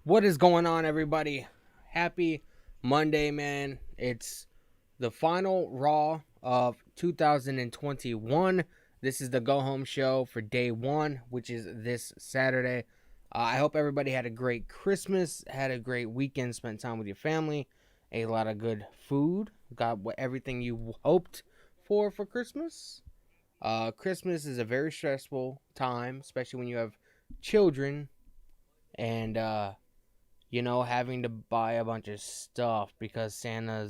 What is going on, everybody? Happy Monday, man. It's the final Raw of 2021. This is the go home show for day one, which is this Saturday. I hope everybody had a great Christmas, had a great weekend, spent time with your family, ate a lot of good food, got everything you hoped for Christmas. Christmas is a very stressful time, especially when you have children and having to buy a bunch of stuff because Santa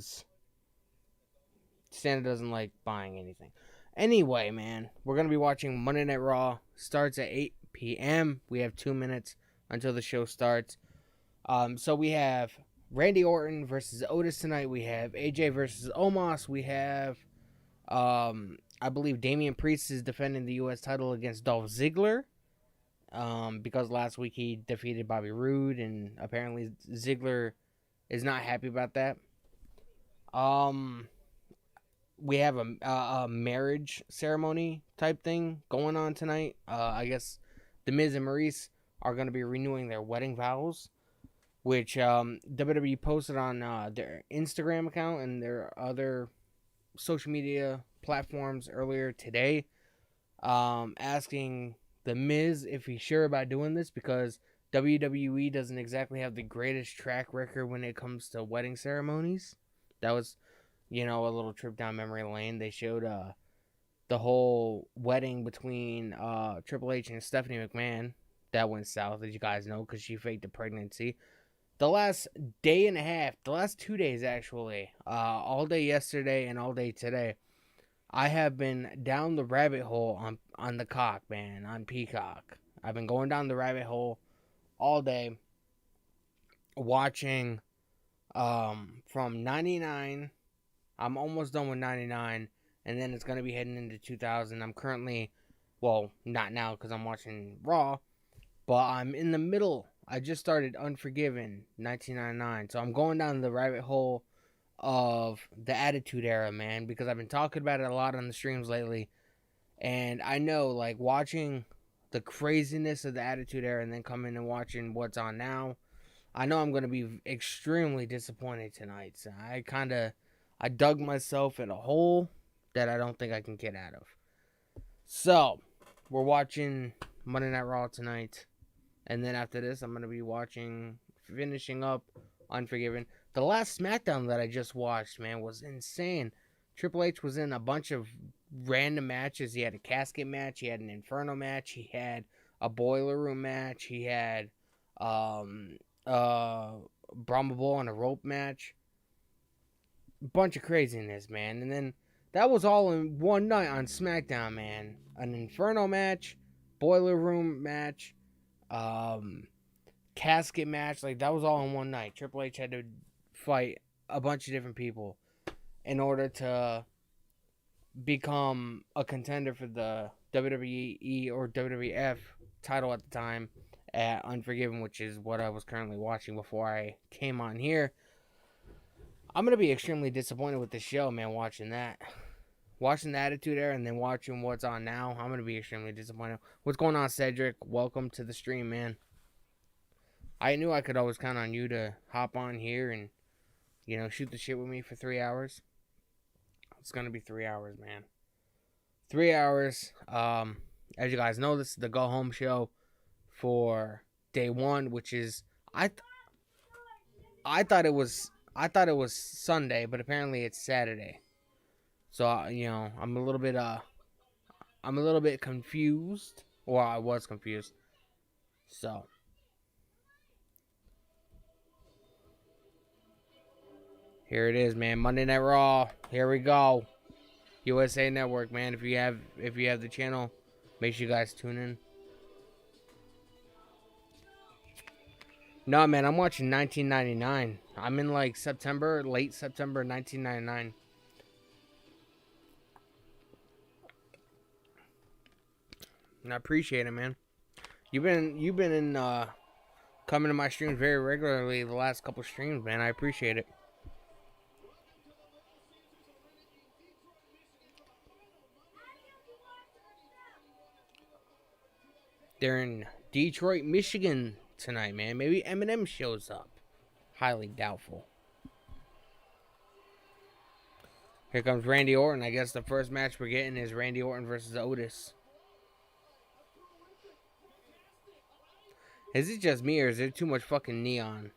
doesn't like buying anything. Anyway, man, we're gonna be watching Monday Night Raw. Starts at 8 p.m. We have 2 minutes until the show starts. So we have Randy Orton versus Otis tonight. We have AJ versus Omos. We have, I believe Damian Priest is defending the U.S. title against Dolph Ziggler. Because last week he defeated Bobby Roode, and apparently Ziggler is not happy about that. We have a marriage ceremony type thing going on tonight. I guess The Miz and Maurice are going to be renewing their wedding vows, which WWE posted on their Instagram account and their other social media platforms earlier today, asking The Miz if he's sure about doing this because WWE doesn't exactly have the greatest track record when it comes to wedding ceremonies. That was, a little trip down memory lane. They showed the whole wedding between Triple H and Stephanie McMahon. That went south, as you guys know, because she faked a pregnancy. The last day and a half, the last 2 days actually, all day yesterday and all day today, I have been down the rabbit hole on the cock, man, on Peacock. I've been going down the rabbit hole all day, watching from 99. I'm almost done with 99, and then it's going to be heading into 2000. I'm currently, well, not now because I'm watching Raw, but I'm in the middle. I just started Unforgiven 1999, so I'm going down the rabbit hole of the Attitude Era, man, because I've been talking about it a lot on the streams lately, and I know, like, watching the craziness of the Attitude Era and then coming and watching what's on now, I know I'm going to be extremely disappointed tonight. So I dug myself in a hole that I don't think I can get out of. So, we're watching Monday Night Raw tonight, and then after this, I'm going to be finishing up Unforgiven. The last SmackDown that I just watched, man, was insane. Triple H was in a bunch of random matches. He had a casket match. He had an Inferno match. He had a Boiler Room match. He had Brahma Bull on a rope match. Bunch of craziness, man. And then that was all in one night on SmackDown, man. An Inferno match, Boiler Room match, casket match. Like, that was all in one night. Triple H had to fight a bunch of different people in order to become a contender for the WWE or WWF title at the time at Unforgiven, which is what I was currently watching before I came on here. I'm going to be extremely disappointed with the show, man, watching that. Watching the Attitude Era and then watching what's on now, I'm going to be extremely disappointed. What's going on, Cedric? Welcome to the stream, man. I knew I could always count on you to hop on here and, shoot the shit with me for 3 hours. It's going to be 3 hours, man. 3 hours. As you guys know, this is the go home show for day one, which is I thought it was Sunday, but apparently it's Saturday. So I'm a little bit confused, or I was confused. So here it is, man. Monday Night Raw. Here we go. USA Network, man. If you have the channel, make sure you guys tune in. No, man, I'm watching 1999. I'm in like late September 1999. And I appreciate it, man. You've been in coming to my streams very regularly the last couple streams, man. I appreciate it. They're in Detroit, Michigan tonight, man. Maybe Eminem shows up. Highly doubtful. Here comes Randy Orton. I guess the first match we're getting is Randy Orton versus Otis. Is it just me or is there too much fucking neon?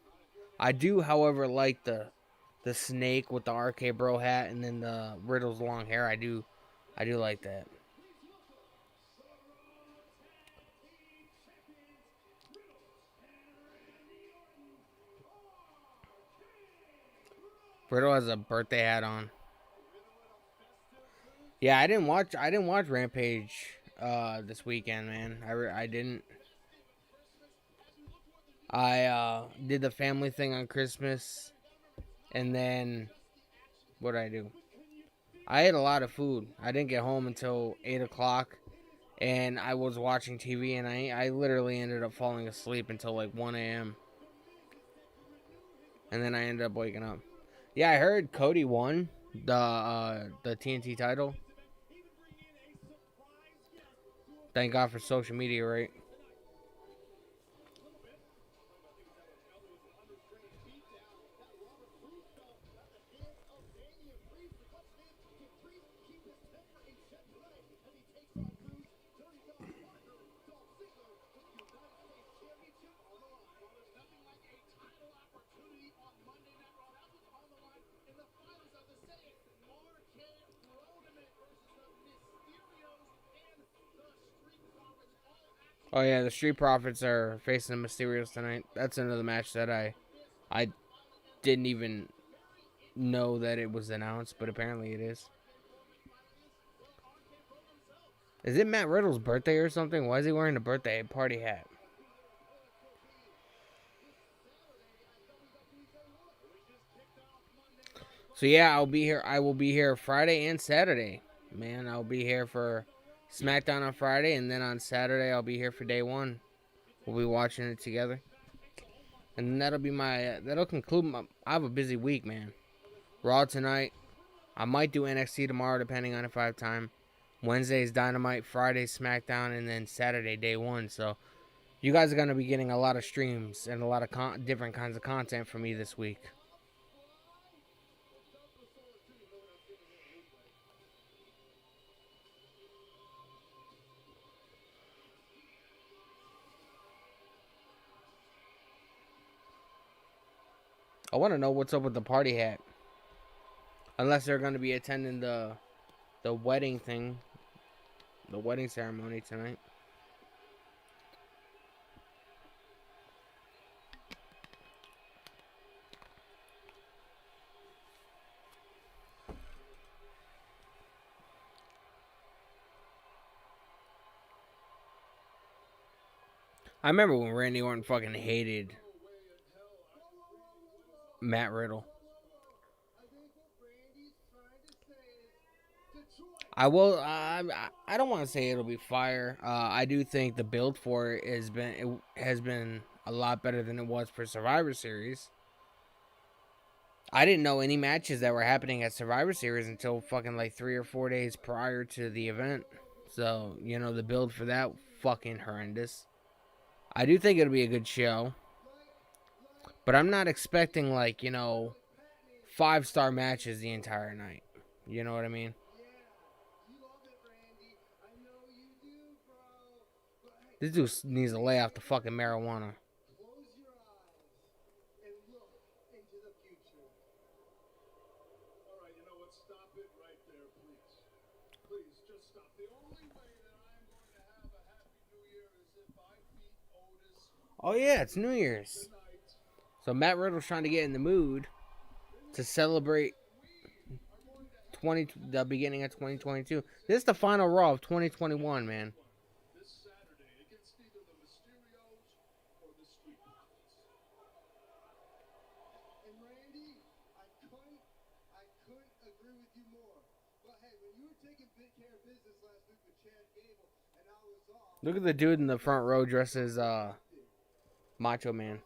I do, however, like the snake with the RK Bro hat and then the Riddle's long hair. I do like that. Riddle has a birthday hat on. Yeah, I didn't watch Rampage this weekend, man. I didn't. I did the family thing on Christmas, and then what did I do? I ate a lot of food. I didn't get home until 8 o'clock, and I was watching TV, and I literally ended up falling asleep until like 1 a.m. And then I ended up waking up. Yeah, I heard Cody won the TNT title. Thank God for social media, right? Oh yeah, the Street Profits are facing the Mysterios tonight. That's another match that I didn't even know that it was announced, but apparently it is. Is it Matt Riddle's birthday or something? Why is he wearing a birthday party hat? So yeah, I'll be here. I will be here Friday and Saturday. Man, I'll be here for SmackDown on Friday, and then on Saturday I'll be here for day one. We'll be watching it together. And that'll conclude I have a busy week, man. Raw tonight. I might do NXT tomorrow, depending on if I have time. Wednesday's Dynamite, Friday's SmackDown, and then Saturday, day one. So you guys are going to be getting a lot of streams and a lot of different kinds of content from me this week. I want to know what's up with the party hat. Unless they're going to be attending the wedding thing. The wedding ceremony tonight. I remember when Randy Orton fucking hated Matt Riddle. I will. I don't want to say it'll be fire. I do think the build for it has been a lot better than it was for Survivor Series. I didn't know any matches that were happening at Survivor Series until fucking like 3 or 4 days prior to the event. So the build for that fucking horrendous. I do think it'll be a good show, but I'm not expecting 5-star matches the entire night. You know what I mean? This dude needs to lay off the fucking marijuana. Oh yeah, it's New Year's. So Matt Riddle's trying to get in the mood to celebrate the beginning of 2022. This is the final Raw of 2021, man. Look at the dude in the front row dressed as Macho Man.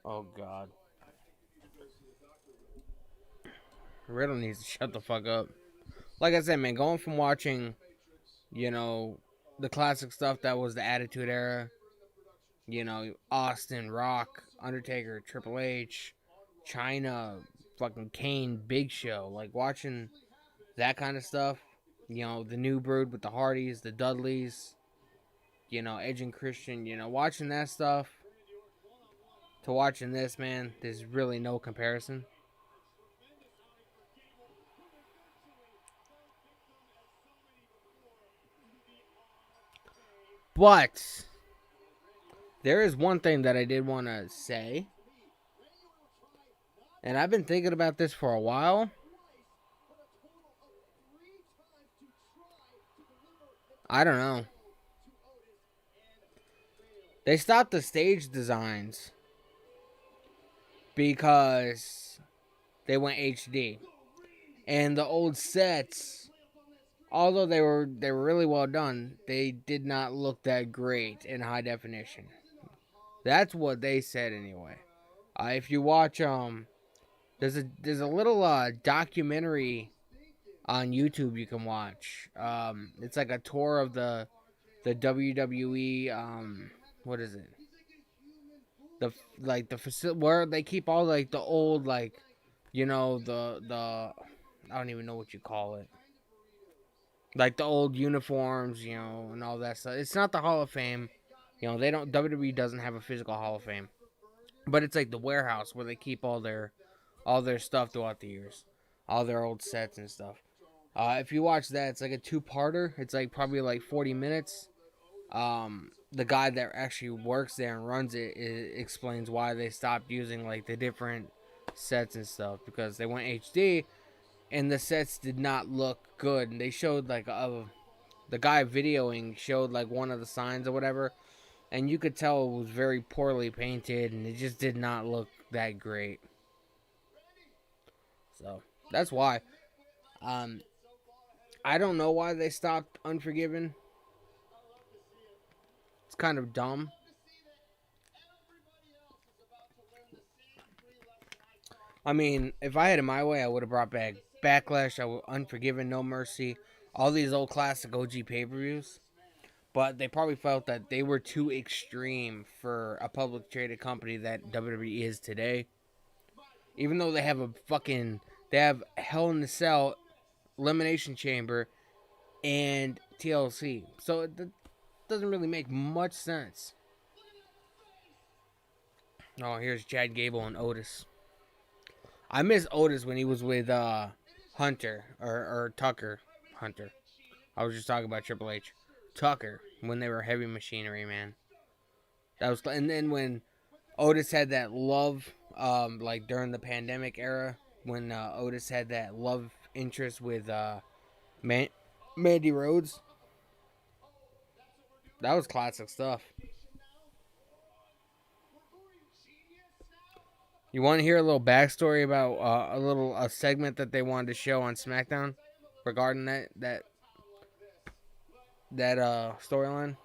Oh God. Riddle needs to shut the fuck up. Like I said, man, going from watching, the classic stuff that was the Attitude Era, Austin, Rock, Undertaker, Triple H, China, fucking Kane, Big Show, like watching that kind of stuff, the New Brood with the Hardys, the Dudleys, Edge and Christian, watching that stuff to watching this, man, there's really no comparison. But there is one thing that I did want to say, and I've been thinking about this for a while. I don't know. They stopped the stage designs because they went HD. And the old sets, although they were really well done, they did not look that great in high definition. That's what they said anyway. If you watch there's a little documentary on YouTube you can watch. It's like a tour of the WWE what is it? The facility where they keep all like the old the I don't even know what you call it. Like the old uniforms, and all that stuff. It's not the Hall of Fame. They don't WWE doesn't have a physical Hall of Fame. But it's like the warehouse where they keep all their stuff throughout the years. All their old sets and stuff. If you watch that, it's like a two-parter. It's like probably like 40 minutes. The guy that actually works there and runs it explains why they stopped using like the different sets and stuff because they went HD and the sets did not look good. And they showed like the guy videoing showed like one of the signs or whatever, and you could tell it was very poorly painted and it just did not look that great. So that's why. I don't know why they stopped Unforgiven. It's kind of dumb. I mean, if I had it my way, I would have brought back Backlash, Unforgiven, No Mercy, all these old classic OG pay-per-views. But they probably felt that they were too extreme for a public traded company that WWE is today. Even though they have they have Hell in the Cell, Elimination Chamber, and TLC. So it doesn't really make much sense. Oh, here's Chad Gable and Otis. I miss Otis when he was with Hunter or Tucker. Hunter. I was just talking about Triple H. Tucker when they were Heavy Machinery, man. That was, and then when Otis had that love, like during the pandemic era, when Otis had that love interest with Mandy Rhodes. That was classic stuff. You want to hear a little backstory about a segment that they wanted to show on SmackDown regarding that storyline?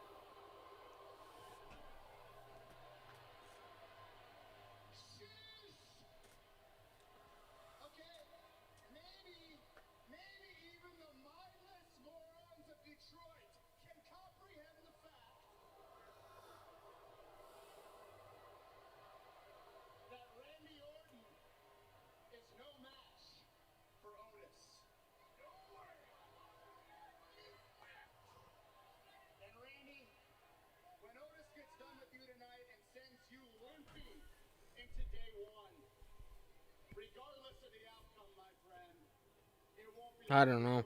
I don't know.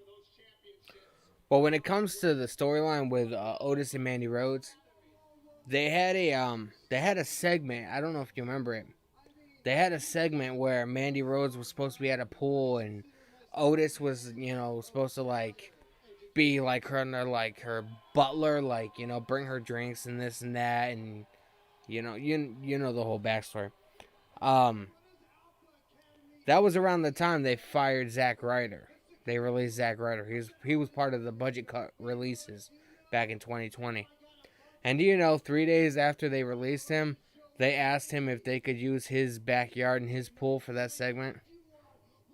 But when it comes to the storyline with Otis and Mandy Rhodes, they had a segment. I don't know if you remember it. They had a segment where Mandy Rhodes was supposed to be at a pool and Otis was, supposed to like be like her butler, like, bring her drinks and this and that, and you know the whole backstory. That was around the time they fired Zack Ryder. They released Zack Ryder. He was part of the budget cut releases back in 2020. And do you know, 3 days after they released him, they asked him if they could use his backyard and his pool for that segment.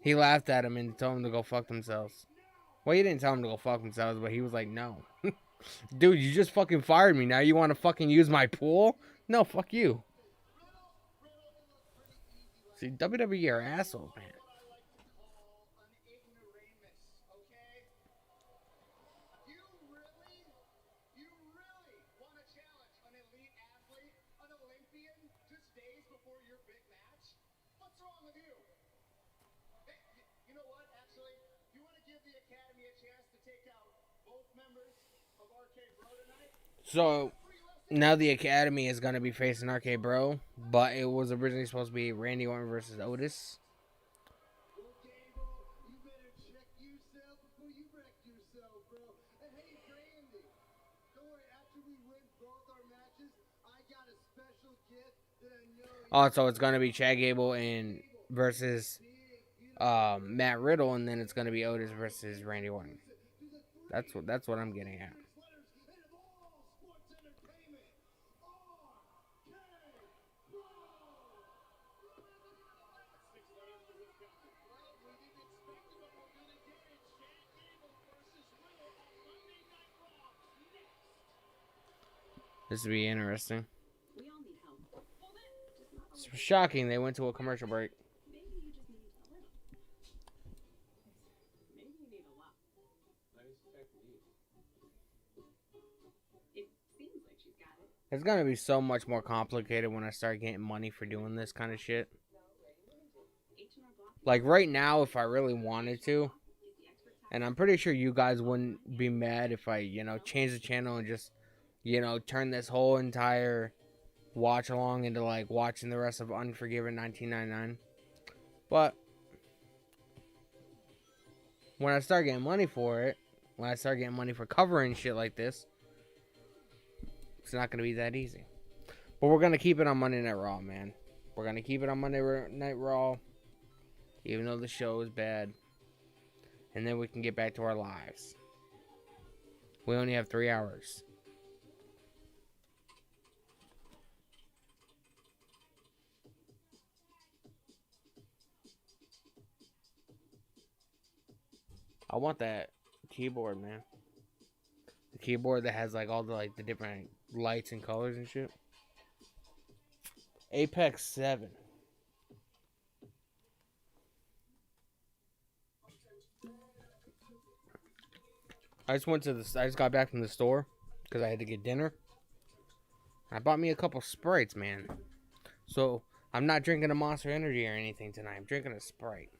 He laughed at him and told him to go fuck themselves. Well, he didn't tell him to go fuck themselves, but he was like, no. Dude, you just fucking fired me. Now you want to fucking use my pool? No, fuck you. See, WWE are assholes, man. So now the Academy is going to be facing RK Bro, but it was originally supposed to be Randy Orton versus Otis. Also, it's going to be Chad Gable and versus Matt Riddle, and then it's going to be Otis versus Randy Orton. That's what I'm getting at. This would be interesting. It's shocking they went to a commercial break. It's going to be so much more complicated when I start getting money for doing this kind of shit. Like right now, if I really wanted to, and I'm pretty sure you guys wouldn't be mad if I, change the channel and just, turn this whole entire watch along into like watching the rest of Unforgiven 1999. But when I start getting money for it, when I start getting money for covering shit like this, it's not going to be that easy. But we're going to keep it on Monday Night Raw, man. We're going to keep it on Monday Night Raw, even though the show is bad. And then we can get back to our lives. We only have 3 hours. I want that keyboard, man. The keyboard that has like all the the different lights and colors and shit. Apex 7. I just got back from the store because I had to get dinner. I bought me a couple Sprites, man. So I'm not drinking a Monster Energy or anything tonight. I'm drinking a Sprite.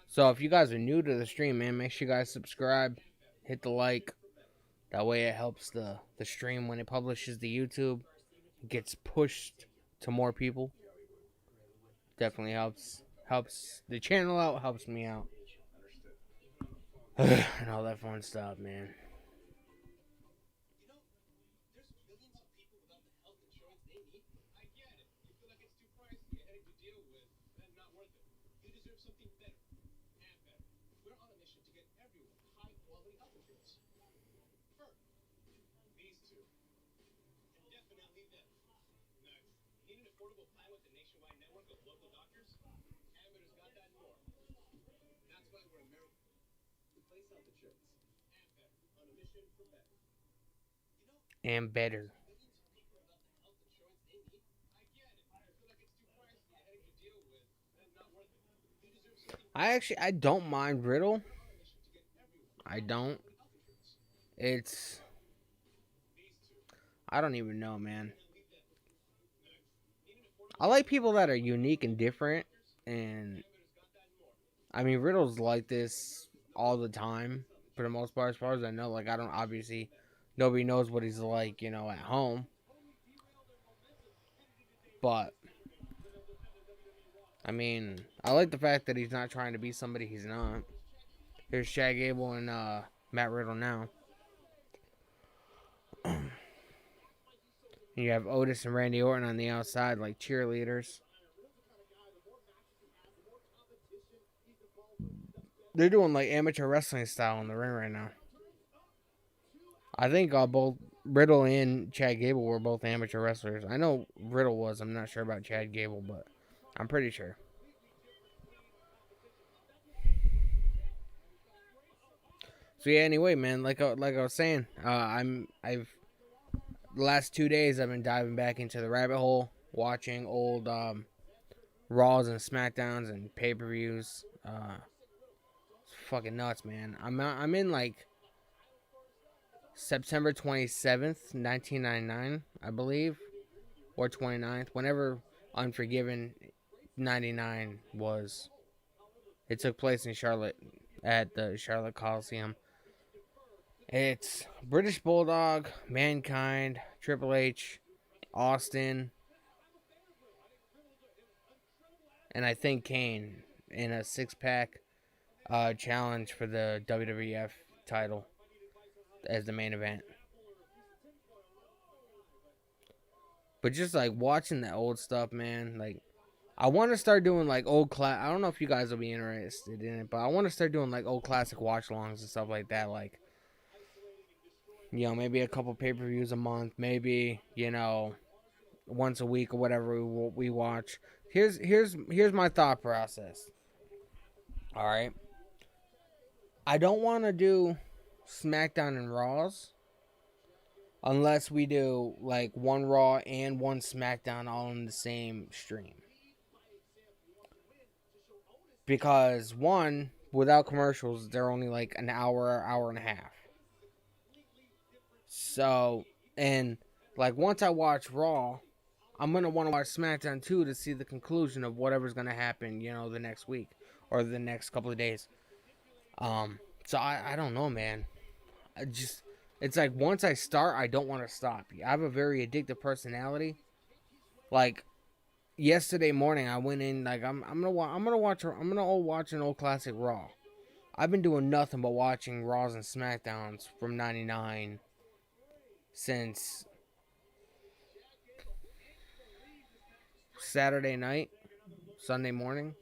So if you guys are new to the stream, man, make sure you guys subscribe, hit the like. That way it helps the stream when it publishes to YouTube. It gets pushed to more people. Definitely helps the channel out, helps me out. And all that fun stuff, man. And better. I don't mind Riddle. I don't. I don't even know, man. I like people that are unique and different, and I mean Riddle's like this all the time for the most part, as far as I know. Like I don't obviously nobody knows what he's like, at home. But I mean, I like the fact that he's not trying to be somebody he's not. Here's Chad Gable and Matt Riddle now. You have Otis and Randy Orton on the outside like cheerleaders. They're doing like amateur wrestling style in the ring right now. I think both Riddle and Chad Gable were both amateur wrestlers. I know Riddle was. I'm not sure about Chad Gable, but I'm pretty sure. So yeah, anyway, man, like I was saying, the last 2 days I've been diving back into the rabbit hole, watching old Raws and SmackDowns and pay-per-views. It's fucking nuts, man. I'm in like September 27th, 1999, I believe, or 29th, whenever Unforgiven 99 was. It took place in Charlotte at the Charlotte Coliseum. It's British Bulldog, Mankind, Triple H, Austin, and I think Kane in a 6-pack challenge for the WWF title as the main event. But just like watching the old stuff, man, like I want to start doing like I don't know if you guys will be interested in it, but I want to start doing like old classic watch-alongs and stuff like that, like, maybe a couple pay-per-views a month, maybe, once a week or whatever we watch. Here's my thought process. All right. I don't want to do SmackDown and Raws unless we do like one Raw and one SmackDown all in the same stream. Because one, without commercials, they're only like an hour and a half. So, and like once I watch Raw, I'm going to want to watch SmackDown too to see the conclusion of whatever's going to happen, the next week or the next couple of days. So I don't know, man. It's like once I start, I don't want to stop. I have a very addictive personality. Like yesterday morning, I went in like I'm gonna watch an old classic Raw. I've been doing nothing but watching Raws and SmackDowns from '99 since Saturday night, Sunday morning.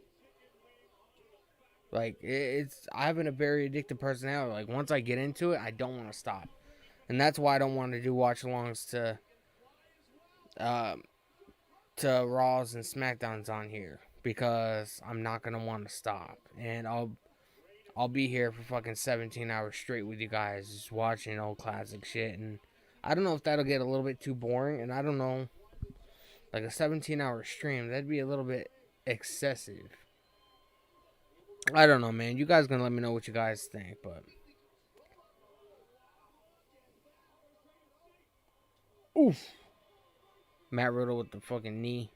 Like I have a very addictive personality. Like once I get into it, I don't want to stop, and that's why I don't want to do watch-alongs to Raws and SmackDowns on here, because I'm not gonna want to stop, and I'll be here for fucking 17 hours straight with you guys just watching old classic shit, and I don't know if that'll get a little bit too boring, and I don't know, like a 17-hour stream, that'd be a little bit excessive. I don't know, man. You guys gonna let me know what you guys think, but oof. Matt Riddle with the fucking knee.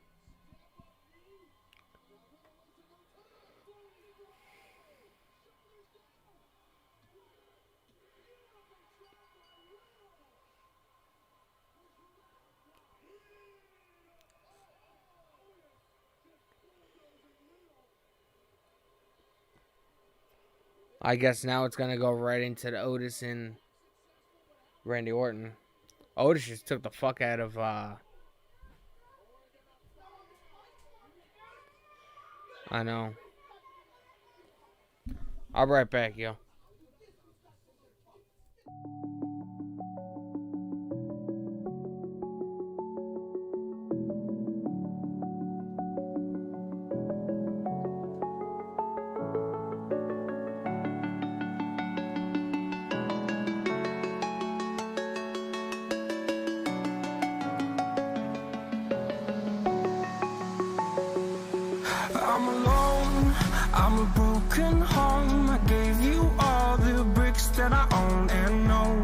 I guess now it's going to go right into the Otis and Randy Orton. Otis just took the fuck out of I know. I'll be right back, yo. I'm alone, I'm a broken home. I gave you all the bricks that I own and know.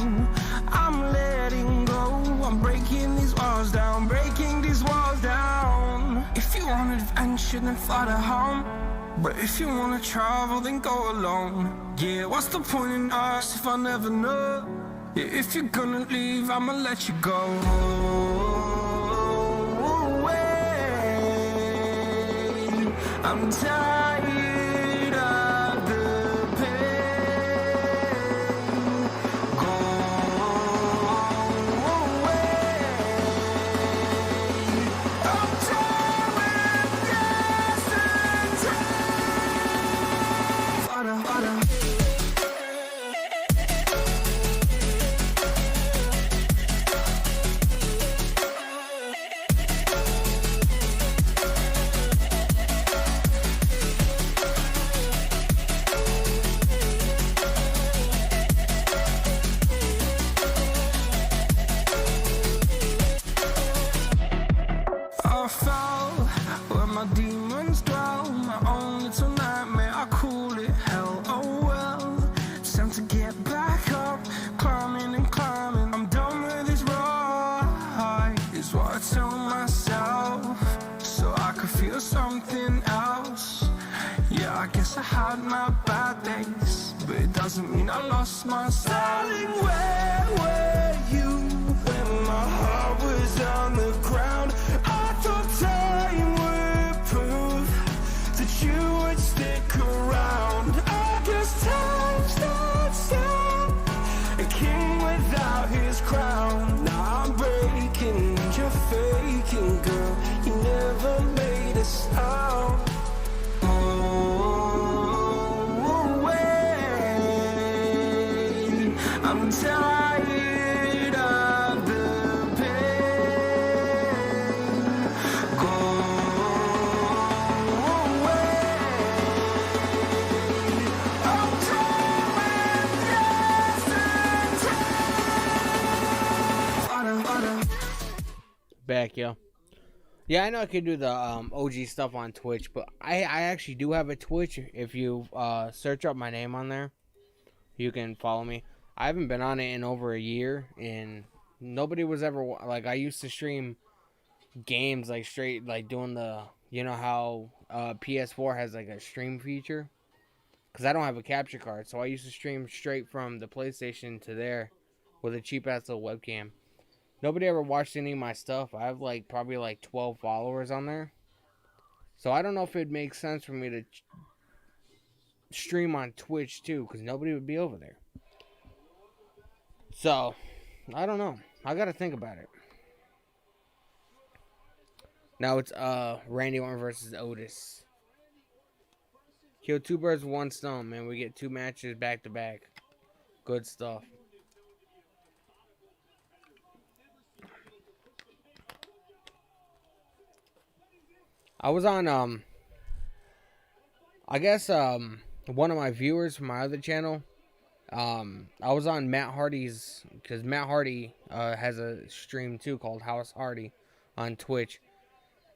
I'm letting go, I'm breaking these walls down, breaking these walls down. If you want adventure, then fly to home. But if you wanna travel, then go alone. Yeah, what's the point in us if I never know? If you're gonna leave, I'ma let you go. I'm tired of the pain. Go away. I'm tired of yesterday. I fell where my demons dwell. My own little nightmare, I call it hell. Oh well, it's time to get back up. Climbing and climbing, I'm done with this ride, is what I tell myself, so I could feel something else. Yeah, I guess I had my bad days, but it doesn't mean I lost my style. Darling, where were you when my heart was on the ground? I thought time would prove that you would stick around. I guess time stood still, a king without his crown. Now I'm breaking and you're faking, girl. You never made a sound. I'm tired of the pain. Go away. I'm tired of yesterday. Back, yo. Yeah, I know I could do the OG stuff on Twitch, but I actually do have a Twitch. If you search up my name on there, you can follow me. I haven't been on it in over a year, and nobody was ever, like, I used to stream games, like, straight, like, doing the, you know how PS4 has, like, a stream feature? Because I don't have a capture card, so I used to stream straight from the PlayStation to there with a cheap-ass little webcam. Nobody ever watched any of my stuff. I have, like, probably, like, 12 followers on there. So I don't know if it makes sense for me to stream on Twitch, too, because nobody would be over there. So, I don't know. I gotta think about it. Now it's Randy Orton versus Otis. Kill two birds with one stone, man. We get two matches back to back. Good stuff. I was on I guess one of my viewers from my other channel. I was on Matt Hardy's, because Matt Hardy has a stream too called House Hardy on Twitch,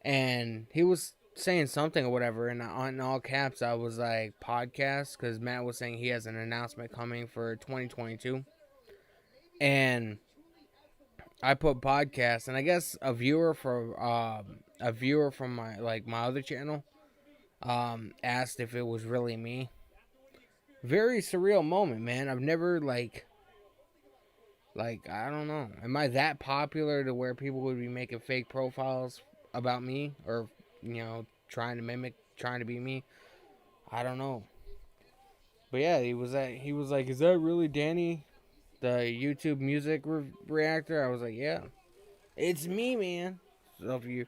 and he was saying something or whatever, and on all caps I was like podcast, because Matt was saying he has an announcement coming for 2022, and I put podcast, and I guess a viewer from my my other channel asked if it was really me. Very surreal moment, man. I've never, like, I don't know. Am I that popular to where people would be making fake profiles about me? Or, you know, trying to be me? I don't know. But yeah, he was like, is that really Danny, the YouTube music reactor? I was like, yeah. It's me, man. So if you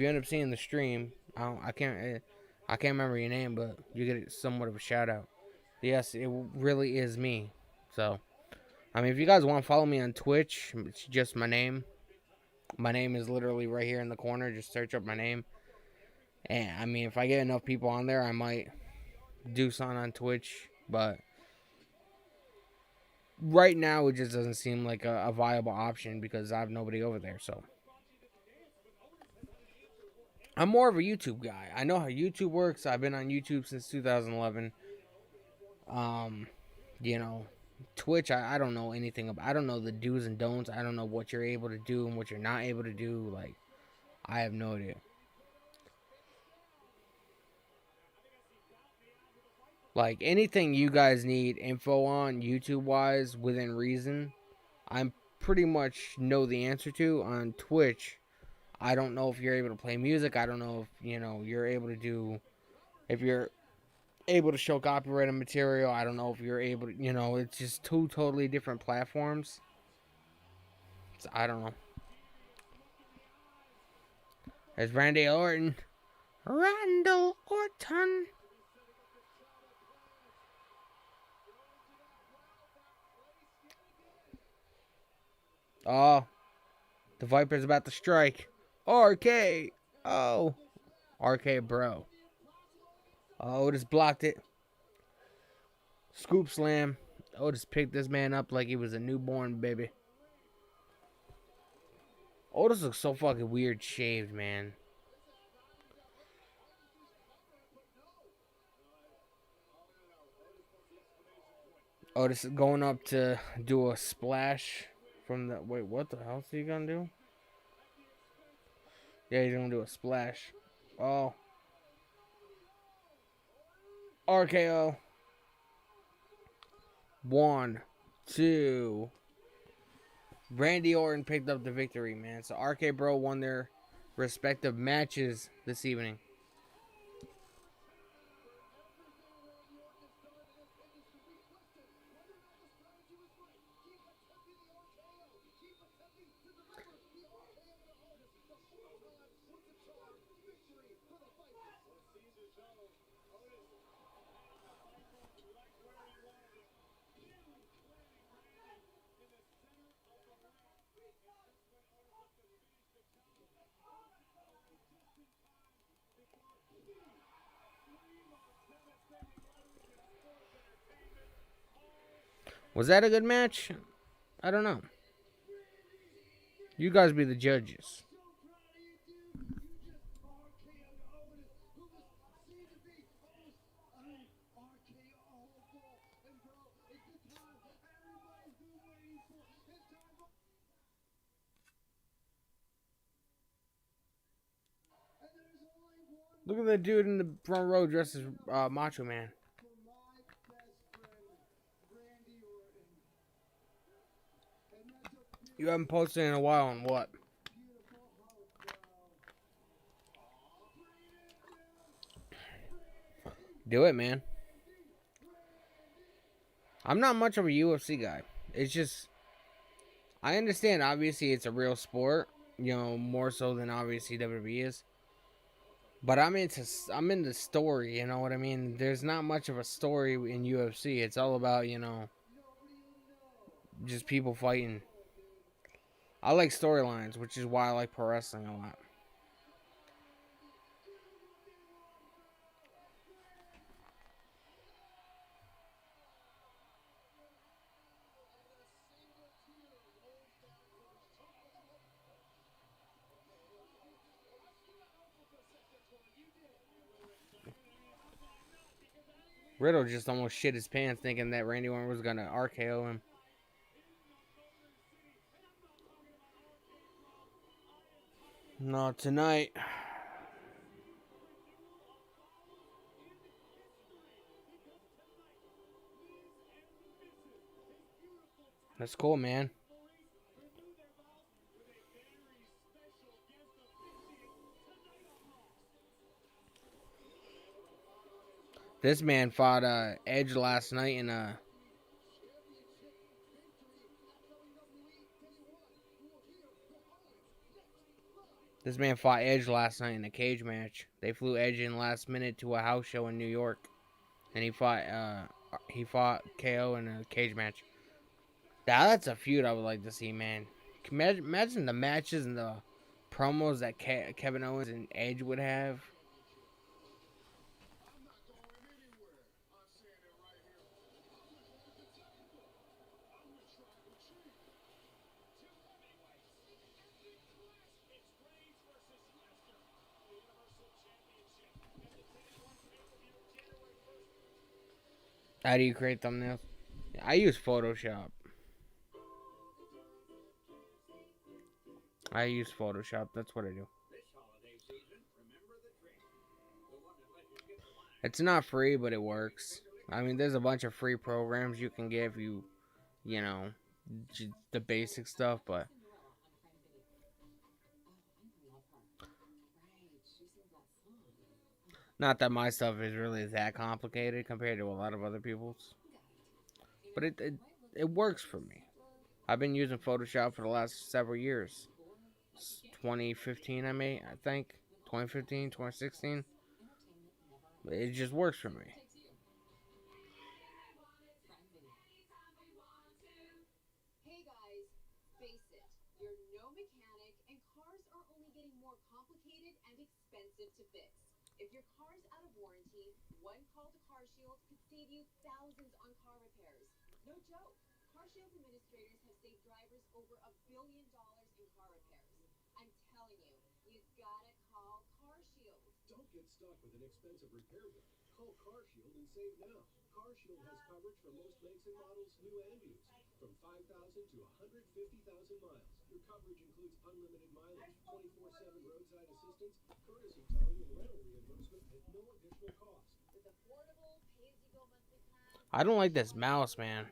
end up seeing the stream, I can't remember your name, but you get somewhat of a shout out. Yes, it really is me. So, I mean, if you guys want to follow me on Twitch, it's just my name. My name is literally right here in the corner. Just search up my name. And, I mean, if I get enough people on there, I might do something on Twitch. But right now, it just doesn't seem like a viable option because I have nobody over there. So, I'm more of a YouTube guy. I know how YouTube works. I've been on YouTube since 2011. You know, Twitch, I don't know anything about. I don't know the do's and don'ts. I don't know what you're able to do and what you're not able to do. Like, I have no idea. Like, anything you guys need info on YouTube wise within reason, I'm pretty much know the answer to. On Twitch, I don't know if you're able to play music. I don't know if, you're able to do, if you're able to show copyrighted material. I don't know if you're able to, it's just two totally different platforms. So I don't know. There's Randy Orton. Randall Orton. Oh, the Viper's about to strike. RK. Oh, RK bro. Oh, Otis blocked it. Scoop slam. Otis picked this man up like he was a newborn baby. Otis looks so fucking weird shaved, man. Otis is going up to do a splash from the... Wait, what the hell is he gonna do? Yeah, he's gonna do a splash. Oh. RKO. 1, 2. Randy Orton picked up the victory, man. So RK Bro won their respective matches this evening. Was that a good match? I don't know. You guys be the judges. Look at the dude in the front row dressed as Macho Man. You haven't posted in a while on what? Do it, man. I'm not much of a UFC guy. It's just, I understand, obviously, it's a real sport, more so than obviously WWE is. But I'm into story, you know what I mean? There's not much of a story in UFC. It's all about, just people fighting. I like storylines, which is why I like pro wrestling a lot. Riddle just almost shit his pants thinking that Randy Orton was going to RKO him. No, tonight. That's cool, man. This man fought Edge last night in a... This man fought Edge last night in a cage match. They flew Edge in last minute to a house show in New York, and he fought KO in a cage match. That's a feud I would like to see, man. Imagine the matches and the promos that Kevin Owens and Edge would have. How do you create thumbnails? I use Photoshop. That's what I do. It's not free, but it works. I mean, there's a bunch of free programs you can get if you know, the basic stuff, but not that my stuff is really that complicated compared to a lot of other people's. But it works for me. I've been using Photoshop for the last several years. 2015, I think. 2015, 2016. It just works for me. I don't like this mouse, man.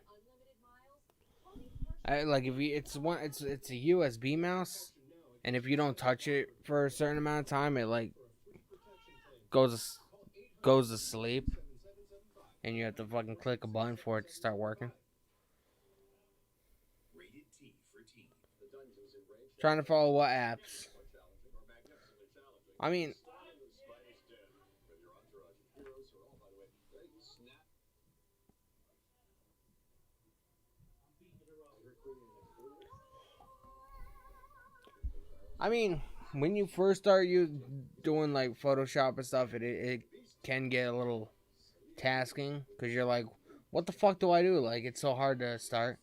I like if you it's a USB mouse, and if you don't touch it for a certain amount of time, it like goes goes to sleep, and you have to fucking click a button for it to start working. Trying to follow what apps? I mean, when you first start you doing like Photoshop and stuff, it can get a little tasking because you're like, what the fuck do I do? Like it's so hard to start.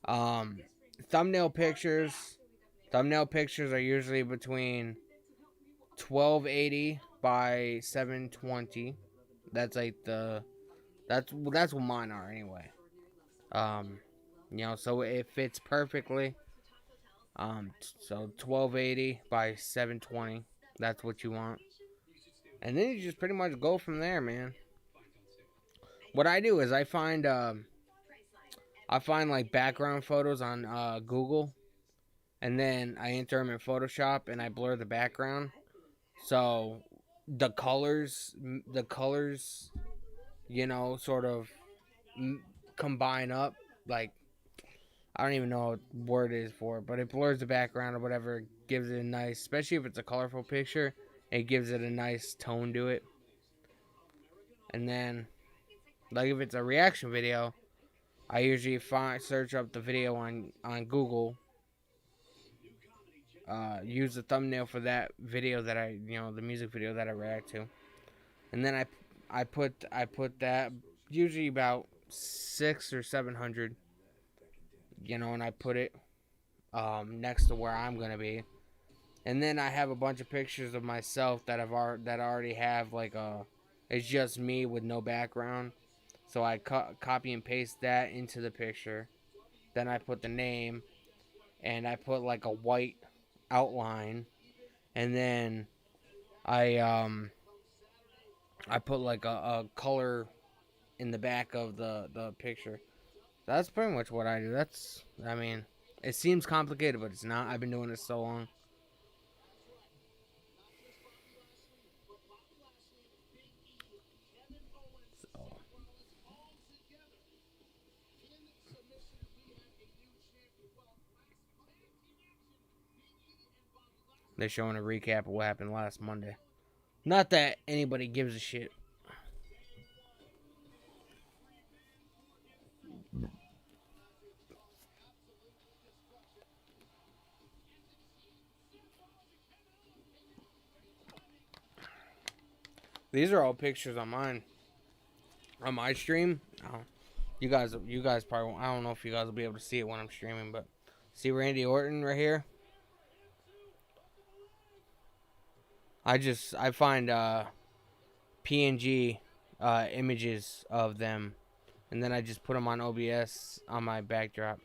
Um, thumbnail pictures. Thumbnail pictures are usually between 1280 by 720. That's like that's what mine are anyway. Um, so it fits perfectly. So 1280 by 720. That's what you want. And then you just pretty much go from there, man. What I do is I find like background photos on Google, and then I enter them in Photoshop and I blur the background. So the colors, sort of combine up. Like I don't even know what word it is for it, but it blurs the background or whatever. Gives it a nice, especially if it's a colorful picture, it gives it a nice tone to it. And then, like if it's a reaction video, I usually search up the video on Google. Use the thumbnail for that video that the music video that I react to, and then I put that usually about 600 or 700, and I put it next to where I'm gonna be, and then I have a bunch of pictures of myself that already have like it's just me with no background, so I copy and paste that into the picture, then I put the name, and I put like a white outline, and then I put like a color in the back of the picture. That's pretty much what I do. It seems complicated, but it's not. I've been doing this so long. So. They're showing a recap of what happened last Monday. Not that anybody gives a shit. These are all pictures on mine. On my stream. Oh, you guys probably won't. I don't know if you guys will be able to see it when I'm streaming, but see Randy Orton right here? I find PNG images of them, and then I just put them on OBS on my backdrop.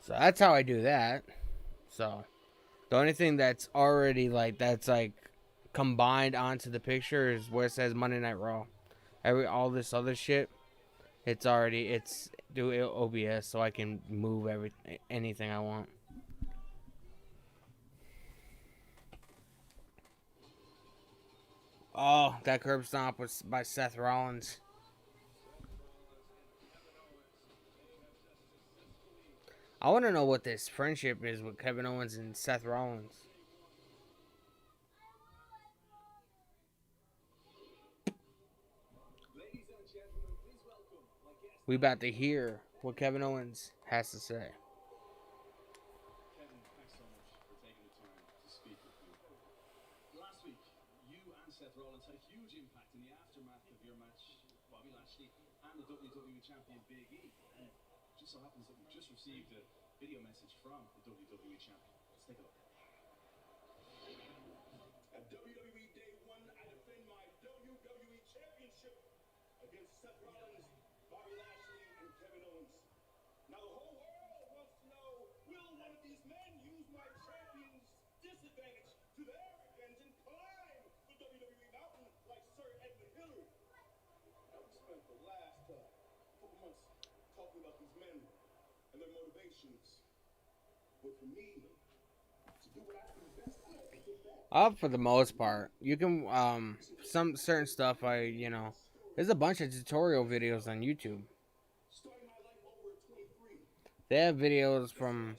So that's how I do that. So the only thing that's already that's combined onto the picture is where it says Monday Night Raw. All this other shit It's do OBS, so I can move anything I want. Oh, that curb stomp was by Seth Rollins. I want to know what this friendship is with Kevin Owens and Seth Rollins. We about to hear what Kevin Owens has to say. Kevin, thanks so much for taking the time to speak with me. Last week, you and Seth Rollins had a huge impact in the aftermath of your match, Bobby Lashley and the WWE champion Big E. And it just so happens that we've just received a video message from the WWE champion. Let's take a look. At WWE Day 1, I defend my WWE Championship against Seth Rollins, Bobby Lashley, and Kevin Owens. Now the whole world wants to know, will one of these men use my champion's disadvantage to their advantage and climb the WWE mountain like Sir Edmund Hillary? Now we spent the last couple months talking about these men and their motivations. But for me, to do what I can best, For the most part, you can some certain stuff. There's a bunch of tutorial videos on YouTube. starting my life over at 23. They have videos from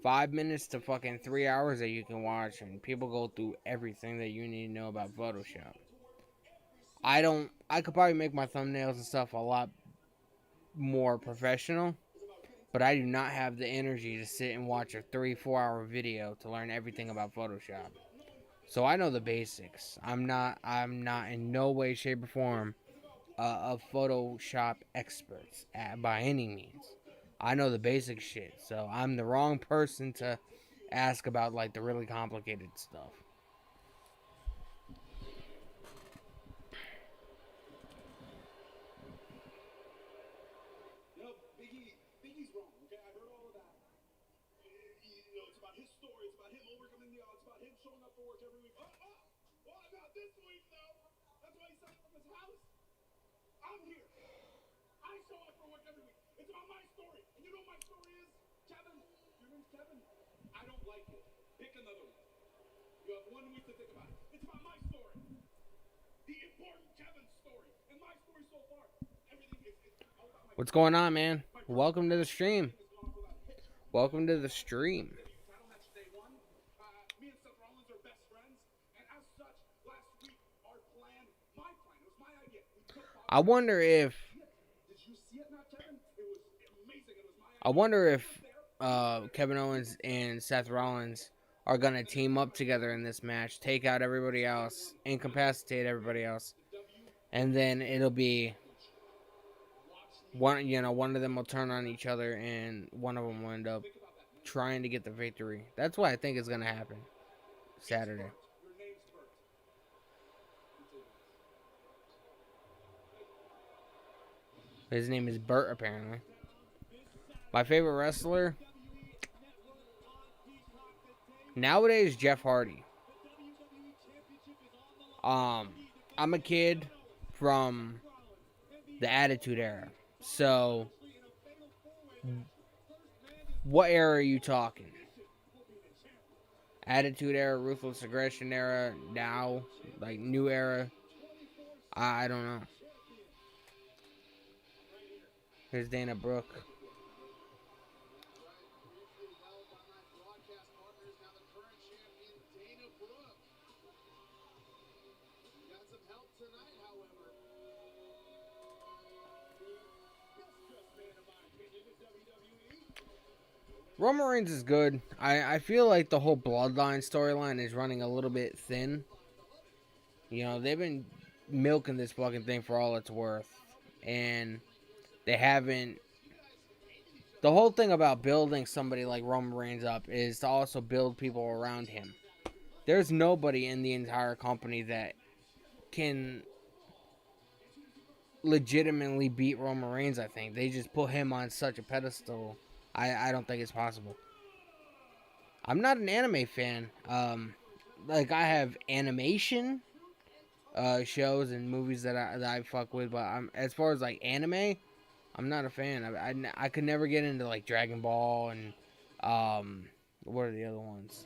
5 minutes to fucking 3 hours that you can watch, and people go through everything that you need to know about Photoshop. I could probably make my thumbnails and stuff a lot more professional, but I do not have the energy to sit and watch a 3-4 hour video to learn everything about Photoshop. So I know the basics. I'm not in no way, shape, or form a Photoshop expert by any means. I know the basic shit, so I'm the wrong person to ask about like the really complicated stuff. You know, Biggie's wrong, okay? I heard all of that. You know, it's about his story, it's about him overcoming the odds, it's about him showing up for work every week. What about this week, though? That's why he signed from his house. I'm here. I show up for work every week. It's about my story. And you know what my story is? Kevin. Your name's Kevin. I don't like it. Pick another one. You have 1 week to think about it. It's about my story. The important Kevin story. And my story so far. Everything is all about my What's going on, man? Welcome to the stream. Welcome to the stream. title match day 1. Me and Seth Rollins are best friends. And as such, last week, our plan, my plan, it was my idea. We took I wonder if Did you see it now, Kevin? It was amazing. It was my idea. I wonder if Kevin Owens and Seth Rollins are gonna team up together in this match, take out everybody else, incapacitate everybody else, and then it'll be one. One of them will turn on each other, and one of them will end up trying to get the victory. That's what I think is gonna happen Saturday. Your name's Bert. His name is Bert, apparently. My favorite wrestler nowadays, Jeff Hardy. I'm a kid from the Attitude Era. So, what era are you talking? Attitude Era, Ruthless Aggression Era, now, like new era? I don't know. Here's Dana Brooke. Roman Reigns is good. I feel like the whole Bloodline storyline is running a little bit thin. They've been milking this fucking thing for all it's worth. And they haven't... The whole thing about building somebody like Roman Reigns up is to also build people around him. There's nobody in the entire company that can legitimately beat Roman Reigns, I think. They just put him on such a pedestal. I don't think it's possible. I'm not an anime fan. I have animation shows and movies that I fuck with, but as far as like anime, I'm not a fan. I could never get into like Dragon Ball and what are the other ones?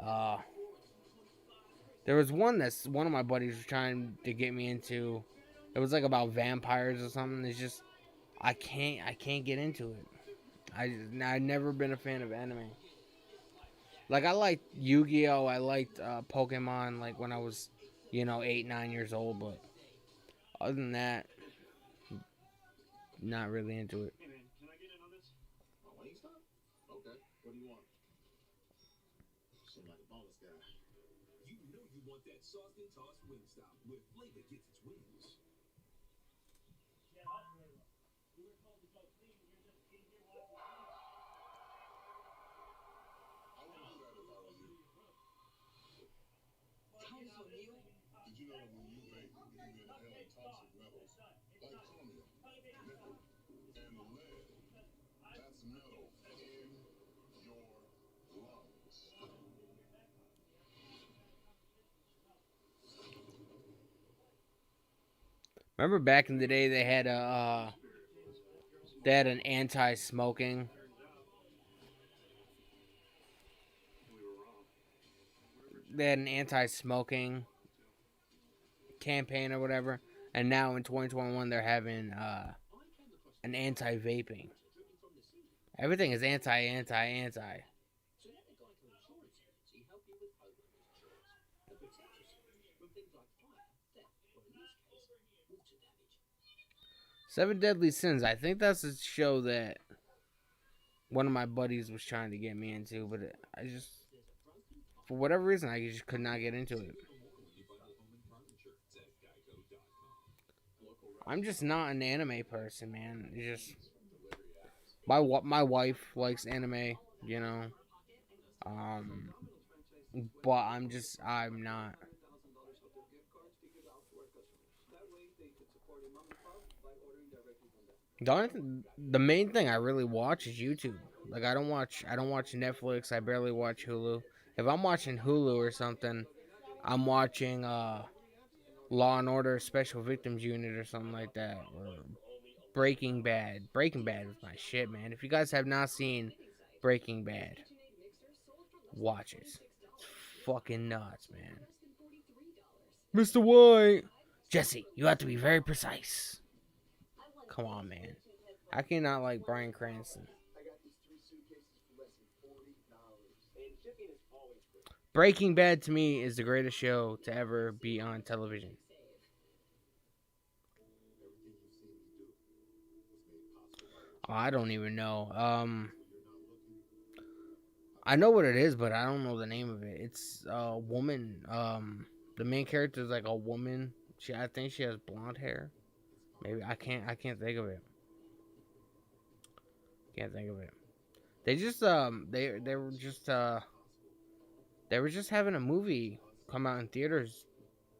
Uh, there was one that's one of my buddies was trying to get me into. It was like about vampires or something. It's just I can't get into it. I've never been a fan of anime. Like I liked Yu-Gi-Oh, I liked Pokemon like when I was, 8, 9 years old, but other than that, not really into it. Hey man, can I get in on this? Oh, Wingstop? Okay. What do you want? Seem like a bonus guy. You know you want that sauced and tossed Wingstop where flavor gets its wings. I wouldn't do that if I were you. Did you know that when you vape, you can inhale toxic metals like chromium, nickel, and lead? That's metal in your lungs. Remember back in the day they had an anti-smoking. They had an anti-smoking campaign or whatever, and now in 2021 they're having an anti-vaping. Everything is anti. So let the guy to insurance agency help you with homeowners insurance and protect yourself from things like fire, theft, or in this case, water damage. Seven Deadly Sins. I think that's a show that one of my buddies was trying to get me into, but I just, for whatever reason, I just could not get into it. I'm just not an anime person, man. It's just my wife likes anime, but I'm not. The main thing I really watch is YouTube. Like I don't watch Netflix. I barely watch Hulu. If I'm watching Hulu or something, I'm watching Law and Order Special Victims Unit or something like that, or Breaking Bad. Breaking Bad is my shit, man. If you guys have not seen Breaking Bad, watch it. It's fucking nuts, man. Mr. White, Jesse, you have to be very precise. Come on, man. I cannot like Bryan Cranston. Breaking Bad to me is the greatest show to ever be on television. I don't even know. I know what it is, but I don't know the name of it. It's a woman. The main character is like a woman. I think she has blonde hair. Maybe I can't think of it. Can't think of it. They just they were just having a movie come out in theaters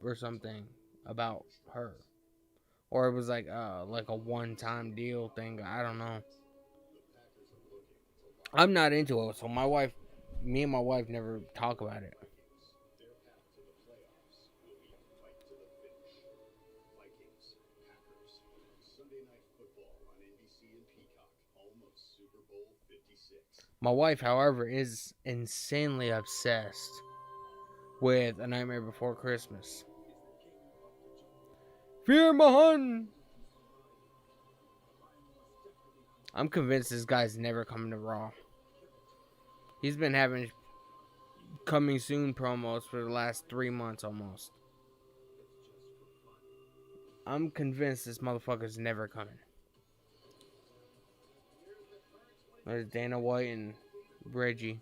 or something about her. Or it was like a one-time deal thing. I don't know. I'm not into it, so me and my wife never talk about it. My wife, however, is insanely obsessed with A Nightmare Before Christmas. Fear Mahan! I'm convinced this guy's never coming to Raw. He's been having coming soon promos for the last 3 months almost. I'm convinced this motherfucker's never coming. There's Dana White and Reggie.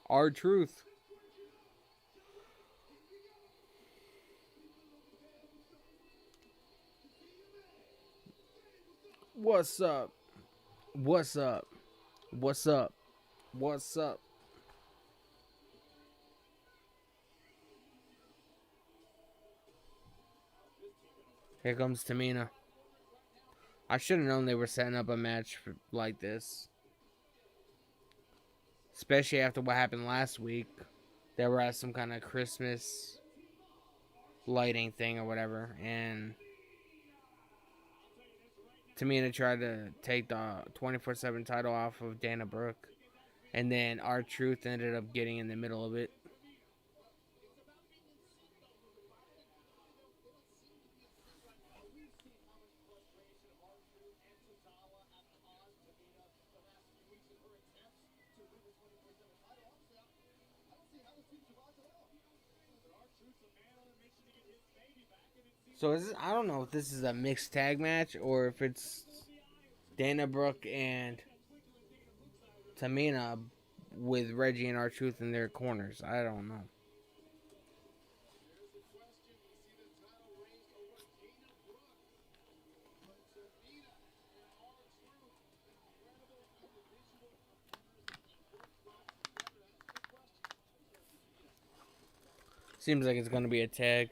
R-Truth. What's up? What's up? What's up? What's up? Here comes Tamina. I should have known they were setting up a match like this. especially after what happened last week. They were at some kind of Christmas lighting thing or whatever, and Tamina tried to take the 24/7 title off of Dana Brooke, and then R-Truth ended up getting in the middle of it. So I don't know if this is a mixed tag match or if it's Dana Brooke and Tamina with Reggie and R-Truth in their corners. I don't know. Seems like it's going to be a tag.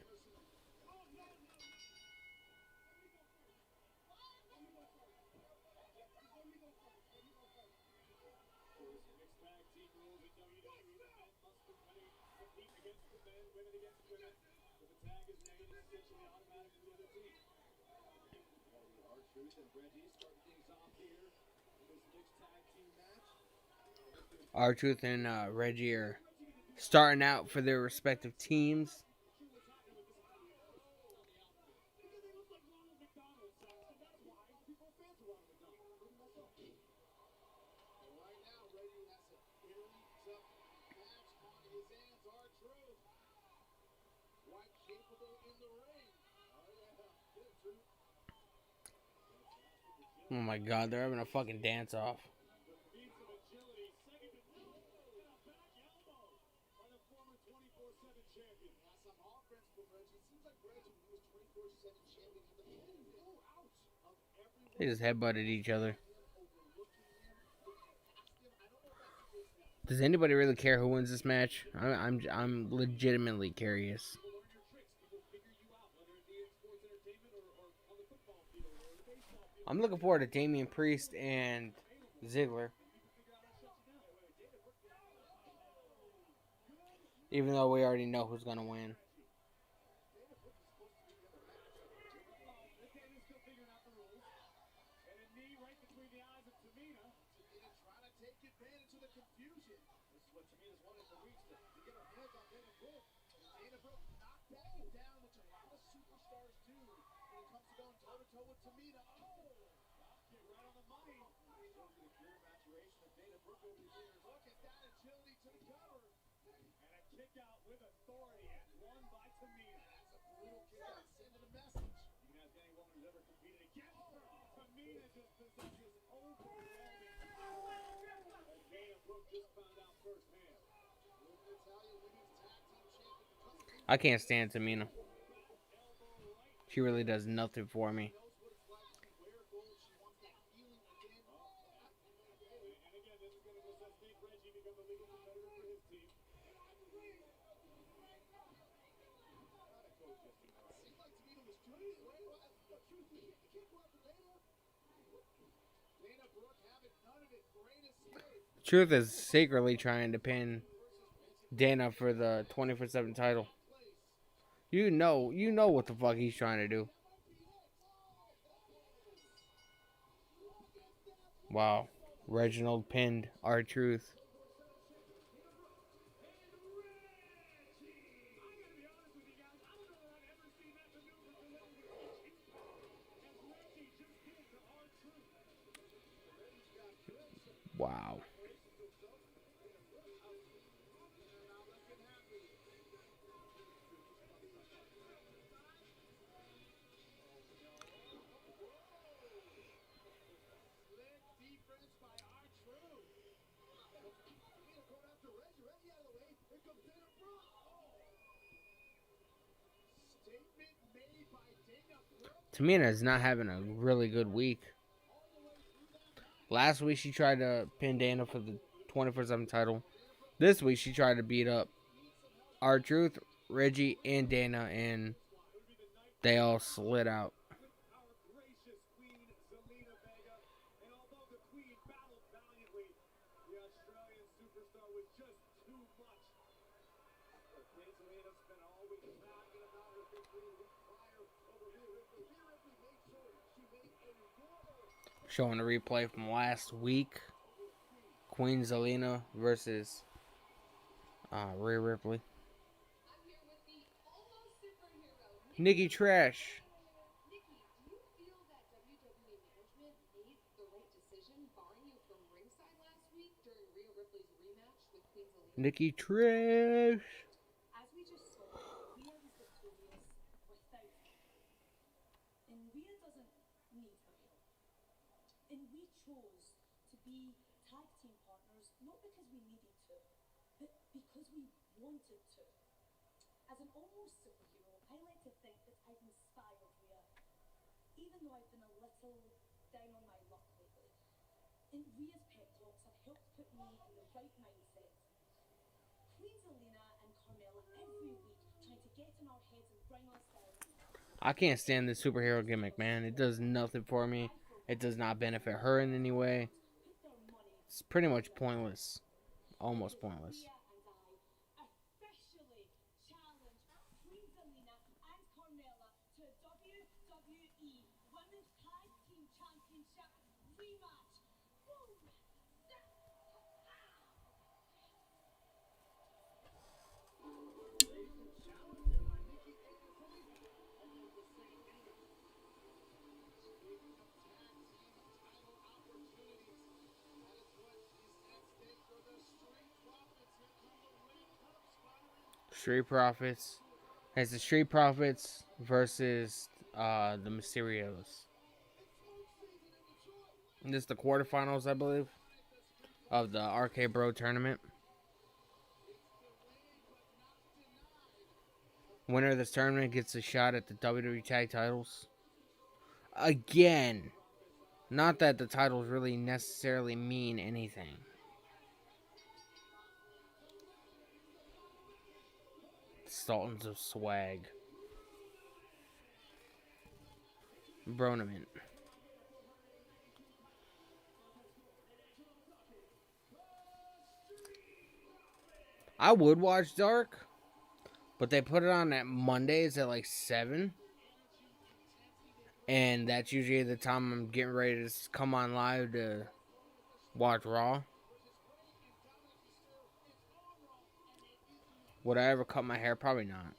R-Truth and Reggie are starting out for their respective teams. Oh my god, they're having a fucking dance off. They just headbutted each other. Does anybody really care who wins this match? I'm legitimately curious. I'm looking forward to Damian Priest and Ziggler. Even though we already know who's gonna win. I can't stand Tamina. She really does nothing for me. Truth is secretly trying to pin Dana for the 24/7 title. You know what the fuck he's trying to do. Wow. Reginald pinned R-Truth. Wow. Tamina is not having a really good week. Last week she tried to pin Dana for the 24/7 title. This week she tried to beat up R-Truth, Reggie, and Dana, and they all slid out. And although the Queen battled valiantly, the Australian superstar Showing a replay from last week. Queen Zelina versus Rhea Ripley. Nikki Trash. Nikki, do you feel that WWE management made the right decision barring you from ringside last week during Rhea Ripley's rematch with Queen Zelina? Nikki Trash. As we just saw, Rhea was victorious without her. And Rhea doesn't need her help. And we chose to be tag team partners not because we needed to, but because we wanted to. As an almost superhero, I like to think that I've inspired Rhea, even though I've been a little down on my luck lately. And Rhea's pep talks have helped put me in the right mindset. Queen Zelina and Carmella every week trying to get in our heads and bring us down. I can't stand this superhero gimmick, man. It does nothing for me. It does not benefit her in any way. It's pretty much pointless. Almost pointless. Rhea and I officially challenge Queen Zelina and Carmella to WWE Women's Tag Team Championship rematch. Woo! Street Profits. It's the Street Profits versus the Mysterios. And this is the quarterfinals, I believe, of the RK Bro tournament. Winner of this tournament gets a shot at the WWE Tag Titles. Again, not that the titles really necessarily mean anything. Sultans of Swag. Bronament. I would watch Dark, but they put it on at Mondays at like 7. And that's usually the time I'm getting ready to come on live to watch Raw. Would I ever cut my hair? Probably not.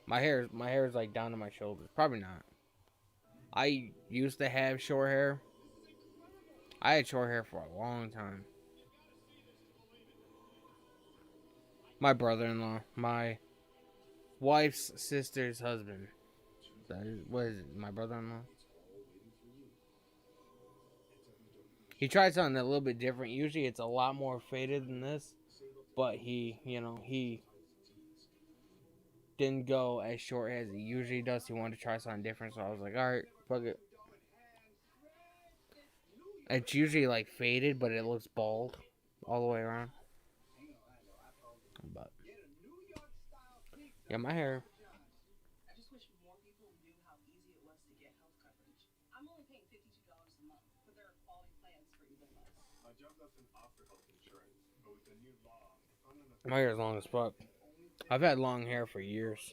My hair is like down to my shoulders. Probably not. I used to have short hair. I had short hair for a long time. My brother-in-law, my wife's sister's husband. What is it? My brother-in-law? He tried something a little bit different. Usually it's a lot more faded than this. But he didn't go as short as he usually does. He wanted to try something different. So I was like, alright, fuck it. It's usually like faded, but it looks bald all the way around. But yeah, my hair. I just wish more people knew how easy it was to get health coverage. I'm only paying $52 a month, but there are quality plans for even less. My job doesn't offer health insurance, but with the new law, My hair is long as fuck. I've had long hair for years.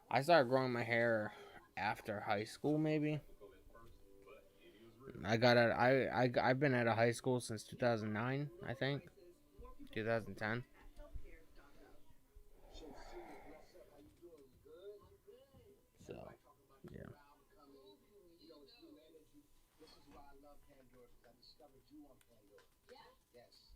I started growing my hair after high school, maybe. I've been out of high school since 2009, I think. 2010. So, yeah. This is why I love Pandora, because I discovered you on Pandora. Yeah? Yes.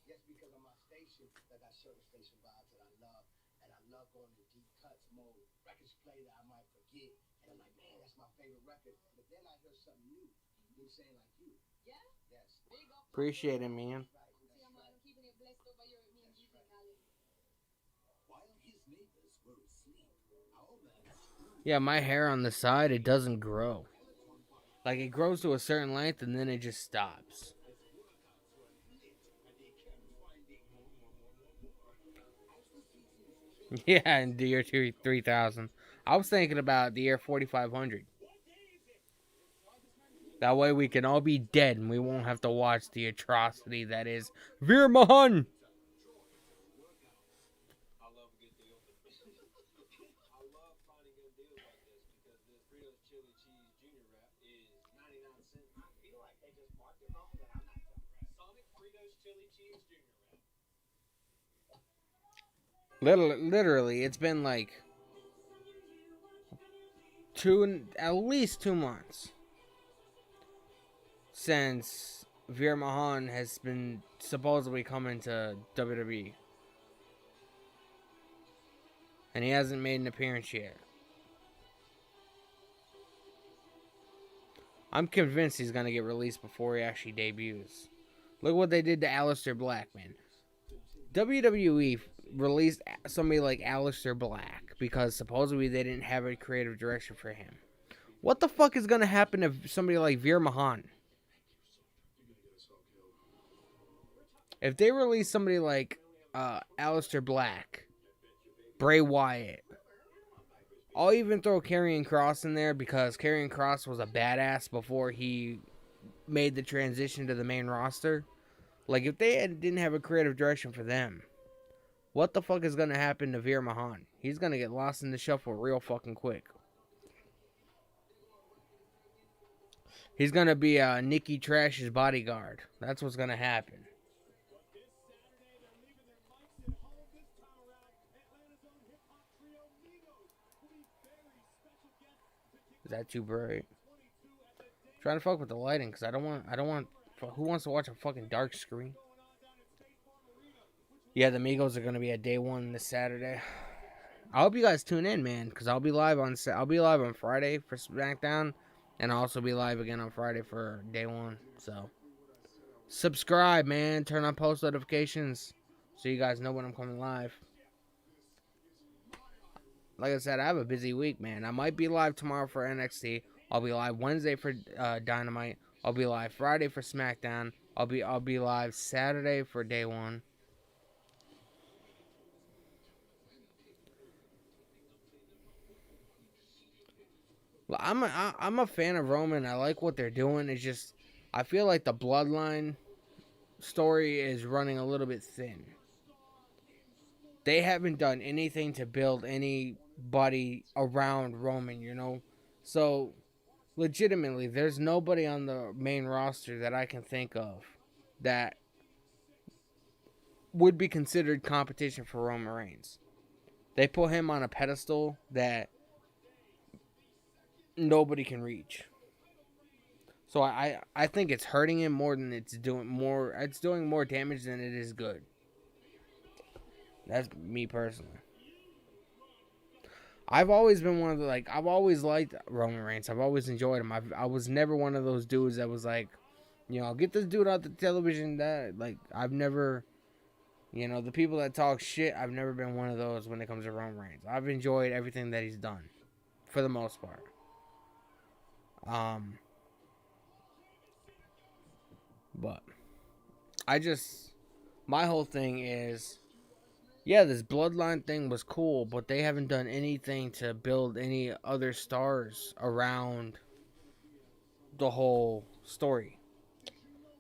Yes, because on my station, I got certain station vibes that I love, and I love going to deep cuts mode. Records play that I might forget, and I'm like, man, that's my favorite record. But then I hear something new, you saying like you. Yeah? Yes. Big up. Appreciate it, man. See, I'm keeping it blessed over here with me and DJ Khaled. While his neighbors were asleep, our man Yeah, my hair on the side, it doesn't grow. Like, it grows to a certain length, and then it just stops. Yeah, in the year 3000. I was thinking about the year 4500. That way we can all be dead, and we won't have to watch the atrocity that is Veer Mahan. Literally, it's been like at least 2 months since Veer Mahan has been supposedly coming to WWE. And he hasn't made an appearance yet. I'm convinced he's going to get released before he actually debuts. Look what they did to Aleister Black, man. WWE released somebody like Aleister Black because supposedly they didn't have a creative direction for him. What the fuck is going to happen to somebody like Veer Mahan? If they release somebody like Aleister Black, Bray Wyatt, I'll even throw Karrion Kross in there because Karrion Kross was a badass before he made the transition to the main roster. Like, if they didn't have a creative direction for them, what the fuck is going to happen to Veer Mahan? He's going to get lost in the shuffle real fucking quick. He's going to be Nikki Trash's bodyguard. That's what's going to happen. Is that too bright? I'm trying to fuck with the lighting because I don't want. Who wants to watch a fucking dark screen? Yeah, the Migos are gonna be at day one this Saturday. I hope you guys tune in, man, because I'll be live on Friday for SmackDown, and I'll also be live again on Friday for day one. So subscribe, man. Turn on post notifications so you guys know when I'm coming live. Like I said, I have a busy week, man. I might be live tomorrow for NXT. I'll be live Wednesday for Dynamite. I'll be live Friday for SmackDown. I'll be live Saturday for day one. Well, I'm a fan of Roman. I like what they're doing. It's just I feel like the Bloodline story is running a little bit thin. They haven't done anything to build anybody around Roman, you know? So, legitimately, there's nobody on the main roster that I can think of that would be considered competition for Roman Reigns. They put him on a pedestal that nobody can reach. So I think it's hurting him more than it's doing more damage than it is good. That's me personally. I've always been one of the, I've always liked Roman Reigns. I've always enjoyed him. I was never one of those dudes that was like, get this dude out the television. I've never, the people that talk shit, I've never been one of those when it comes to Roman Reigns. I've enjoyed everything that he's done, for the most part. But my whole thing is, yeah, this Bloodline thing was cool, but they haven't done anything to build any other stars around the whole story.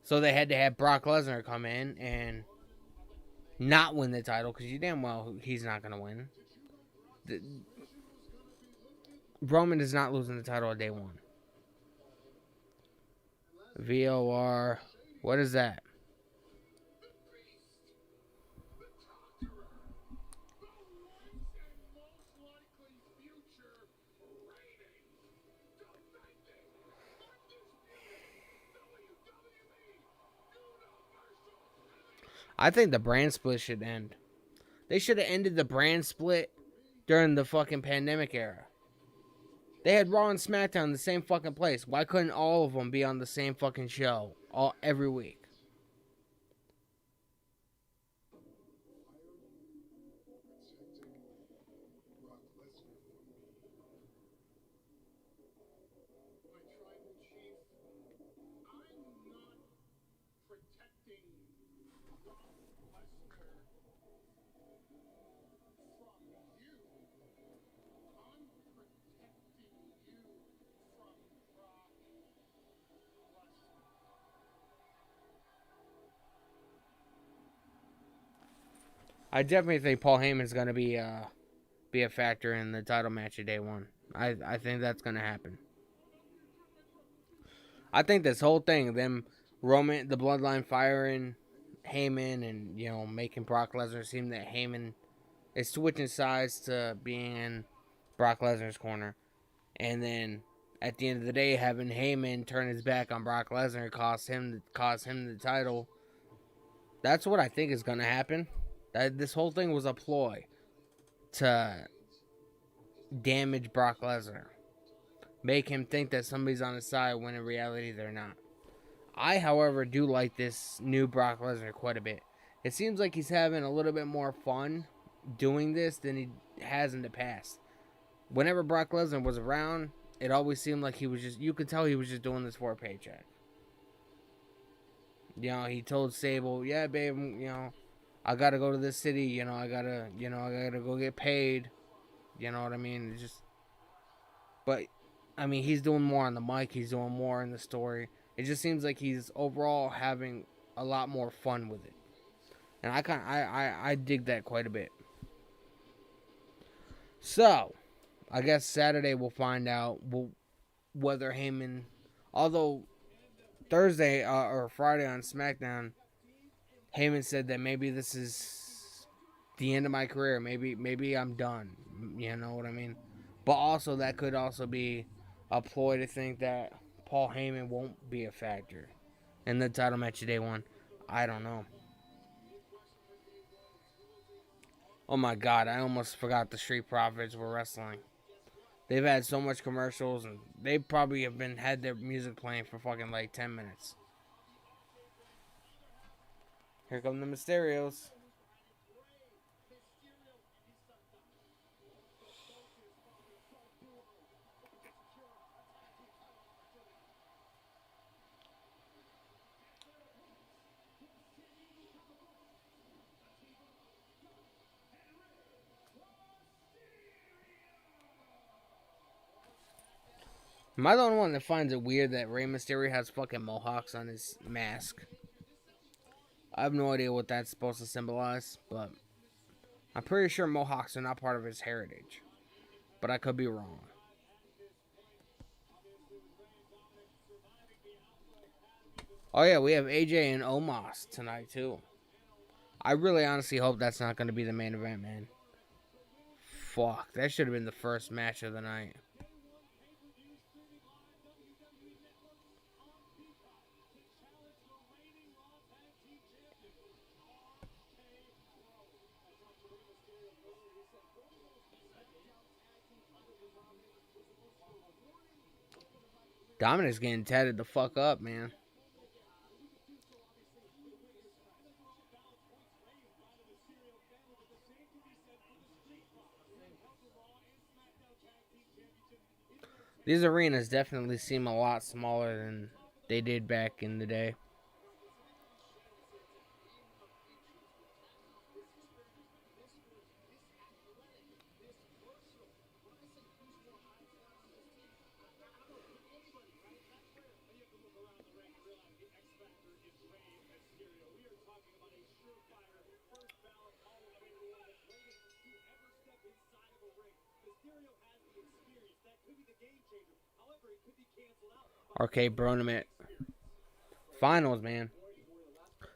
So they had to have Brock Lesnar come in and not win the title, because you damn well he's not going to win. Roman is not losing the title on day one. VOR, what is that? I think the brand split should end. They should have ended the brand split during the fucking pandemic era. They had Raw and SmackDown in the same fucking place. Why couldn't all of them be on the same fucking show every week? I definitely think Paul Heyman's going to be a factor in the title match of day one. I think that's going to happen. I think this whole thing, them Roman, the Bloodline firing Heyman and, making Brock Lesnar seem that Heyman is switching sides to being in Brock Lesnar's corner. And then at the end of the day, having Heyman turn his back on Brock Lesnar cost him the title. That's what I think is going to happen. That this whole thing was a ploy to damage Brock Lesnar. Make him think that somebody's on his side when in reality they're not. I, however, do like this new Brock Lesnar quite a bit. It seems like he's having a little bit more fun doing this than he has in the past. Whenever Brock Lesnar was around, it always seemed like he was just, you could tell he was just doing this for a paycheck. You know, he told Sable, yeah, babe, you know, I gotta go to this city, you know, I gotta go get paid. You know what I mean? It's just, but, I mean, he's doing more on the mic, he's doing more in the story. It just seems like he's overall having a lot more fun with it. And I dig that quite a bit. So, I guess Saturday we'll find out whether Heyman, although Thursday or Friday on SmackDown, Heyman said that maybe this is the end of my career. Maybe I'm done. You know what I mean? But also that could also be a ploy to think that Paul Heyman won't be a factor in the title match of day one. I don't know. Oh my God, I almost forgot the Street Profits were wrestling. They've had so much commercials, and they probably have had their music playing for fucking like 10 minutes. Here come the Mysterios. Am I the only one that finds it weird that Rey Mysterio has fucking mohawks on his mask? I have no idea what that's supposed to symbolize, but I'm pretty sure mohawks are not part of his heritage. But I could be wrong. Oh yeah, we have AJ and Omos tonight too. I really honestly hope that's not going to be the main event, man. Fuck, that should have been the first match of the night. Dominic's getting tatted the fuck up, man. These arenas definitely seem a lot smaller than they did back in the day. RK Bronament finals, man.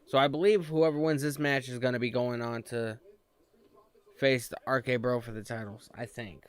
So I believe whoever wins this match is going to be going on to face the RK Bro for the titles, I think.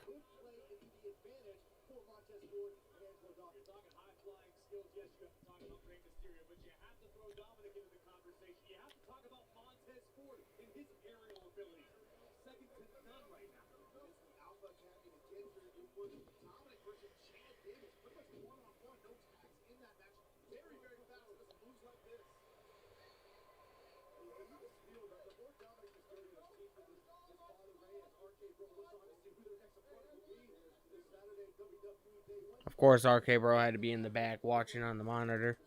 Of course, RK Bro had to be in the back watching on the monitor.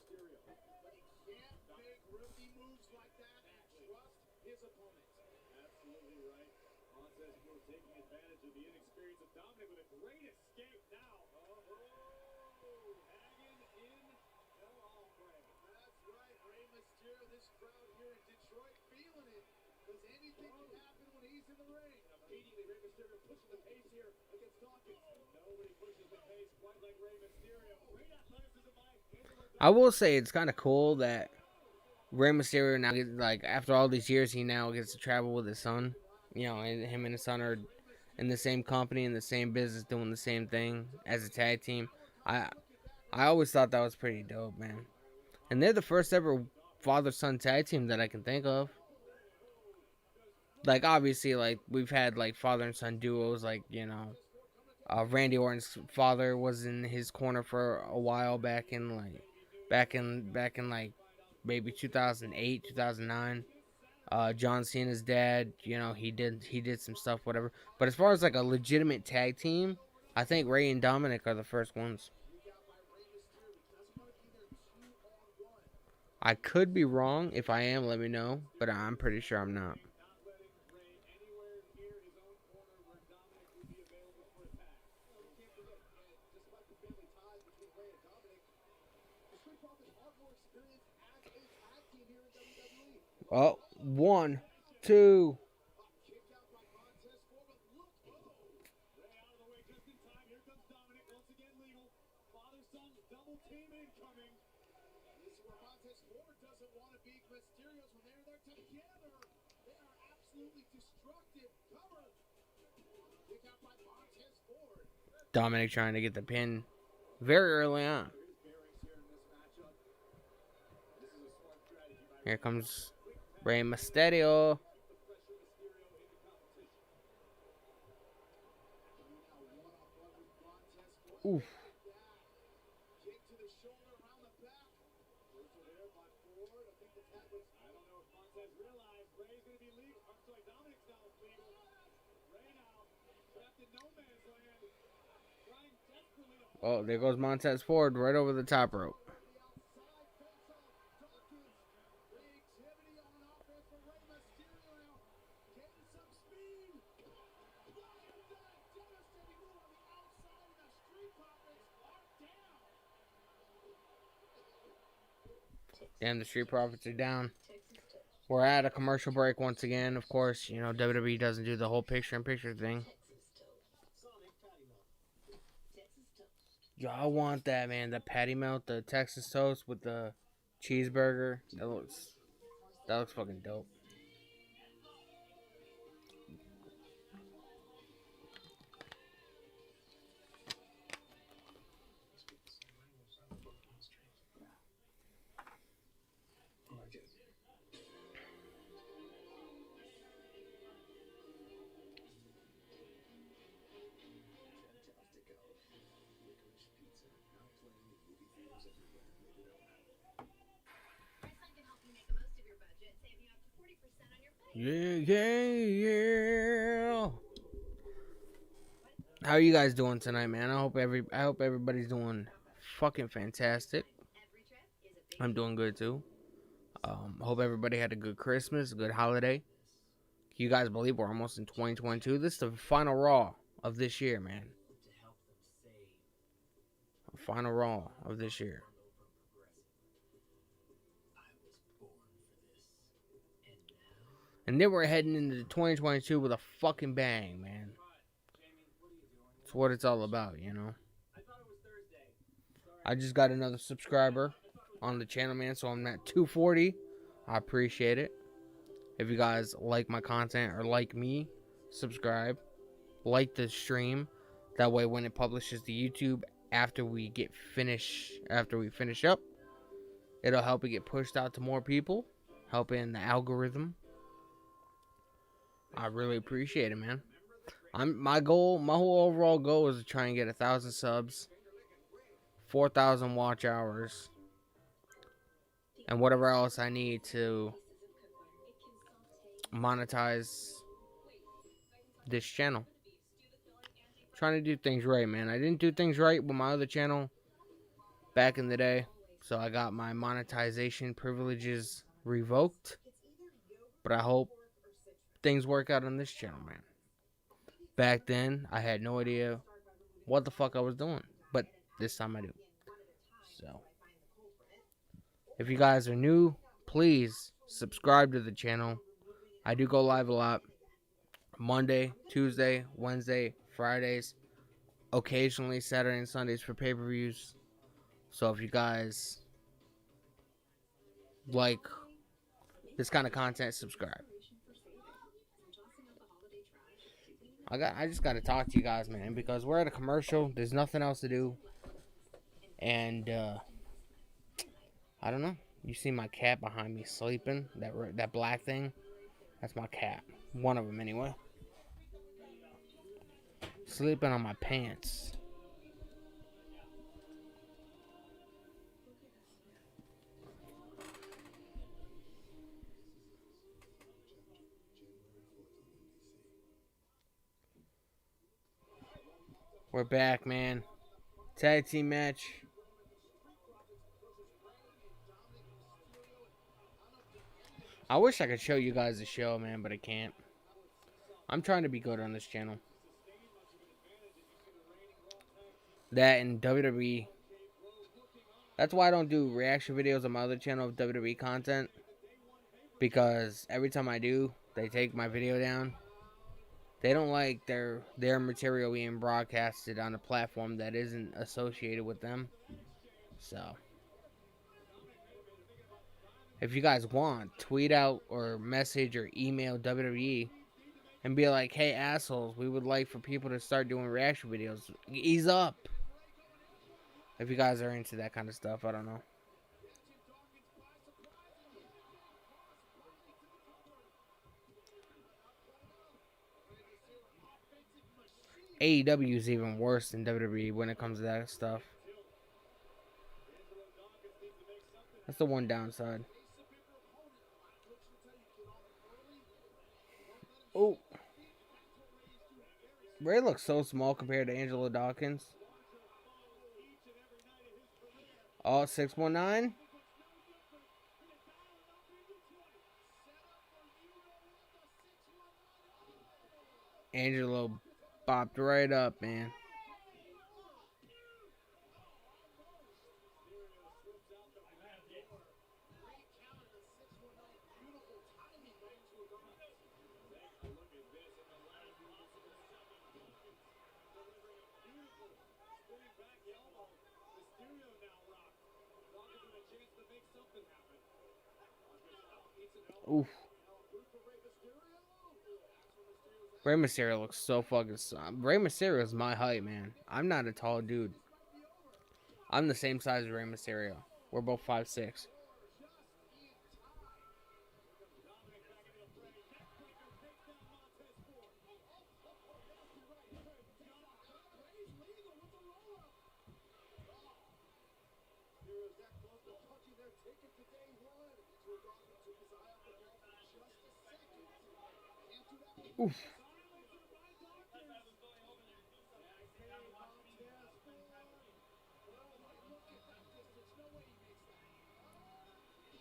I will say it's kind of cool that Rey Mysterio now gets, like, after all these years, he now gets to travel with his son. you know, and him and his son are in the same company, in the same business, doing the same thing as a tag team. I I always thought that was pretty dope, man. And they're the first ever father-son tag team that I can think of. Like, obviously, like, we've had, like, father and son duos, like, you know, Randy Orton's father was in his corner for a while back in like maybe 2008, 2009. John Cena's dad, you know, he did some stuff, whatever. But as far as like a legitimate tag team, I think Ray and Dominic are the first ones. I could be wrong. If I am, let me know. But I'm pretty sure I'm not. Oh, 1, 2. Dominic trying to get the pin very early on. Here comes Rey Mysterio. Oof. Oh, there goes Montez Ford right over the top rope. Damn, the Street Profits are down. We're at a commercial break once again. Of course, you know, WWE doesn't do the whole picture-in-picture thing. Y'all want that, man. The patty melt, the Texas toast with the cheeseburger. That looks fucking dope. Yeah. How are you guys doing tonight, man? I hope everybody's doing fucking fantastic. I'm doing good too. Hope everybody had a good Christmas, a good holiday. Can you guys believe we're almost in 2022? This is the final Raw of this year, man. Final Raw of this year. And then we're heading into 2022 with a fucking bang, man. It's what it's all about, you know. I just got another subscriber on the channel, man, so I'm at 240. I appreciate it. If you guys like my content or like me, subscribe. Like the stream. That way when it publishes to YouTube after we finish up, it'll help it get pushed out to more people, helping the algorithm. I really appreciate it, man. My whole overall goal is to try and get 1,000 subs, 4,000 watch hours, and whatever else I need to monetize this channel. Trying to do things right, man. I didn't do things right with my other channel back in the day, so I got my monetization privileges revoked. But I hope things work out on this channel, man. Back then, I had no idea what the fuck I was doing, but this time I do. So, if you guys are new, please subscribe to the channel. I do go live a lot. Monday, Tuesday, Wednesday, Fridays, occasionally Saturday and Sundays for pay-per-views. So if you guys like this kind of content, subscribe. I just gotta talk to you guys, man, because we're at a commercial. There's nothing else to do, and I don't know. You see my cat behind me sleeping? That black thing? That's my cat. One of them, anyway. Sleeping on my pants. We're back, man. Tag team match. I wish I could show you guys the show, man, but I can't. I'm trying to be good on this channel. That and WWE. That's why I don't do reaction videos on my other channel of WWE content. Because every time I do, they take my video down. They don't like their material being broadcasted on a platform that isn't associated with them. So, if you guys want, tweet out or message or email WWE and be like, hey, assholes, we would like for people to start doing reaction videos. Ease up. If you guys are into that kind of stuff, I don't know. AEW is even worse than WWE when it comes to that stuff. That's the one downside. Oh. Ray looks so small compared to Angelo Dawkins. Oh, 619. Angelo bopped right up, man. Oof. Rey Mysterio looks so fucking... Rey Mysterio is my height, man. I'm not a tall dude. I'm the same size as Rey Mysterio. We're both 5'6". Oof.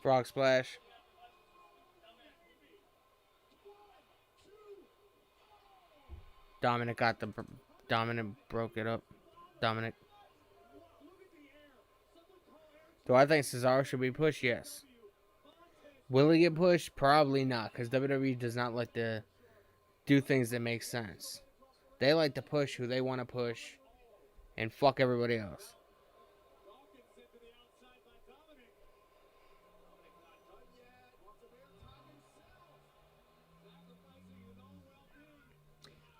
Frog splash. Dominic got the... Dominic broke it up. Dominic. Do I think Cesaro should be pushed? Yes. Will he get pushed? Probably not, because WWE does not like to do things that make sense. They like to push who they want to push and fuck everybody else.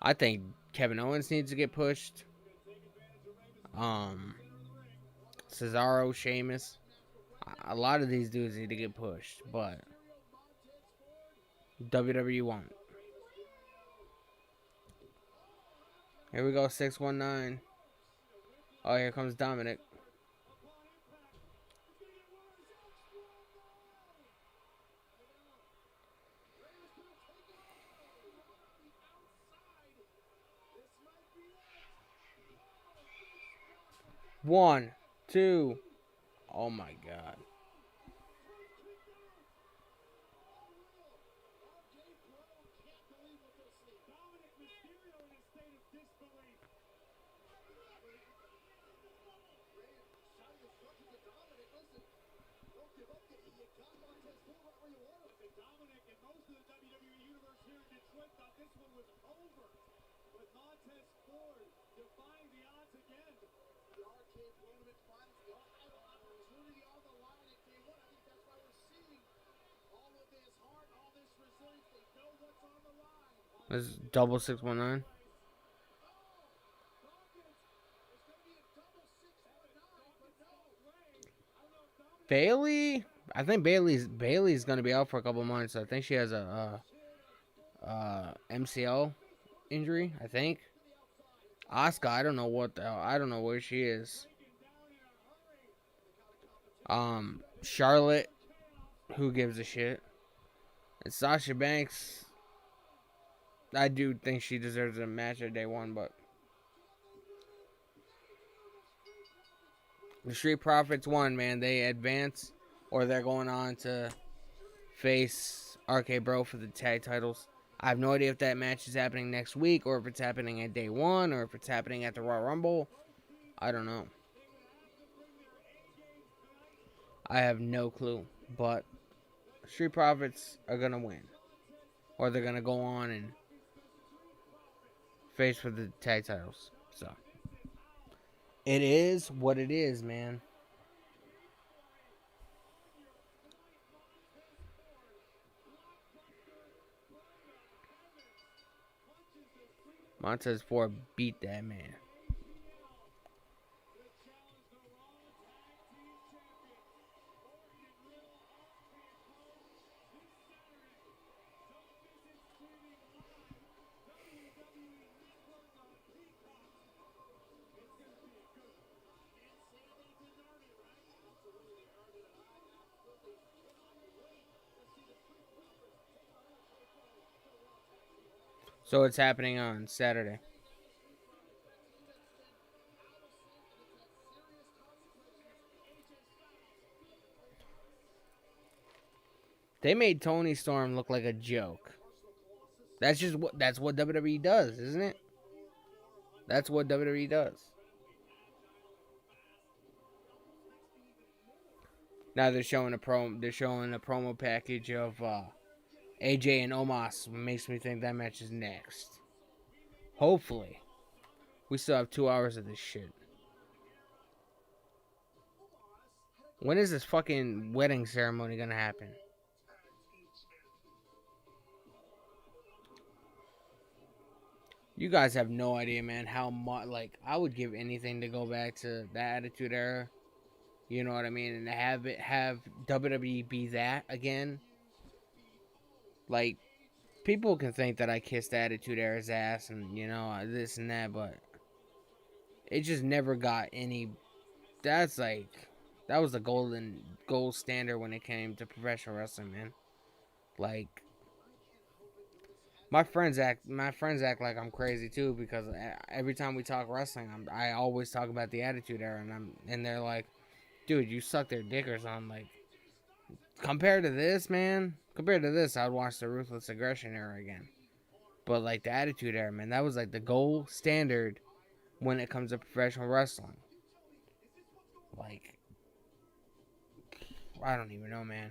I think Kevin Owens needs to get pushed. Cesaro, Sheamus. A lot of these dudes need to get pushed, but WWE won't. Here we go, 619. Oh, here comes Dominic. One, two. Oh my God. Dominic and most of the WWE universe here in Detroit thought this one was over. But Montez Ford defying the odds again. The Arcade Tournament Finals, the opportunity on the line at day one. I think that's why we're seeing all of this heart, all this resilience. They know what's on the line. This is double 619. Bailey, I think Bailey's gonna be out for a couple months. I think she has a MCL injury. I think. Asuka, I don't know what the hell. I don't know where she is. Charlotte, who gives a shit? And Sasha Banks, I do think she deserves a match at day one, but the Street Profits won, man. They advance, or they're going on to face RK Bro for the tag titles. I have no idea if that match is happening next week, or if it's happening at day one, or if it's happening at the Royal Rumble. I don't know. I have no clue, but Street Profits are going to win. Or they're going to go on and face for the tag titles. So, it is what it is, man. Montez Ford beat that man. So it's happening on Saturday. They made Tony Storm look like a joke. That's what WWE does, isn't it? That's what WWE does. Now they're showing a promo package of AJ and Omos. Makes me think that match is next. Hopefully. We still have 2 hours of this shit. When is this fucking wedding ceremony gonna happen? You guys have no idea, man, how much, like, I would give anything to go back to the Attitude Era. You know what I mean? And have WWE be that again. Like, people can think that I kissed Attitude Era's ass and, you know, this and that, but it just never got any. That was the gold standard when it came to professional wrestling, man. Like, my friends act like I'm crazy too, because every time we talk wrestling, I always talk about the Attitude Era, and they're like, dude, you suck their dick or something. Like, compared to this, I'd watch the Ruthless Aggression Era again. But like the Attitude Era, man, that was like the gold standard when it comes to professional wrestling. Like, I don't even know, man.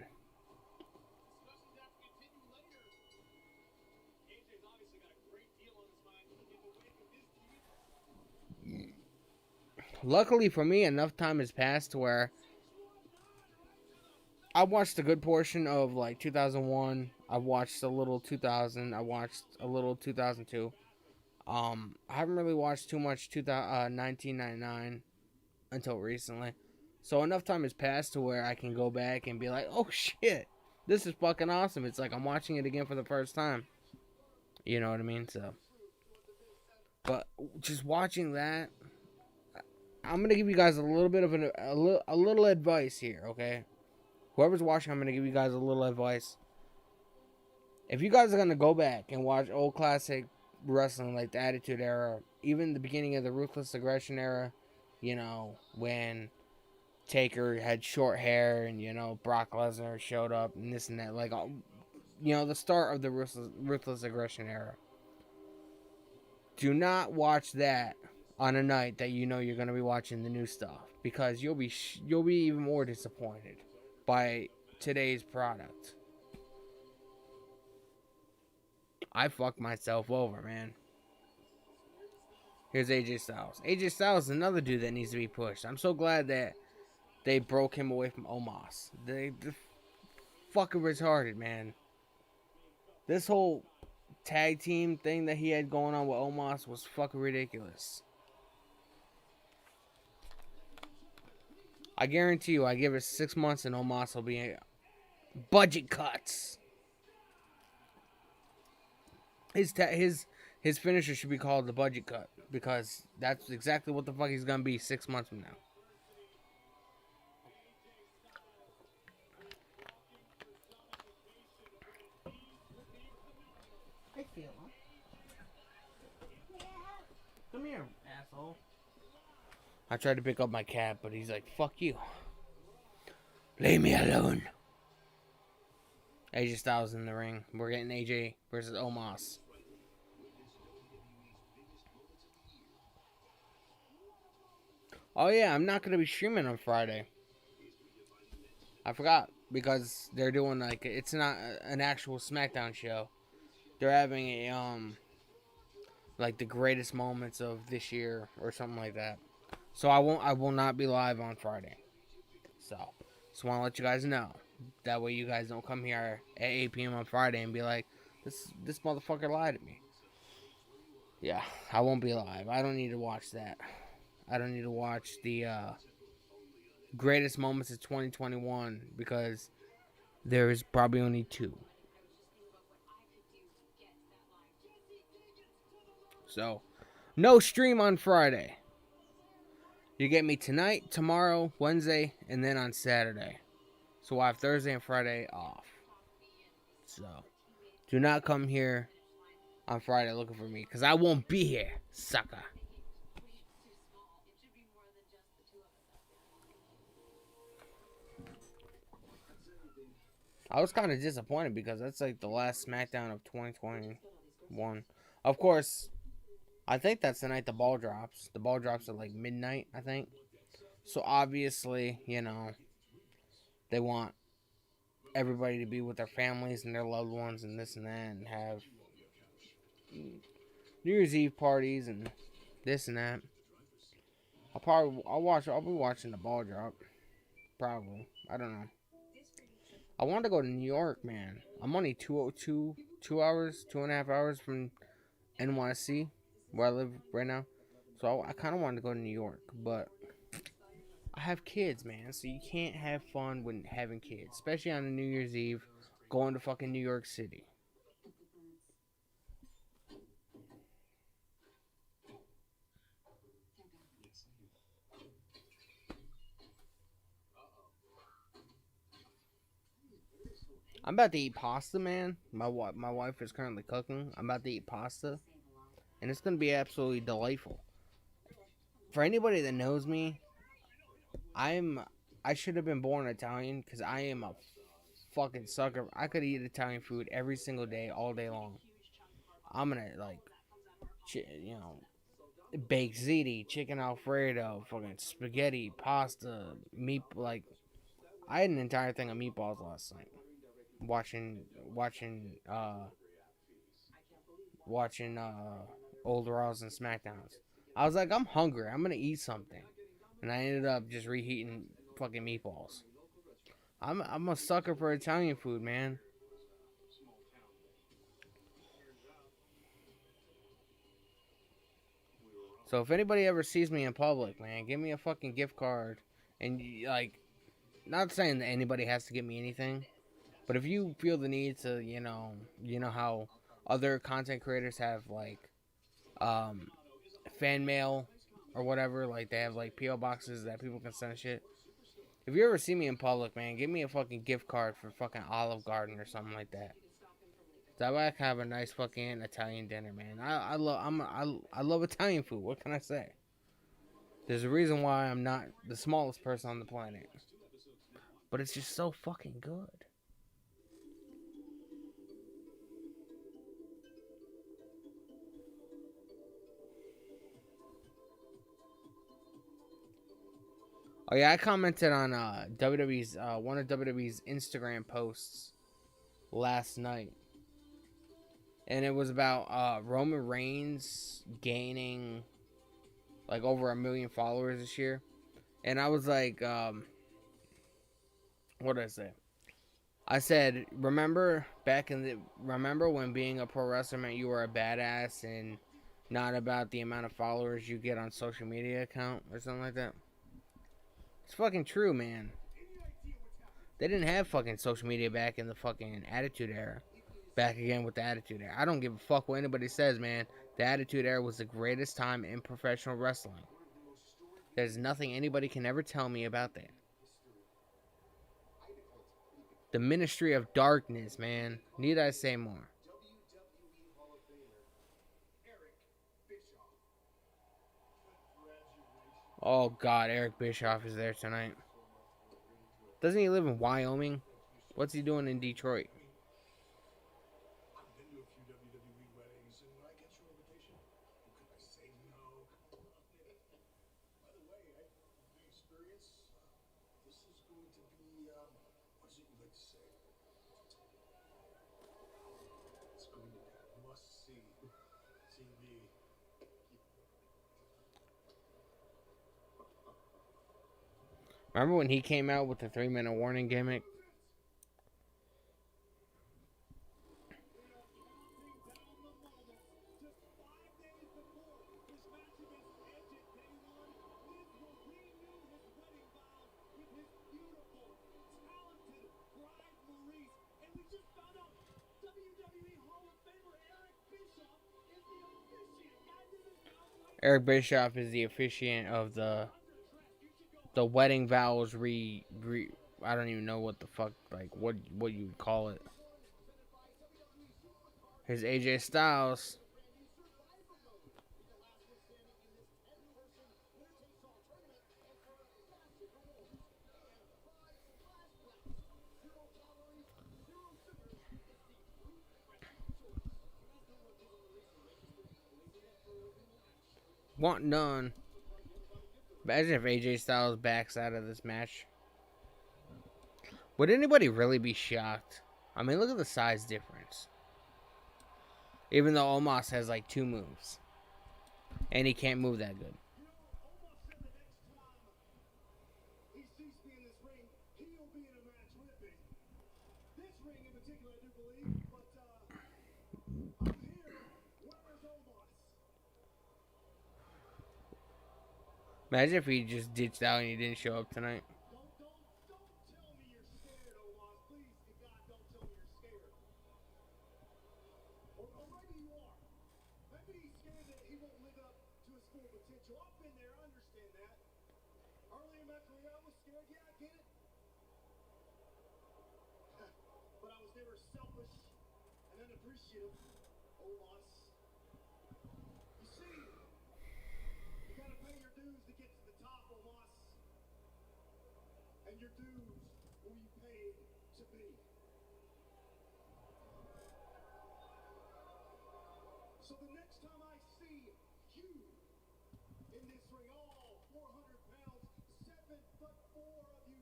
Luckily for me, enough time has passed to where I watched a good portion of like 2001. I watched a little 2000. I watched a little 2002. I haven't really watched too much 1999 until recently. So enough time has passed to where I can go back and be like, oh shit, this is fucking awesome. It's like I'm watching it again for the first time. You know what I mean? So, but just watching that, I'm gonna give you guys a little bit of a little advice here, okay? Whoever's watching, I'm gonna give you guys a little advice. If you guys are gonna go back and watch old classic wrestling like the Attitude Era, even the beginning of the Ruthless Aggression Era, you know, when Taker had short hair and, you know, Brock Lesnar showed up and this and that, like, you know, the start of the Ruthless Aggression Era. Do not watch that on a night that you know you're going to be watching the new stuff, because you'll be even more disappointed by today's product. I fucked myself over, man. Here's AJ Styles. AJ Styles is another dude that needs to be pushed. I'm so glad that they broke him away from Omos. They're fucking retarded, man. This whole tag team thing that he had going on with Omos was fucking ridiculous. I guarantee you, I give it 6 months and Omos will be budget cuts. His finisher should be called the budget cut because that's exactly what the fuck he's gonna be 6 months from now. I feel him. Come here, asshole. I tried to pick up my cat, but he's like, fuck you. Leave me alone. AJ Styles in the ring. We're getting AJ versus Omos. Oh yeah, I'm not gonna be streaming on Friday. I forgot because they're doing like it's not an actual SmackDown show. They're having a like the greatest moments of this year or something like that. So I will not be live on Friday. So just want to let you guys know. That way you guys don't come here at 8 p.m. on Friday and be like, this motherfucker lied to me. Yeah, I won't be live. I don't need to watch that. I don't need to watch the greatest moments of 2021 because there is probably only 2. So, no stream on Friday. You get me tonight, tomorrow, Wednesday, and then on Saturday. So I have Thursday and Friday off. So, do not come here on Friday looking for me, because I won't be here, sucker. I was kind of disappointed because that's like the last SmackDown of 2021. Of course, I think that's the night the ball drops. The ball drops at like midnight, I think. So obviously, you know, they want everybody to be with their families and their loved ones and this and that and have New Year's Eve parties and this and that. I'll be watching the ball drop. Probably. I don't know. I want to go to New York, man. I'm only 2 hours, 2.5 hours from NYC, where I live right now. So I kind of wanted to go to New York, but I have kids, man. So you can't have fun when having kids, especially on a New Year's Eve, going to fucking New York City. I'm about to eat pasta, man. My wife is currently cooking. I'm about to eat pasta, and it's gonna be absolutely delightful. For anybody that knows me, I should have been born Italian because I am a fucking sucker. I could eat Italian food every single day, all day long. I'm gonna like, baked ziti, chicken alfredo, fucking spaghetti, pasta, meat. Like, I had an entire thing of meatballs last night. Watching old Raws and Smackdowns. I was like, I'm hungry. I'm gonna eat something, and I ended up just reheating fucking meatballs. I'm a sucker for Italian food, man. So if anybody ever sees me in public, man, give me a fucking gift card, and like, not saying that anybody has to give me anything. But if you feel the need to, you know how other content creators have like fan mail or whatever, like they have like PO boxes that people can send shit. If you ever see me in public, man, give me a fucking gift card for fucking Olive Garden or something like that. That way I can have a nice fucking Italian dinner, man. I love Italian food. What can I say? There's a reason why I'm not the smallest person on the planet, but it's just so fucking good. Oh yeah, I commented on WWE's one of WWE's Instagram posts last night, and it was about Roman Reigns gaining like over 1 million followers this year, and I was like, what did I say? I said, remember when being a pro wrestler meant you were a badass and not about the amount of followers you get on social media account or something like that. It's fucking true, man. They didn't have fucking social media back in the fucking Attitude Era. Back again with the Attitude Era. I don't give a fuck what anybody says, man. The Attitude Era was the greatest time in professional wrestling. There's nothing anybody can ever tell me about that. The Ministry of Darkness, man. Need I say more? WWE Hall of Famer Eric Bischoff. Oh, God. Eric Bischoff is there tonight. Doesn't he live in Wyoming? What's he doing in Detroit? I've been to a few WWE weddings, and when I get your invitation, how could I say no? By the way, the experience, this is going to be, what is it you like to say? It's going to be must-see TV. Remember when he came out with the 3-minute warning gimmick? Eric Bischoff is the officiant of the wedding vows I don't even know what the fuck, like, what you would call it. Here's AJ Styles. Want none. Imagine if AJ Styles backs out of this match. Would anybody really be shocked? I mean, look at the size difference. Even though Omos has like 2 moves. And he can't move that good. He sees me in this ring, he'll be in a match with me. This ring in particular, I do believe, but I'm here. Where's Omos? Imagine if he just ditched out and he didn't show up tonight. Don't tell me you're scared, Omos. Please, to God, don't tell me you're scared. Or maybe you are. Maybe he's scared that he won't live up to his full potential. I've been there, I understand that. Early in my career, I was scared. Yeah, I get it. But I was never selfish and unappreciative, Omos. You see, you gotta pay your dues to get to the top, Omos. And your dues will be paid to be. So the next time I see you in this ring, all 400 pounds, 7'4" of you,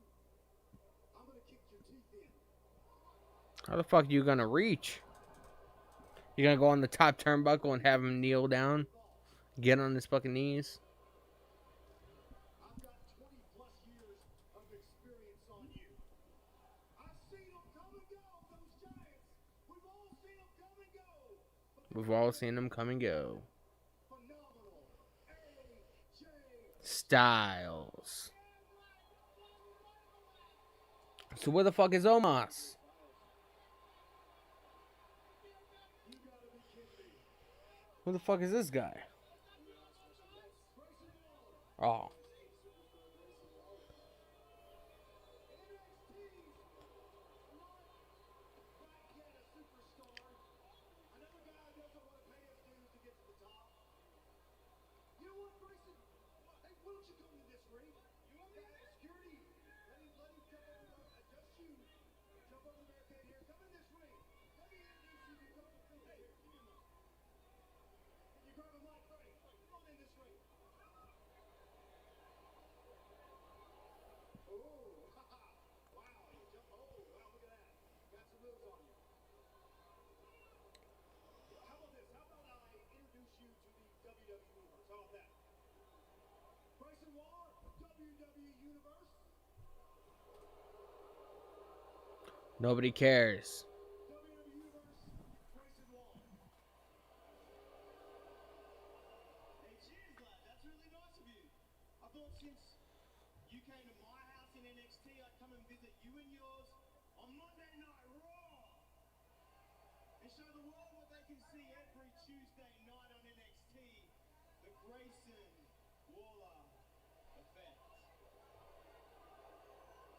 I'm gonna kick your teeth in. How the fuck are you gonna reach? You gonna go on the top turnbuckle and have him kneel down? Get on his fucking knees? I've got 20 plus years of experience on you. I've seen them come and go, those giants. We've all seen them come and go. But We've all seen him come and go. phenomenal. AJ Styles. So where the fuck is Omos? Who the fuck is this guy? Oh. Another guy who doesn't want to pay his dues to get to the top. You know what, Grayson? Hey, why don't you come to this ring? You want me to have security? Let him jump over, adjust you. Jump over the barricade here. Come in this ring. Let me introduce you to Hey, give me a mic. Can you grab a mic, Ray? Come on in this ring. Oh, haha. Wow, you jump. Oh, wow, look at that. Got some moves on you. How about this? How about I introduce you to the WWE Universe? How about that? Bryson Waller, WWE Universe. Nobody cares. WWE Universe, Bryson Waller. Hey, cheers, lad. That's really nice of you. I thought since you came to my in NXT, I'd come and visit you and yours on Monday Night Raw and show the world what they can see every Tuesday night on NXT, the Grayson Waller effect.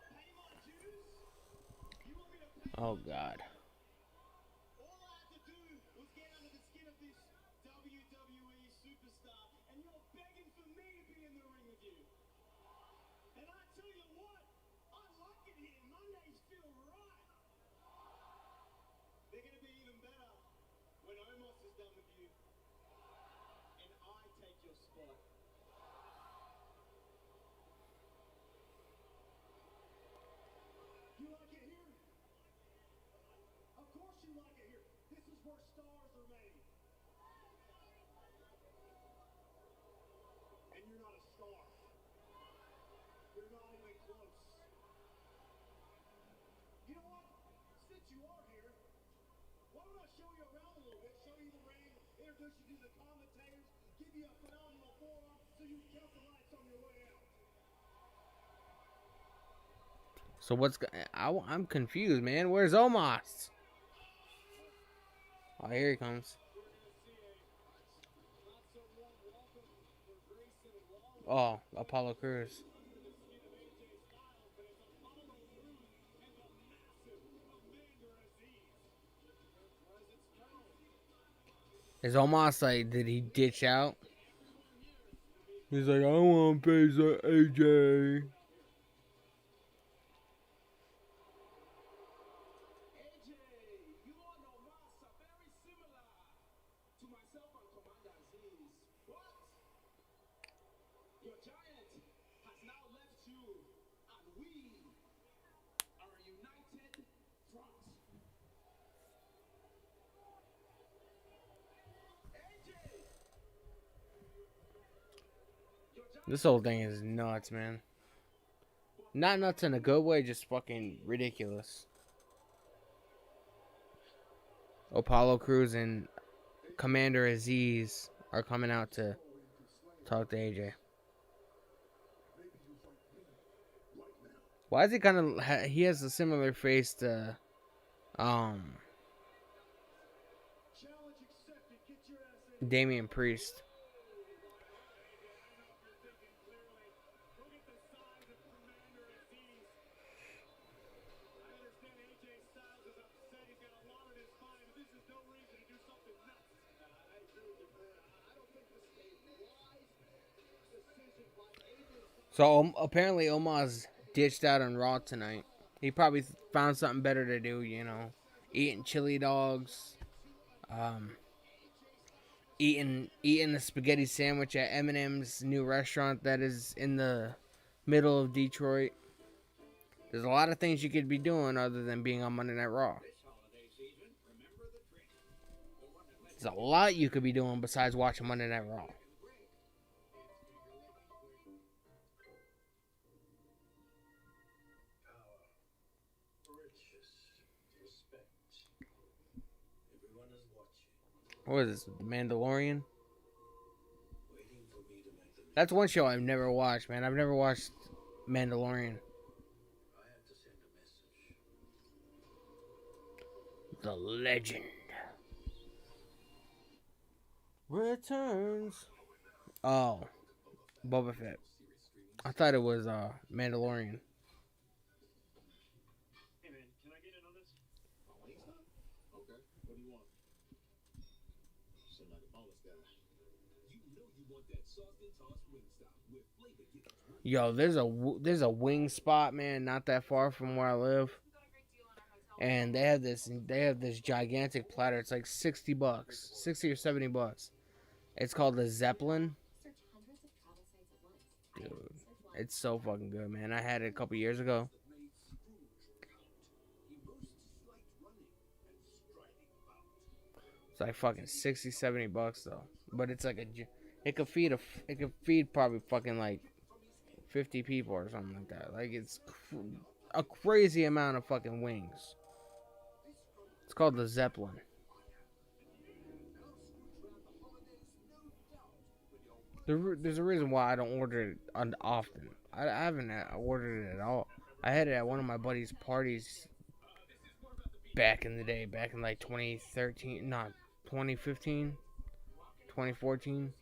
Pay my dues? You want me to pay Oh my God. dues? All I had to do was get under the skin of this WWE superstar, and you're begging for me to be in the ring with you. And I tell you what, I like it here. Mondays feel right. They're going to be even better when Omos is done with you, and I take your spot. You like it here? Of course you like it here. This is where stars are made. And you're not a star. You're not even close. You know what? Since you are here, why don't I show you around a little bit, show you the ring, introduce you to the commentators, give you a phenomenal forearm so you can count the lights on your way out. So I'm confused, man. Where's Omos? Oh, here he comes. Oh, Apollo Crews. Is Omos like, did he ditch out? He's like, I want to face AJ. AJ, you and Omos are very similar to myself and Commander Aziz. But your giant has now left you, and we are a united front. AJ! Your giant This whole thing is nuts, man. Not nuts in a good way, just fucking ridiculous. Apollo Crews and Commander Aziz are coming out to talk to AJ. Why is he kind of? He has a similar face to, challenge accepted. Get your ass in. Damian Priest. Look at the size of Commander Aziz. I understand AJ Styles is upset. He's got a lot on his mind, but this is no reason to do something nuts. I agree with you, man. I don't think this is a wise decision by AJ Styles. So apparently Omos ditched out on Raw tonight. He probably found something better to do, you know, eating chili dogs, eating a spaghetti sandwich at Eminem's new restaurant that is in the middle of Detroit. There's a lot of things you could be doing other than being on Monday Night Raw. There's a lot you could be doing besides watching Monday Night Raw. What is this, The Mandalorian? That's one show I've never watched, man. I've never watched Mandalorian. The Legend returns. Oh, Boba Fett. I thought it was Mandalorian. Hey, man, can I get in on this? Okay. What do you want? Seem like a bonus guy. You know you want that sauce and toss wing stop with flavor givers. Yo, there's a wing spot, man, not that far from where I live. And they have this gigantic platter. It's like $60, $60 or $70. It's called the Zeppelin. Dude, it's so fucking good, man. I had it a couple years ago. It's like fucking $60, $70 though. But it's like it could feed probably fucking like 50 people or something like that. Like it's a crazy amount of fucking wings. It's called the Zeppelin. There's a reason why I don't order it often. I haven't ordered it at all. I had it at one of my buddy's parties back in the day, back in like 2013, not 2015, 2014.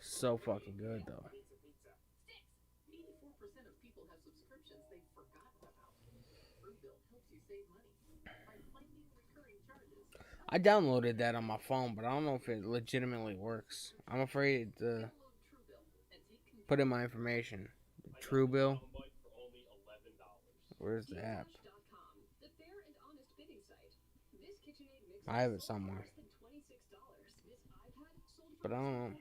So fucking good though. 84% of people have subscriptions they've forgotten about. Truebill helps you save money by finding recurring charges. I downloaded that on my phone, but I don't know if it legitimately works. I'm afraid to put in my information. Truebill. Where's the app? I have it somewhere. But I don't know.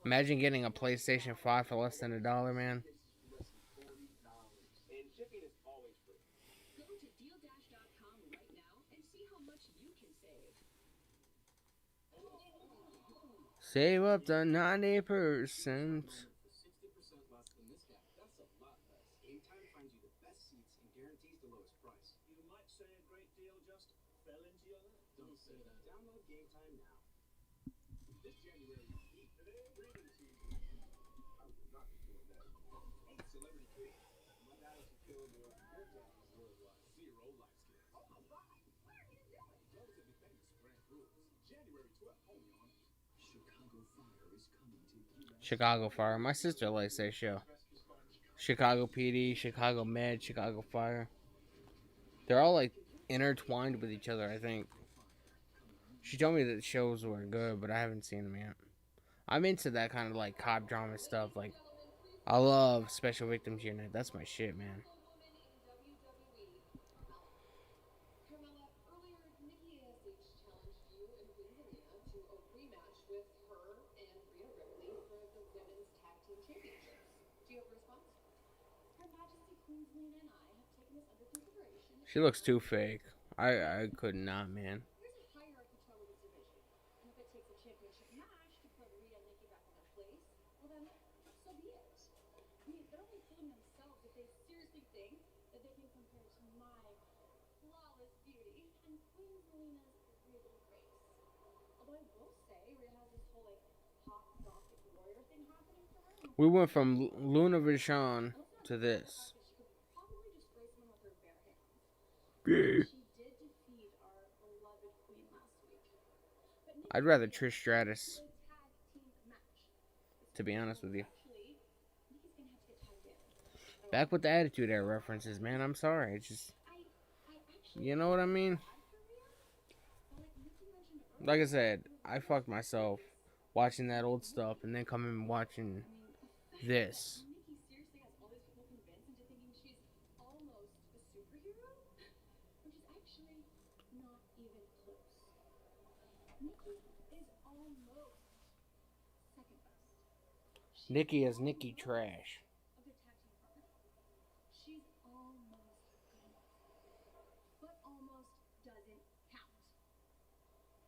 Imagine getting a PlayStation 5 for less than $1, man. And shipping is always free. Go to dealdash.com right now and see how much you can save. Save up to 90%. 60% less than this guy. That's a lot less. Game Time finds you the best seats and guarantees the lowest price. You might say a great deal just fell into your lap. Don't say that. Download Game Time now. This January, eat breathing season. I would not be doing that. Hey, celebrity kid. My dad is killing me. Your dad is worldwide. Zero life skills. Oh my God. What are you doing? Relatively famous brand rules. January 12th, only on Chicago Fire is coming to you. Chicago Fire. My sister likes that show. Chicago PD, Chicago Med, Chicago Fire. They're all like intertwined with each other, I think. She told me that the shows were good, but I haven't seen them yet. I'm into that kind of like cop drama stuff. Like, I love Special Victims Unit. That's my shit, man. Carmella, earlier, Nikki ASH challenged you and Queen Zelina to a rematch with her and Rhea Ripley for the Women's Tag Team Championships. Do you have a response? Her Majesty Queen Zelina and I have taken this under consideration. She looks too fake. I could not, man. There's a hierarchy to our women's division, and if it takes a championship match to put Rhea and Nikki back in their place, well then, so be it. I mean, they're only fooling themselves if they seriously think that they can compare to my flawless beauty and Queen Zelina's regal grace. Although I will say, Rhea has this whole like hot gothic warrior thing happening for her. We went from Luna Vachon to this. She could probably destroy someone with her bare hands. Yeah. She did defeat our beloved queen last week. But Nikki I'd rather Trish Stratus, a tag team match. to be honest with you. Actually, Nikki's gonna have to get tagged in. Back with the Attitude Era references, man. I'm sorry. It's just, I actually you know what I mean? bad for Rhea, but like Nikki mentioned earlier, Like I said, I fucked myself watching that old stuff and then coming and watching this. Nikki seriously has all these people convinced into thinking she's almost a superhero, which is actually not even close. Nikki is almost second best. Nikki is Nikki Trash. A good tag team partner. She's almost good. But almost doesn't count.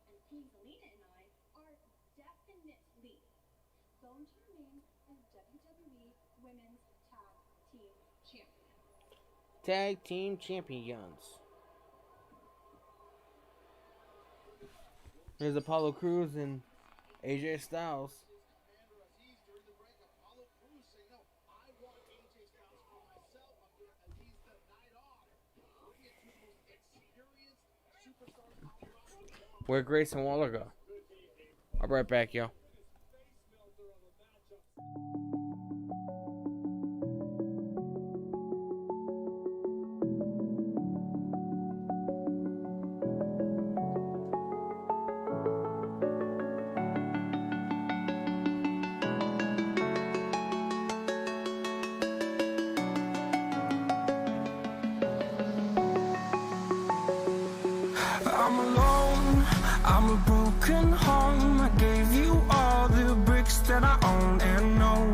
And Queen Zelina and I are definitely going to remain as WWE Women's Tag Team Champions. Tag Team Champions. There's Apollo Crews and AJ Styles. Commander Aziz during the break, Apollo Crews saying, no, I want AJ Styles for myself. I'm giving Aziz the night off. Bring it to the most experienced superstars on the roster. Where'd Grayson Waller go? I'll be right back, yo. I'm alone, I'm a broken home. I gave you all the bricks that I own and know.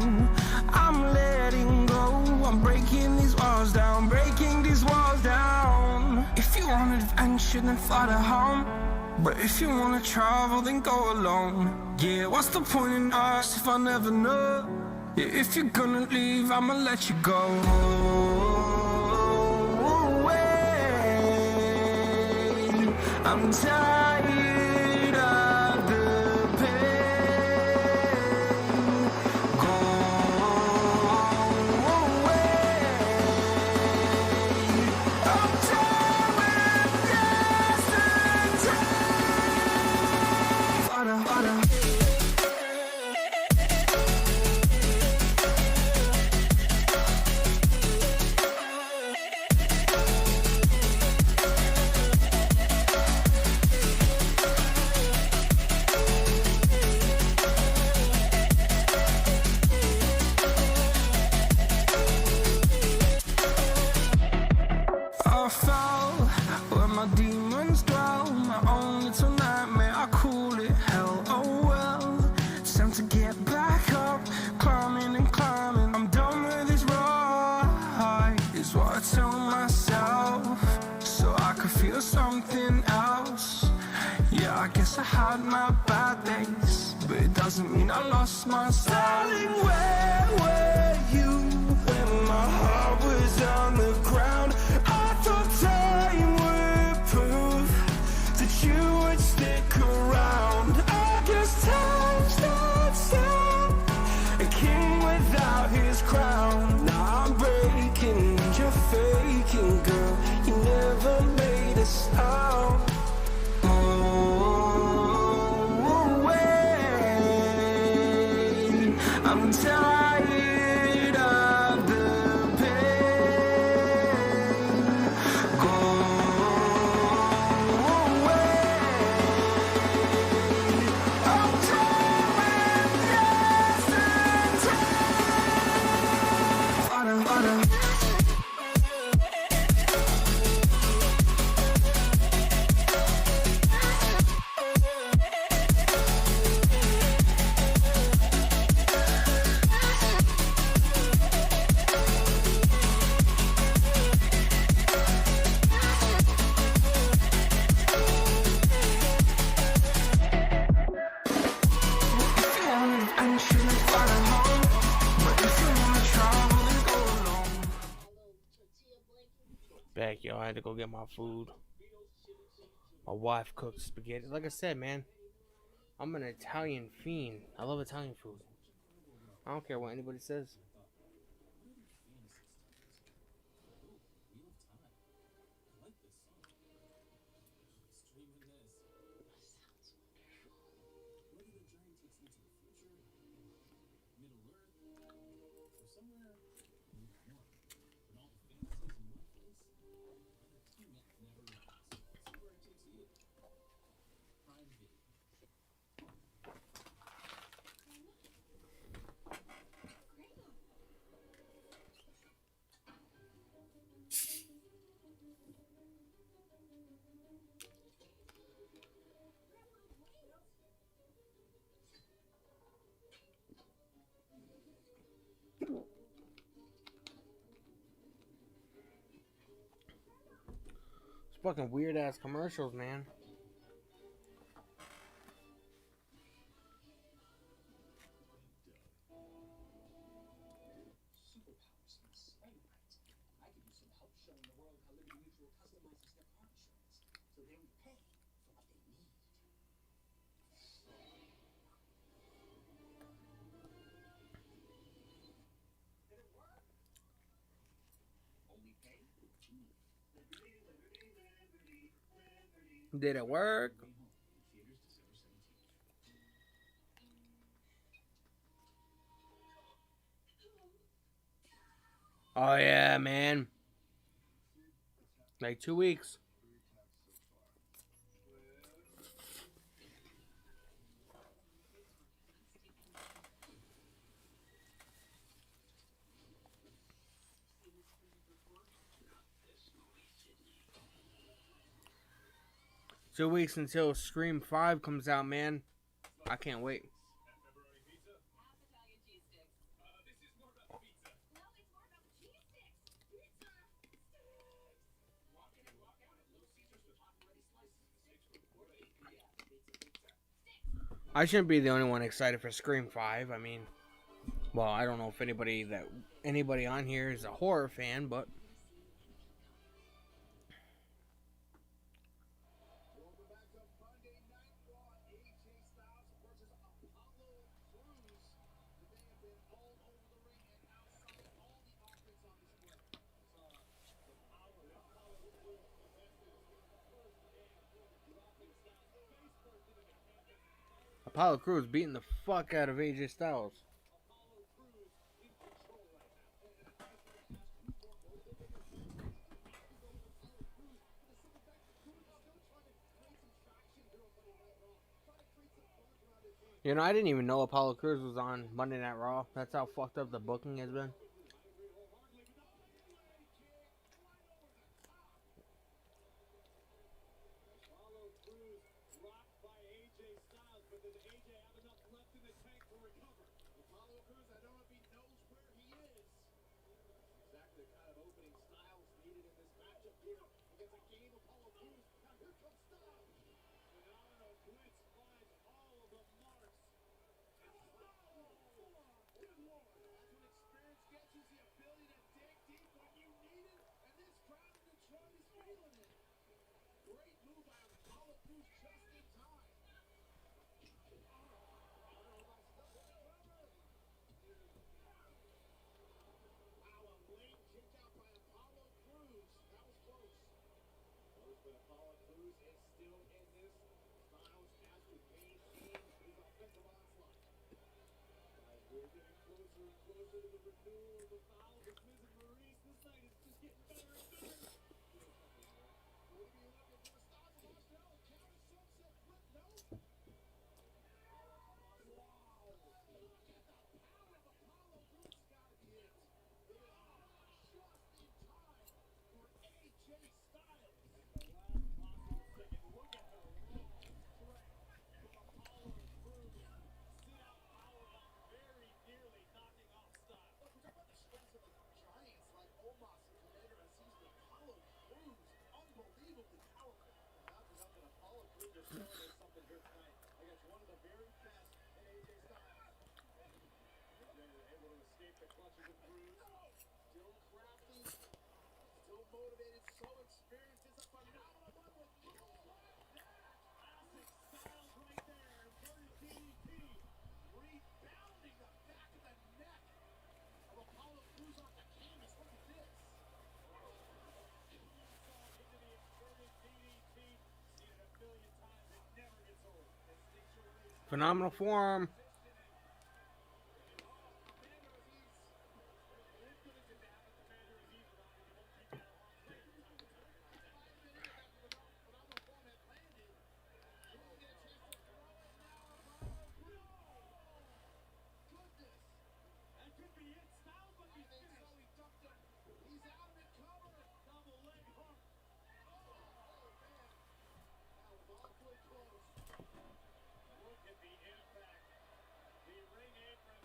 I'm letting go, I'm breaking these walls down, breaking these walls down. If you want adventure, then fly to home. But if you wanna travel, then go alone. Yeah, what's the point in us if I never know? Yeah, if you're gonna leave, I'ma let you go. I'm tired of That's what I tell myself, so I could feel something else. Yeah, I guess I had my bad days, but it doesn't mean I lost my style. Darling, where were you when my heart was on the ground? I thought time would prove that you would stick around. I guess time stood still, a king without his crown. Now I'm breaking, you're faking, girl. You never made a sound. I'm tired of the pain. Go away. I'm doing yesterday. Back, yo, I had to go get my food. My wife cooked spaghetti. Like I said, man, I'm an Italian fiend. I love Italian food. I don't care what anybody says. Fucking weird ass commercials, man. Did it work? Oh yeah, man. Like 2 weeks. Two weeks until Scream 5 comes out, man. I can't wait. I shouldn't be the only one excited for Scream 5. I mean, well, I don't know if anybody on here is a horror fan, but Apollo Crews beating the fuck out of AJ Styles. You know, I didn't even know Apollo Crews was on Monday Night Raw. That's how fucked up the booking has been. Apollo Crews, I don't know if he knows where he is. Exactly the kind of opening style Blitz finds all of the marks. Good Lord. That's what experience gets you, the ability to dig deep when you need it. And this crowd in Detroit is feeling it. Great move by Apollo Crews just in time. Wow, a late kick out by Apollo Crews. That was close. But Apollo Crews is still in this. Styles has to maintain his offensive onslaught. Guys, we're getting closer and closer to the renewal of the vows of Miz and Maurice. This night is just getting better and better. What are you looking for? Styles lost it out. Counter sunset flip. No. Wow. Look at the power of Apollo Crews. Gotta be it. It is just in time for AJ Styles. At the last possible second, look at the raw strength from Apollo Crews. Sit out powerbomb, very nearly knocking off Styles. Look, we're talking about the strengths of the giants like Omos and Commander Aziz, but Apollo Crews, unbelievably powerful. Not to mention Apollo Crews is showing us something here tonight against one of the very best in AJ Styles. They're able to escape the clutches of Crews. Still crafty, still motivated, so experienced. It's a phenomenal one with moves like that. Classic Styles right there. Inverted DDT. Rebounding the back of the neck of Apollo Crews off the canvas. Look at this. Moonsault into the inverted DDT. Seen it a million times. It never gets old. Instinctual release. Phenomenal form. Look at the impact. The ring apron,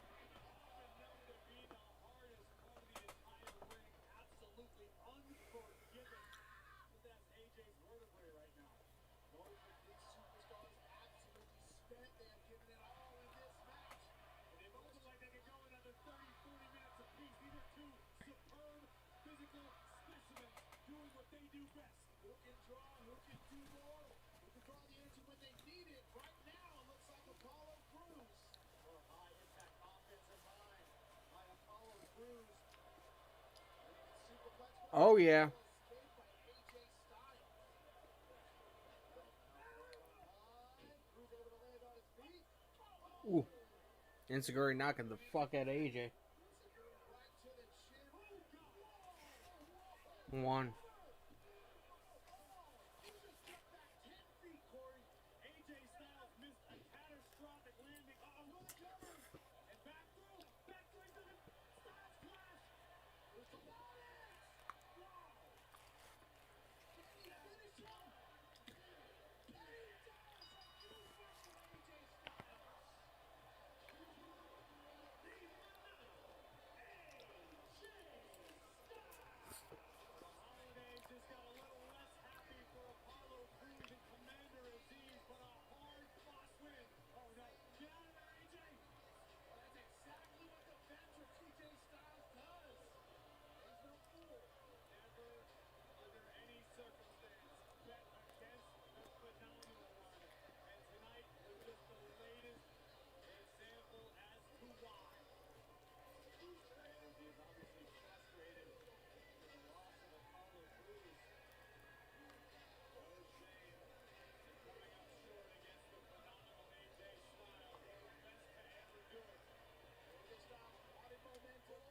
often known to be the hardest part of the entire ring. Absolutely unforgiving. But that's AJ's vertebrae right now. Both of these superstars absolutely spent. They have given it all in this match. And they both look like they could go another 30, 40 minutes apiece. These are two superb physical specimens doing what they do best. Who can draw, who can do more, who can draw the energy when they need it. Right now, it looks like Apollo Crews. For high impact offense in mind by Apollo Crews. Oh, yeah. Escape by AJ Styles. Crews able to land on his feet. Ooh. Insecurity knocking the fuck out of AJ. Right to the chin. One. He just jumped back 10 feet, Corey. AJ Styles missed a catastrophic landing. What a cover! And back through into the Styles clash. There's the Otis. Wow! Can he finish him? And he does! A huge win for AJ Styles. The holidays just got a little less happy for Apollo Crews and Commander Aziz, but a hard-fought win. Oh no, get out of there, AJ! Well, that's exactly what the veteran AJ Styles does. He's no fool. Never, under any circumstance, bet against the phenomenal one. And tonight was just the latest example as to why. Crews fan is obviously frustrated with the loss of Apollo Crews. What a shame. And coming up short against the phenomenal AJ Styles, one of the best to ever do it. AJ Styles added momentum.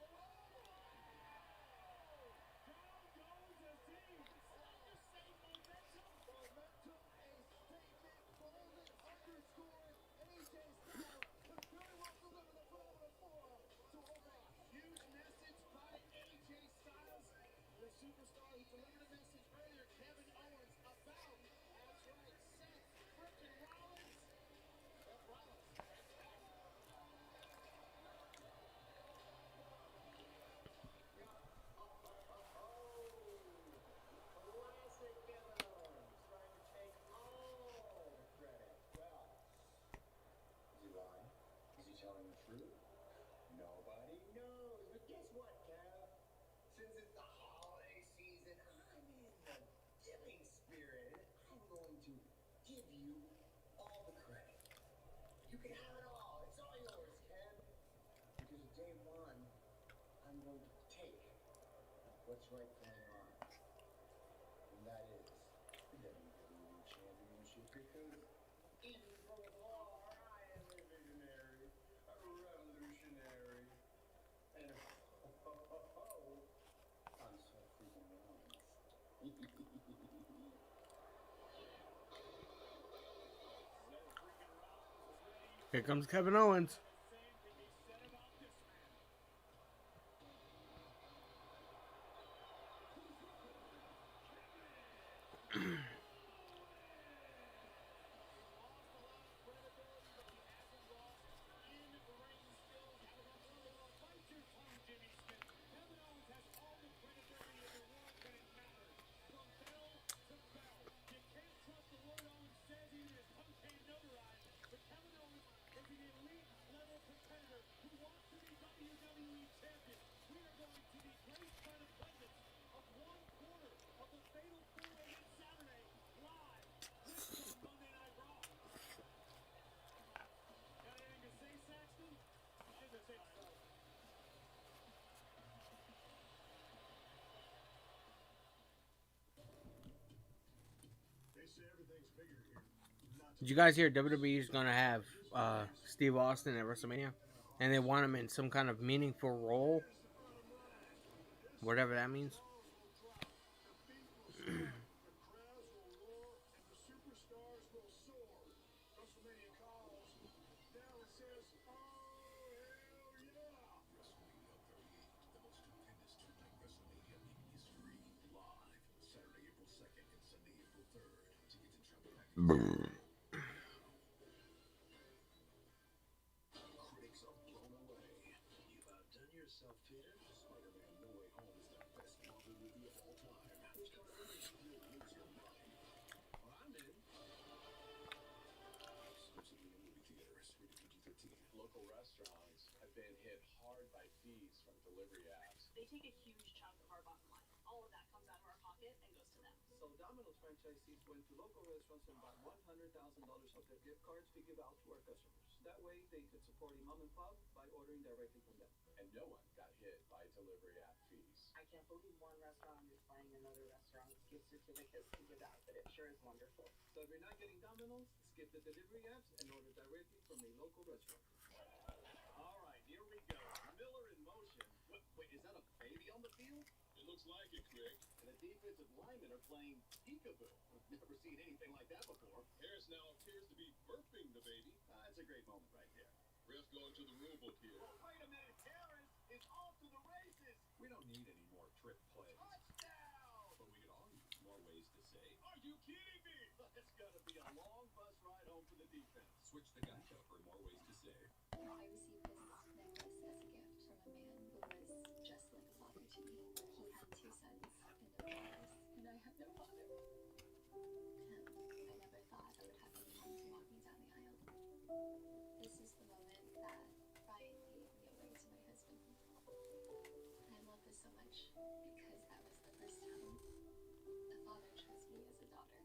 Down goes Aziz. Like the same momentum. Momentum, a statement, bolded, underscored. AJ Styles could very well deliver the phenomenal forearm to Omos. Huge message by AJ Styles, the superstar who delivered a message earlier, Kevin Owens, about, that's right, Seth frickin' Rollins. Seth Rollins, that's back. Classic Kevin Owens, trying to take all the credit. Well, give you all the credit. You can have it all. It's all yours, Kev. Because day one, I'm going to take what's rightfully mine. And that is the WWE Championship. Because even from afar, I am a visionary, a revolutionary, and I'm so freaking Owens. Here comes Kevin Owens. Did you guys hear WWE is gonna have Steve Austin at WrestleMania, and they want him in some kind of meaningful role, whatever that means? Critics are blown away. You've outdone yourself, Peter. Spider-Man No Way Home is the best Marvel movie of all time. You'll lose your mind. Well, I'm in. Exclusively in movie theaters. Rated PG-13. Local restaurants have been hit hard by fees from delivery apps. They take a huge chunk of our bottom line. All of that comes out of our pocket and goes to them. So Domino's franchisees went to local restaurants and bought $100,000 of their gift cards to give out to our customers. That way they could support a mom and pop by ordering directly from them. And no one got hit by delivery app fees. I can't believe one restaurant is buying another restaurant's gift certificates to give out, but it sure is wonderful. So if you're not getting Domino's, skip the delivery apps and order directly from a local restaurant. All right, here we go. Miller in motion. Wait, is that a baby on the field? It looks like it, Craig. And the defensive linemen are playing peekaboo. We've never seen anything like that before. Harris now appears to be burping the baby. That's a great moment right there. Ref going to the rule book here. Oh, wait a minute. Harris is off to the races. We don't need any more trick plays. Touchdown! But we could all use more ways to say, Are you kidding me? It's going to be a long bus ride home for the defense. switch the Geico for more ways to say. I received this necklace as a gift from a man who was just like a father to me. He had two sons and no daughters, and I have no father. I never thought I would have anyone to walk me down the aisle. This is the moment that Ryan gave me away to my husband. I love this so much because that was the first time a father chose me as a daughter.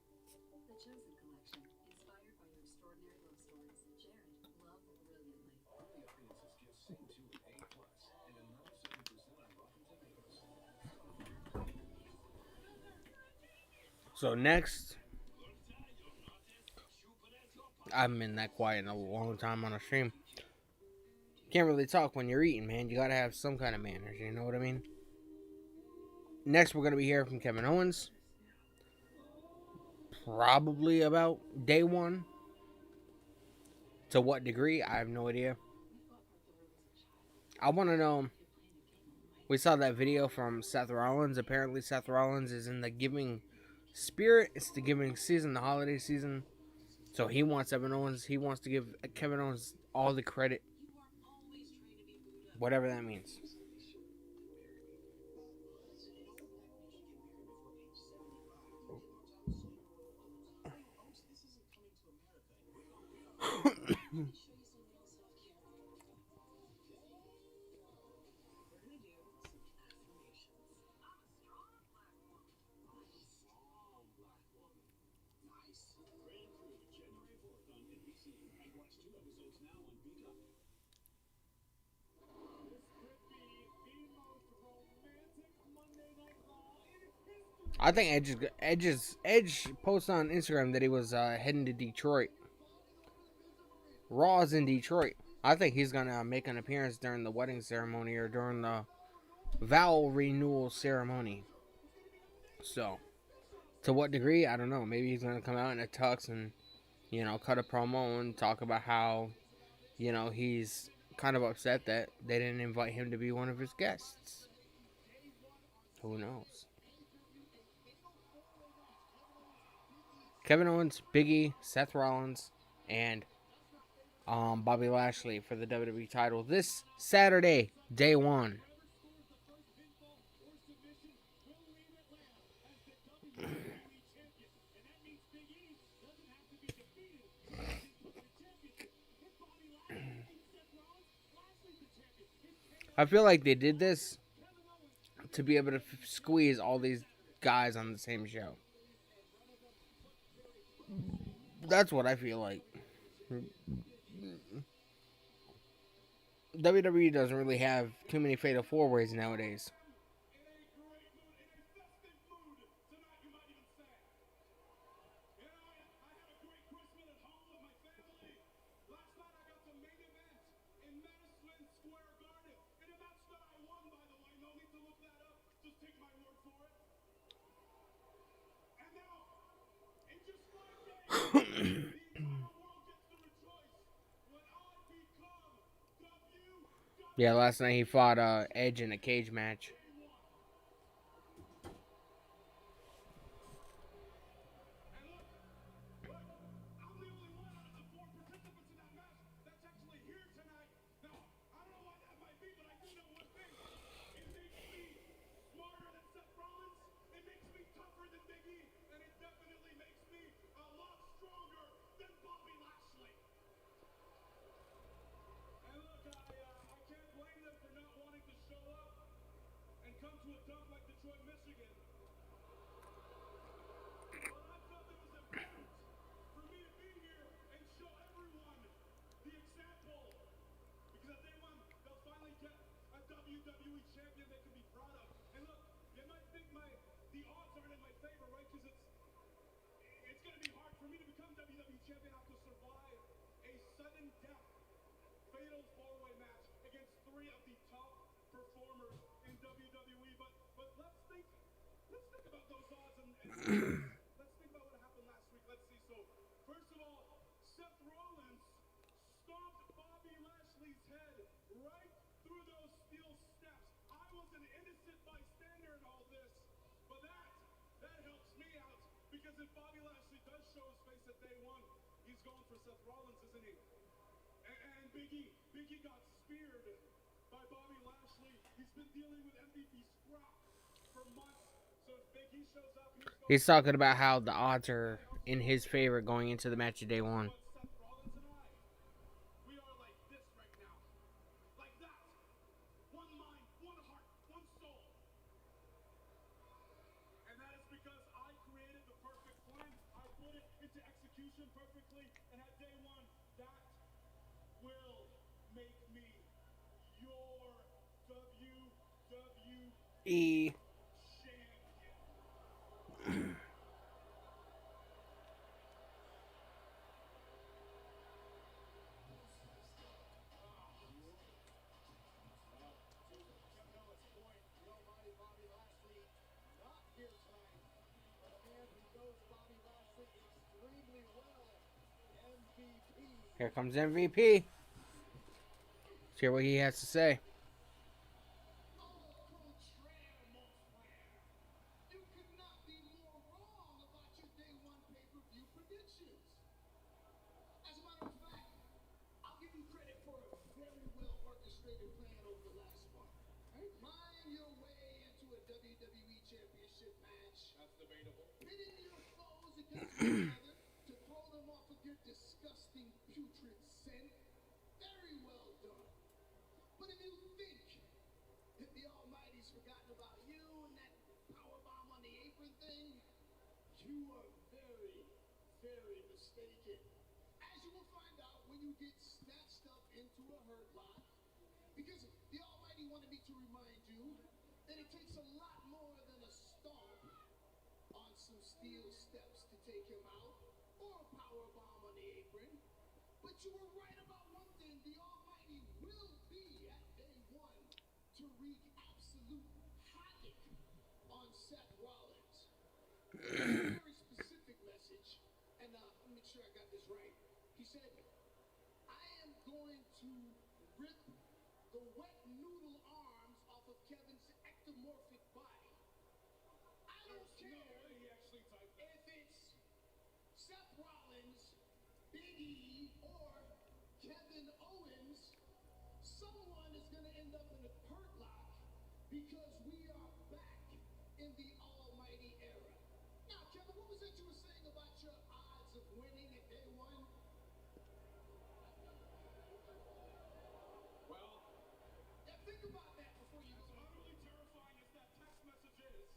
The Chosen Collection, inspired by your extraordinary love stories. Jared, love brilliantly. All the audiences give Sing 2 an A+, and a 97% on Rotten Tomatoes. So next, I haven't been that quiet in a long time on a stream. Can't really talk when you're eating, man. You gotta have some kind of manners, you know what I mean? Next, we're gonna be hearing from Kevin Owens. Probably about day one. To what degree, I have no idea. I want to know. We saw that video from Seth Rollins. Apparently, Seth Rollins is in the giving spirit. It's the giving season, the holiday season. So he wants Kevin Owens. He wants to give Kevin Owens all the credit. Whatever that means. I think Edge posted on Instagram that he was heading to Detroit. Raw is in Detroit. I think he's gonna make an appearance during the wedding ceremony or during the vow renewal ceremony. So, to what degree, I don't know. Maybe he's gonna come out in a tux and cut a promo and talk about how he's kind of upset that they didn't invite him to be one of his guests. Who knows? Kevin Owens, Big E, Seth Rollins, and Bobby Lashley for the WWE title this Saturday, day one. I feel like they did this to be able to squeeze all these guys on the same show. That's what I feel like. WWE doesn't really have too many fatal four-ways nowadays. Yeah, last night he fought Edge in a cage match. Come to a dump like Detroit, Michigan. Well, I thought it was important for me to be here and show everyone the example. Because at day one, they'll finally get a WWE champion they can be proud of. And look, you might think the odds aren't in my favor, right? Because it's going to be hard for me to become WWE champion. I have to survive a sudden death, fatal four-way match against three of the top performers in WWE. But let's think about those odds and let's think about what happened last week. Let's see. So first of all, Seth Rollins stomped Bobby Lashley's head right through those steel steps. I was an innocent bystander in all this, but that helps me out because if Bobby Lashley does show his face at day one, he's going for Seth Rollins, isn't he? And Big E got speared by Bobby Lashley. He's been dealing with MVP scrap for months. So if Big E shows up, He's talking about how the odds are in his favor going into the match of day one. Seth Rollins and I, we are like this right now. Like that. One mind, one heart, one soul. And that is because I created the perfect plan. I put it into execution perfectly. And at day one, that will make me your WWE champion. Here comes MVP. Let's hear what he has to say. To throw them off of your disgusting, putrid scent. Very well done. But if you think that the Almighty's forgotten about you and that powerbomb on the apron thing, you are very, very mistaken. As you will find out when you get snatched up into a hurt lock, because the Almighty wanted me to remind you that it takes a lot more than a stomp steel steps to take him out, or a power bomb on the apron. But you were right about one thing. The Almighty will be at day one to wreak absolute havoc on Seth Rollins. A very specific message, and let me make sure I got this right. He said, I am going to rip the wet noodle arms off of Kevin's ectomorphic body. I don't care He actually typed that. if it's Seth Rollins, Big E, or Kevin Owens. Someone is going to end up in a hurt lock because we are back in the almighty era. Now, Kevin, what was that you were saying about your odds of winning at day one? Well, Yeah, think about that before you as go. utterly terrifying as that text message is,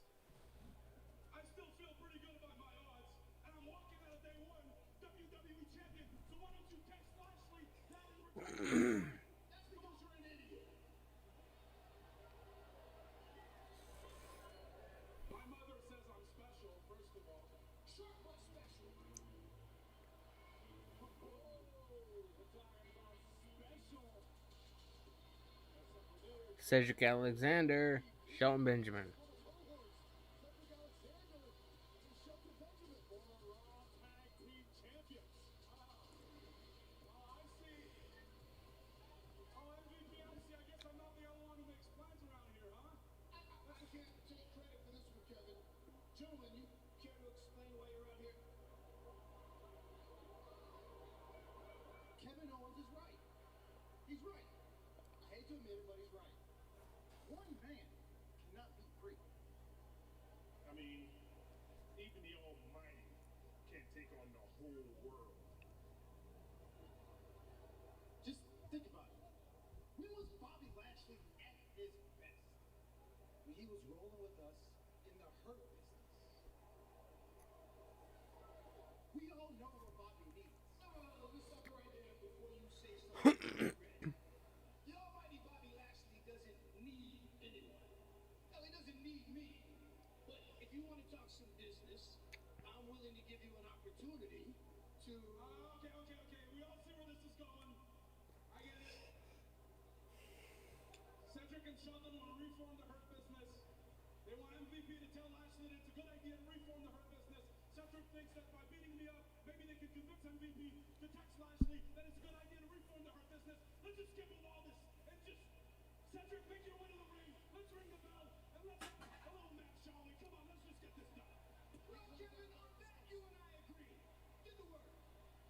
I still feel pretty good about my odds, and I'm walking out of day one WWE champion. So why don't you text Lashley now and return? That's because you're an idiot. My mother says I'm special, first of all. Sure, what's special? Cedric Alexander, Shelton Benjamin. I can't take credit for this one, Kevin. Gentlemen, you care to explain why you're out here? Kevin Owens is right. He's right. I hate to admit it, but he's right. One man cannot be free. I mean, even the Almighty can't take on the whole world. Just think about it. When was Bobby Lashley at his best? When he was rolling with us in the hurt business. We all know what Bobby needs. Let me stop right there before you say something. The almighty Bobby Lashley doesn't need anyone. Hell, he doesn't need me. But if you want to talk some business, I'm willing to give you an opportunity to... Okay. We all see where this is going. I get it. Cedric and Sheldon want to reform the Hurt Business. They want MVP to tell Lashley that it's a good idea to reform the Hurt Business. Cedric thinks that by beating me up, maybe they can convince MVP to text Lashley that it's a good idea to reform the Hurt Business. Let's just skip all this and just... Cedric, make your way to the ring. Let's ring the bell and let's have a little match, shall we? Come on, let's just get this done. Well, Kevin, on that you and I agree. Get to work.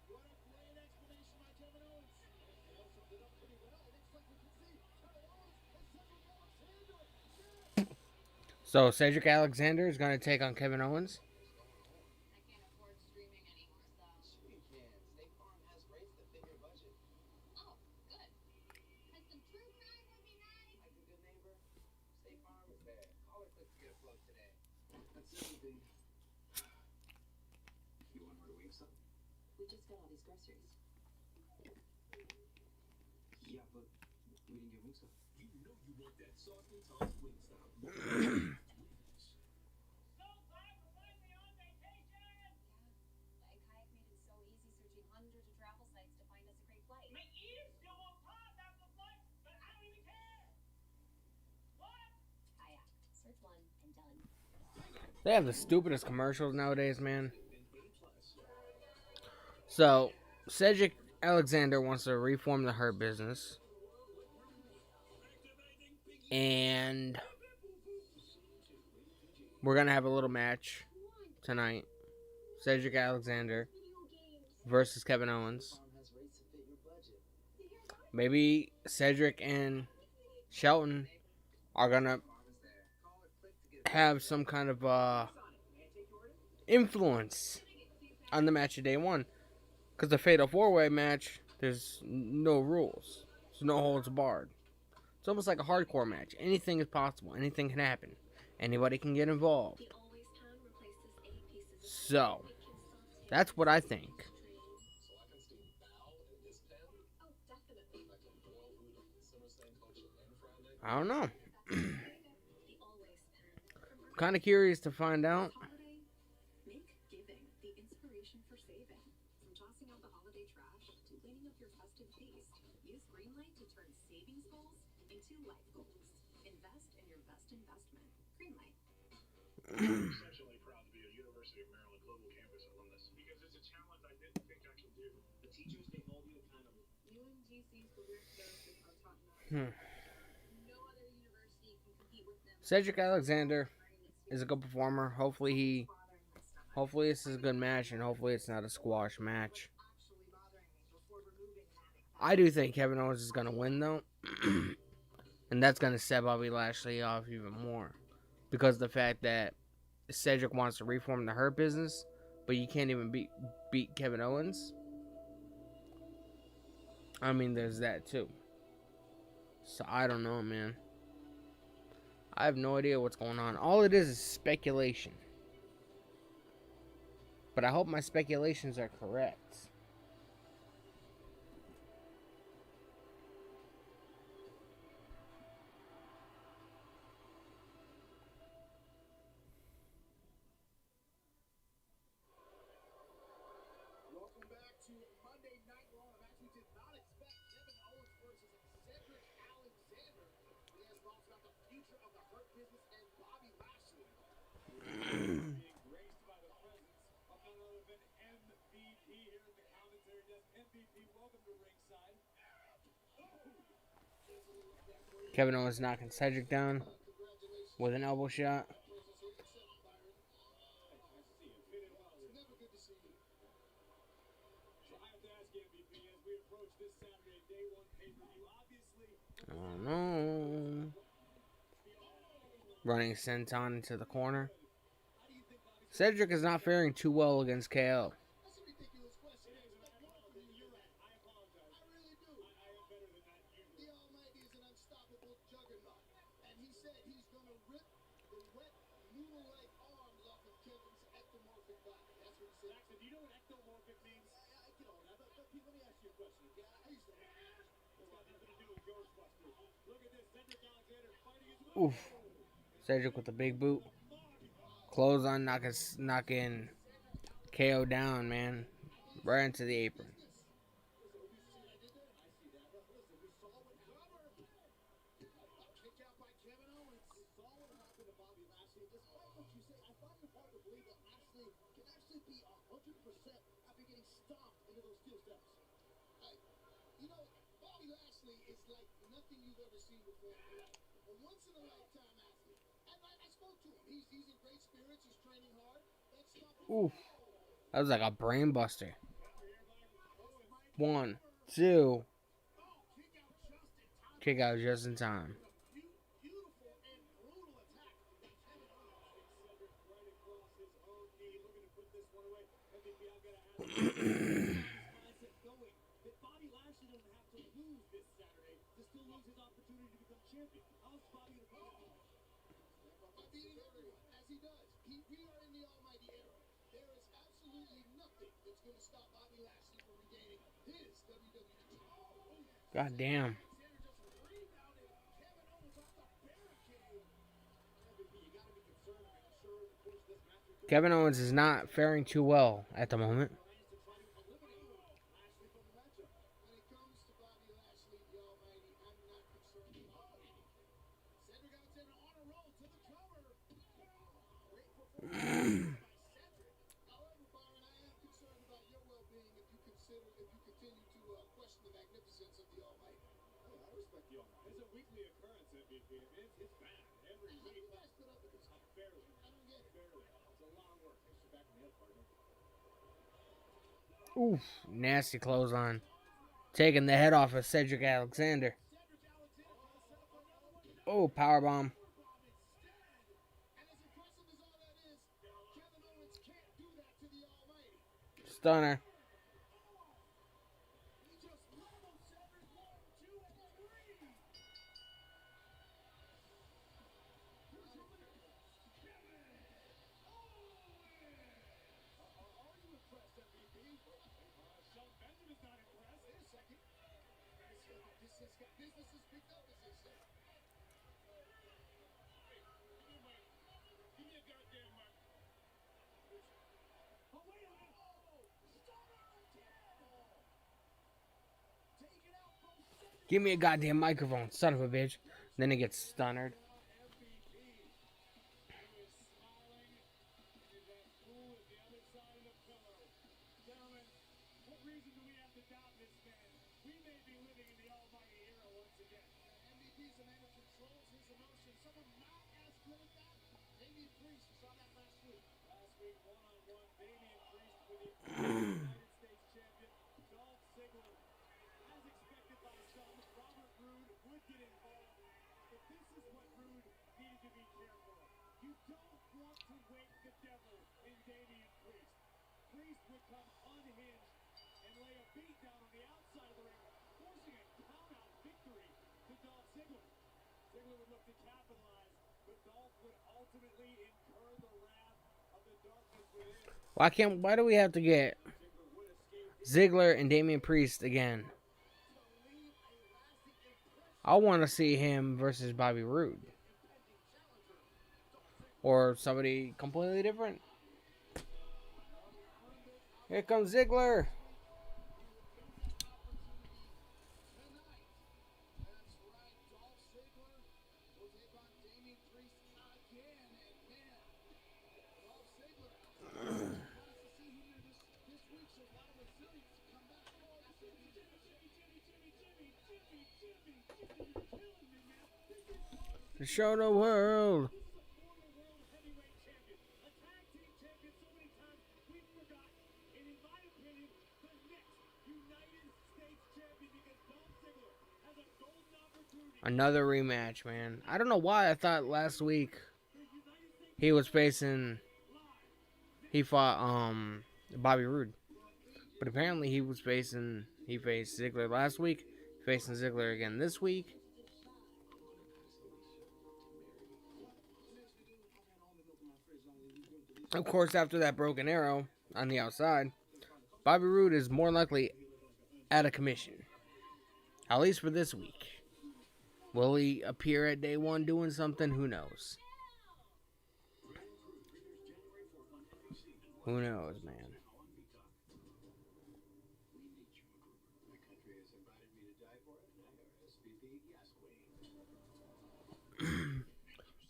You want to lay an explanation by Kevin Owens? He also did up pretty well. It looks like we can see Kevin Owens and Cedric Alexander. Yeah. So Cedric Alexander is going to take on Kevin Owens. I can't afford streaming anymore, though. Sure you can. State Farm has rates that fit your budget. Oh, good. And some true crime would be nice. Like a good neighbor, State Farm is there. Call or click to get a quote today. That's everything. You want her to wing something? We just got all these groceries. Yeah, but we didn't get Wingstop. You know you want that sauce and toss Wingstop. Like Kayak made it so easy searching hundreds of travel sites to find us a great flight. My ears still won't pop after the flight, but I don't even care. What? Kayak. Search one and done. They have the stupidest commercials nowadays, man. So, Cedric Alexander wants to reform the Hurt Business. And we're going to have a little match tonight. Cedric Alexander versus Kevin Owens. Farm has rates that fit your budget. Maybe Cedric and Shelton are going to Farm is there. Call or click to get a have some kind of influence on the match of day one. Because the Fatal 4-Way match, there's no rules. There's no holds barred. It's almost like a hardcore match. Anything is possible. Anything can happen. Anybody can get involved. The always pan replaces 8 pieces of So, that's what I think. Oh, definitely. I don't know. The always pan. Kind of curious to find out. Holiday, make life goals. Invest in your best investment. Greenlight. I'm exceptionally proud to be a University of Maryland Global Campus alumnus because it's a talent I didn't think I could do. The teachers, they hold you accountable. UMGC's career services are top-notch. No other university can compete with them. Cedric Alexander is a good performer. Hopefully this is a good match, and hopefully it's not a squash match. I do think Kevin Owens is going to win, though. And that's going to set Bobby Lashley off even more. Because of the fact that Cedric wants to reform the Hurt Business, but you can't even beat Kevin Owens. I mean, there's that, too. So, I don't know, man. I have no idea what's going on. All it is speculation. But I hope my speculations are correct. Welcome back to Monday Night Raw, a match we did not expect. Kevin Owens versus Cedric Alexander. He has thoughts about the future of the Hurt Business and Bobby Lashley. Being graced by the presence of none other than MVP here at the commentary desk. MVP, welcome to ringside. Kevin Owens knocking Cedric down with an elbow shot. Oh no. Running senton into the corner. Cedric is not faring too well against KO. Oof. Cedric with the big boot. Close on knocking KO down, man. Right into the apron. You know, Bobby Lashley is like nothing you've ever seen before. A once-in-a-lifetime athlete. And I spoke to him. He's in great spirits. He's training hard. Oof. That was like a brain buster. 1, 2. Kick out just in time. God damn. Kevin Owens is not faring too well at the moment. Oof, nasty clothesline. Taking the head off of Cedric Alexander. Oh, powerbomb. Stunner. Give me a goddamn microphone, son of a bitch. Then he gets stunnered. What reason do we have to doubt this man? We may be living in the almighty era once again. MVP's a man who controls his emotions. Someone not as good at that? Damian Priest, we saw that last week. Last week, one-on-one, Damian Priest with the United States champion, Dolph Ziggler. As expected by some, Robert Roode would get involved. But this is what Roode needed to be careful of. You don't want to wake the devil in Damian Priest. Priest would come unhinged and lay a beat down on the outside of the ring, forcing a count-out victory to Dolph Ziggler. Ziggler would look to capitalize, but Dolph would ultimately incur the wrath of the darkness within. Why do we have to get Ziggler and Damian Priest again? I want to see him versus Bobby Roode. Or somebody completely different. Here comes Ziggler. To show the world. Another rematch, man. I don't know why I thought last week he fought Bobby Roode. But apparently he faced Ziggler last week, facing Ziggler again this week. Of course, after that broken arrow on the outside, Bobby Roode is more likely out of commission. At least for this week. Will he appear at day one doing something? Who knows? Who knows, man?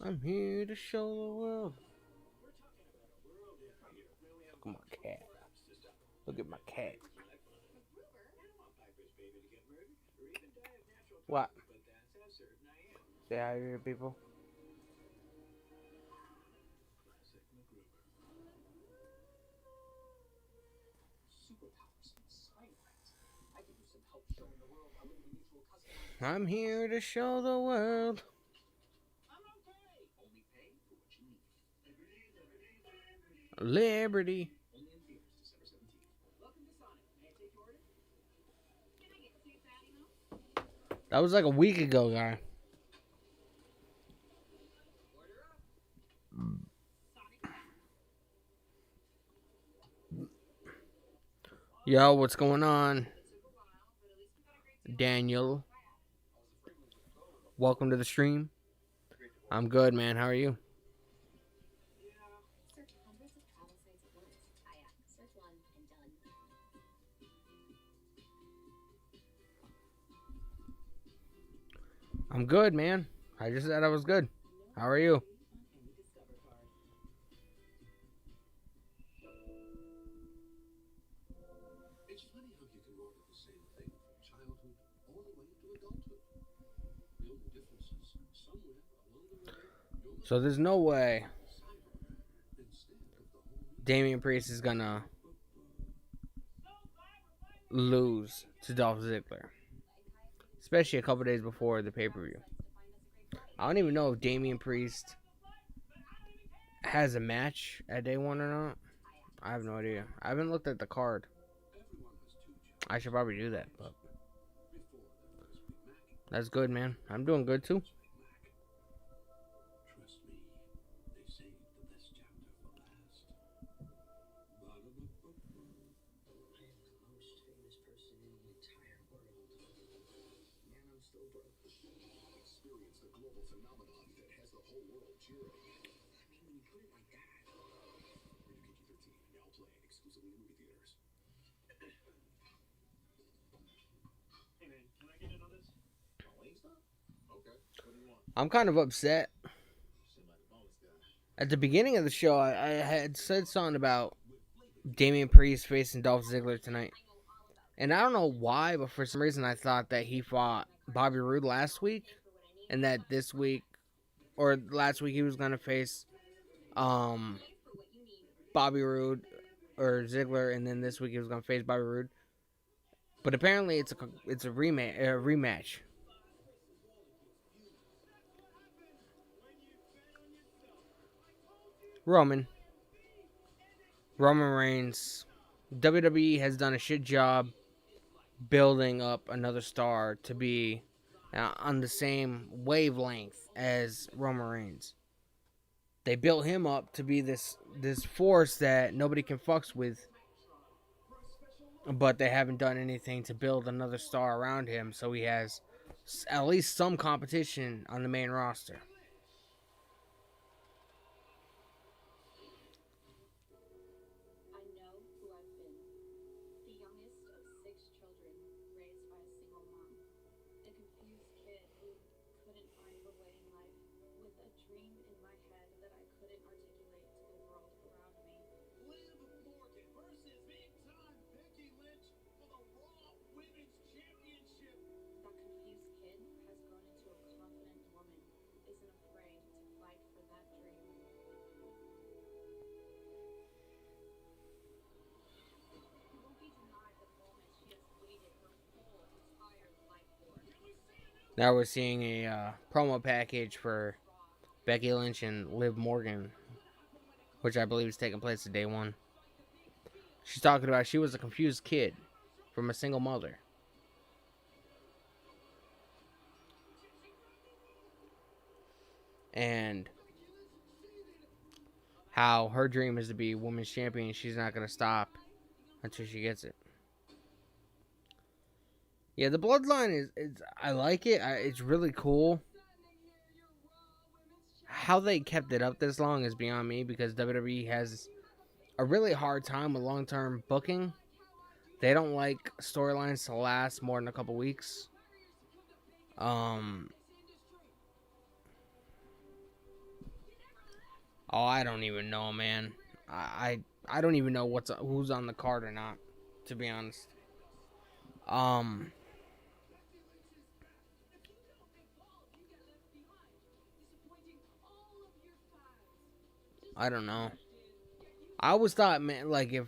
I'm here to show the world. Look at my cat. Look at my cat. What? Say hi here, people. I'm here to show the world. Liberty. That was like a week ago, guy. Yo, what's going on? Daniel. Welcome to the stream. I'm good, man. How are you? I'm good, man. I just said I was good. How are you? It's funny how you can order the same thing from childhood all the way to adulthood. The only difference is somewhere along the way. So there's no way Damian Priest is gonna lose to Dolph Ziggler. Especially a couple days before the pay-per-view. I don't even know if Damian Priest has a match at day one or not. I have no idea. I haven't looked at the card. I should probably do that, but that's good, man. I'm doing good too. Trust me, they saved the best chapter for last. I am the most famous person in the entire world. And I'm still broke. Experience the global phenomenon that has the whole world cheering. I mean, when you put it like that. Rated PG-13, now playing exclusively in movie theaters. Hey man, can I get in on this? Okay. I'm kind of upset. At the beginning of the show, I had said something about Damian Priest facing Dolph Ziggler tonight. And I don't know why, but for some reason I thought that he fought Bobby Roode last week. And that this week, or last week, he was going to face Bobby Roode or Ziggler. And then this week he was going to face Bobby Roode. But apparently it's a rematch. Roman Reigns. WWE has done a shit job building up another star to be on the same wavelength as Roman Reigns. They built him up to be this force that nobody can fucks with, but they haven't done anything to build another star around him, so he has at least some competition on the main roster. I know who I've been. The youngest of 6 children raised by a single mom. A confused kid who couldn't find her way in life, with a dream in my head that I couldn't articulate to the world around me. Liv Morgan versus Big Time Becky Lynch for the Raw Women's Championship. That confused kid has grown into a confident woman who isn't afraid to fight for that dream. It won't be denied the moment she has waited her whole entire life for. Now we're seeing a promo package for Becky Lynch and Liv Morgan, which I believe is taking place at day 1. She's talking about she was a confused kid from a single mother. And how her dream is to be women's champion. She's not going to stop until she gets it. Yeah, the bloodline is I like it. It's really cool. How they kept it up this long is beyond me, because WWE has a really hard time with long-term booking. They don't like storylines to last more than a couple weeks. I don't even know, man. I don't even know who's on the card or not, to be honest. I don't know. I always thought, man, like, if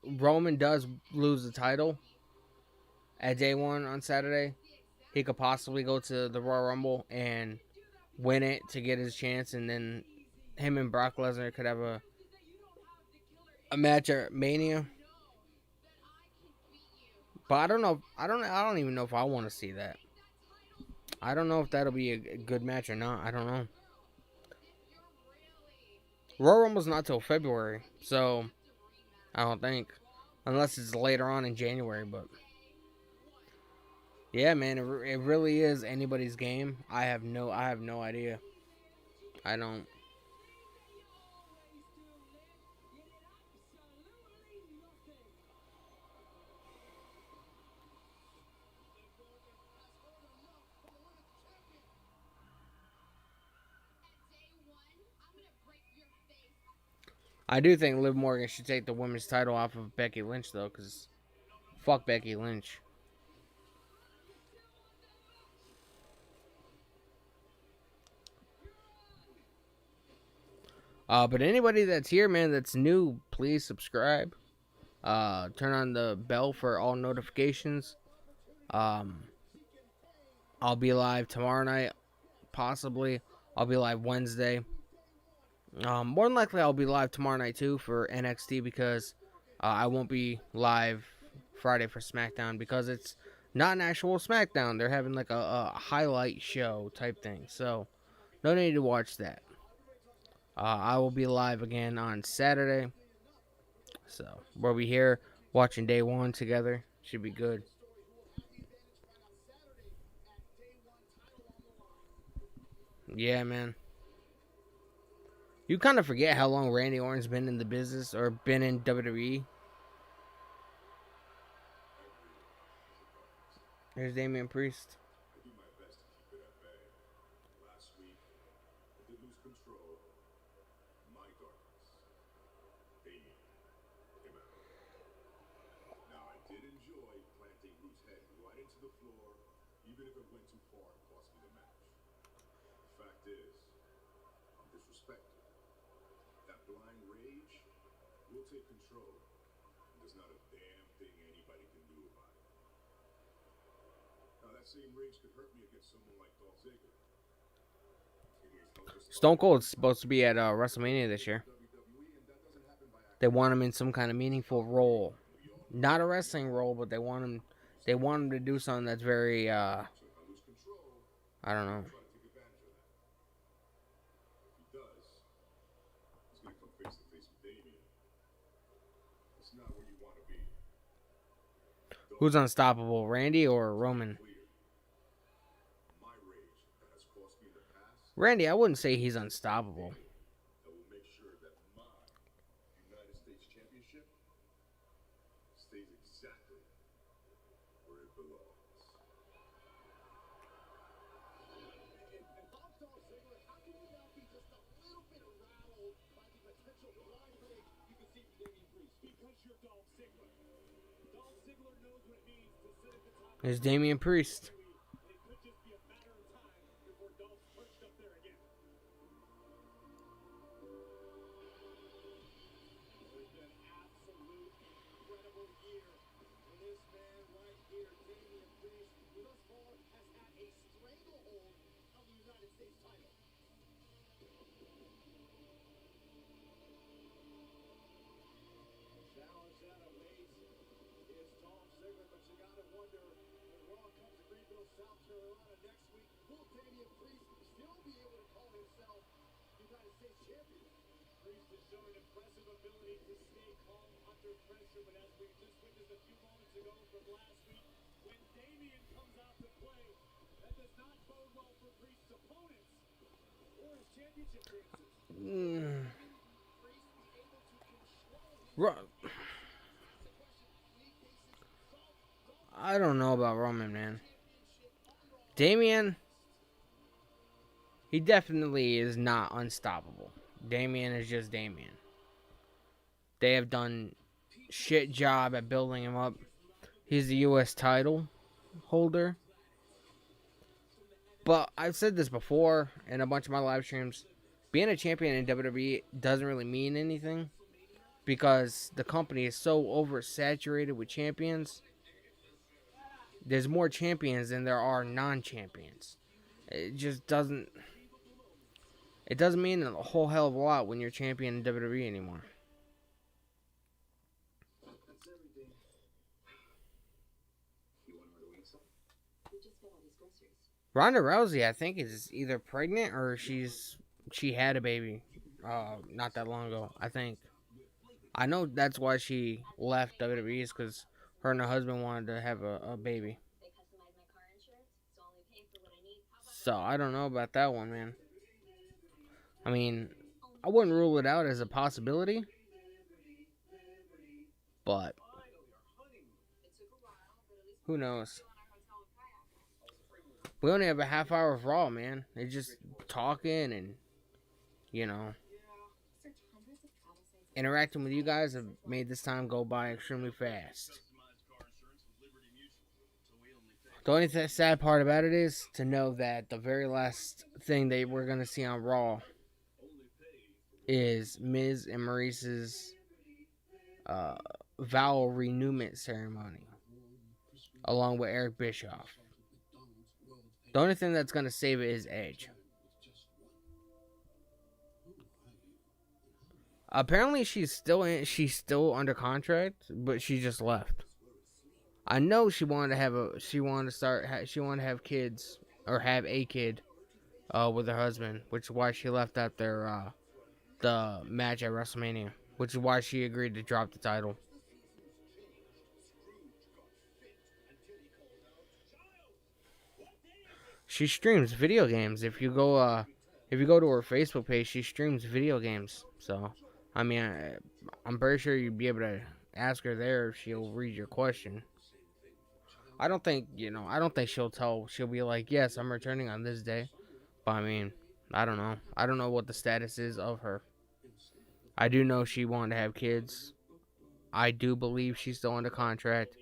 Roman does lose the title at day 1 on Saturday, he could possibly go to the Royal Rumble and win it to get his chance, and then him and Brock Lesnar could have a match at Mania. But I don't know. I don't even know if I want to see that. I don't know if that'll be a good match or not. I don't know. Royal Rumble's not till February, so I don't think, unless it's later on in January. But yeah, man, it really is anybody's game. I have no idea. I don't. I do think Liv Morgan should take the women's title off of Becky Lynch, though, because fuck Becky Lynch. But anybody that's here, man, that's new, please subscribe. Turn on the bell for all notifications. I'll be live tomorrow night, possibly. I'll be live Wednesday. More than likely, I'll be live tomorrow night, too, for NXT, because I won't be live Friday for SmackDown, because it's not an actual SmackDown. They're having like a highlight show type thing, so no need to watch that. I will be live again on Saturday, so we'll be here watching day 1 together. Should be good. Yeah, man. You kind of forget how long Randy Orton's been in the business, or been in WWE. There's Damian Priest. enjoy planting Ruth's head right into the floor, even if it went too far and cost me the match. The fact is, I'm disrespected. That blind rage will take control, and there's not a damn thing anybody can do about it. Now, that same rage could hurt me against someone like Dolph Ziggler. Stone Cold's supposed to be at WrestleMania this year. They want him in some kind of meaningful role, not a wrestling role, but they want him. They want him to do something that's very. I don't know. Who's unstoppable, Randy or Roman? Randy, I wouldn't say he's unstoppable. I will make sure that my United States Championship stays exactly where it belongs. And Dolph Ziggler, how can you not be just a little bit rattled by the potential blind rage you can see from Damian Priest? Because you're Dolph Ziggler. Dolph Ziggler knows what it means to sit at the top. There's Damian Priest. South Carolina next week. Will Damian Priest still be able to call himself United States champion? Priest has shown an impressive ability to stay calm under pressure, but as we just witnessed a few moments ago from last week, when Damian comes out to play, that does not bode well for Priest's opponents or his championship chances. Priest be able to control his I don't know about Roman, man. Damian, he definitely is not unstoppable. Damian is just Damian. They have done shit job at building him up. He's the U.S. title holder. But I've said this before in a bunch of my live streams. Being a champion in WWE doesn't really mean anything because the company is so oversaturated with champions. There's more champions than there are non-champions. It just doesn't... It doesn't mean a whole hell of a lot when you're champion in WWE anymore. Ronda Rousey, I think, is either pregnant or she had a baby not that long ago, I think. I know that's why she left WWE is because her and her husband wanted to have a baby. So, I don't know about that one, man. I mean, I wouldn't rule it out as a possibility. But, who knows? We only have a half hour of Raw, man. They're just talking and, you know, interacting with you guys have made this time go by extremely fast. The only sad part about it is to know that the very last thing that we're going to see on Raw is Miz and Maurice's vow renewment ceremony, along with Eric Bischoff. The only thing that's going to save it is Edge. Apparently she's still under contract, but she just left. I know she wanted to have kids or have a kid with her husband, which is why she left after the match at WrestleMania, which is why she agreed to drop the title. She streams video games. If you go to her Facebook page, she streams video games. So, I mean, I'm pretty sure you'd be able to ask her there if she'll read your question. I don't think she'll be like, yes, I'm returning on this day. But I mean, I don't know. I don't know what the status is of her. I do know she wanted to have kids. I do believe she's still under contract.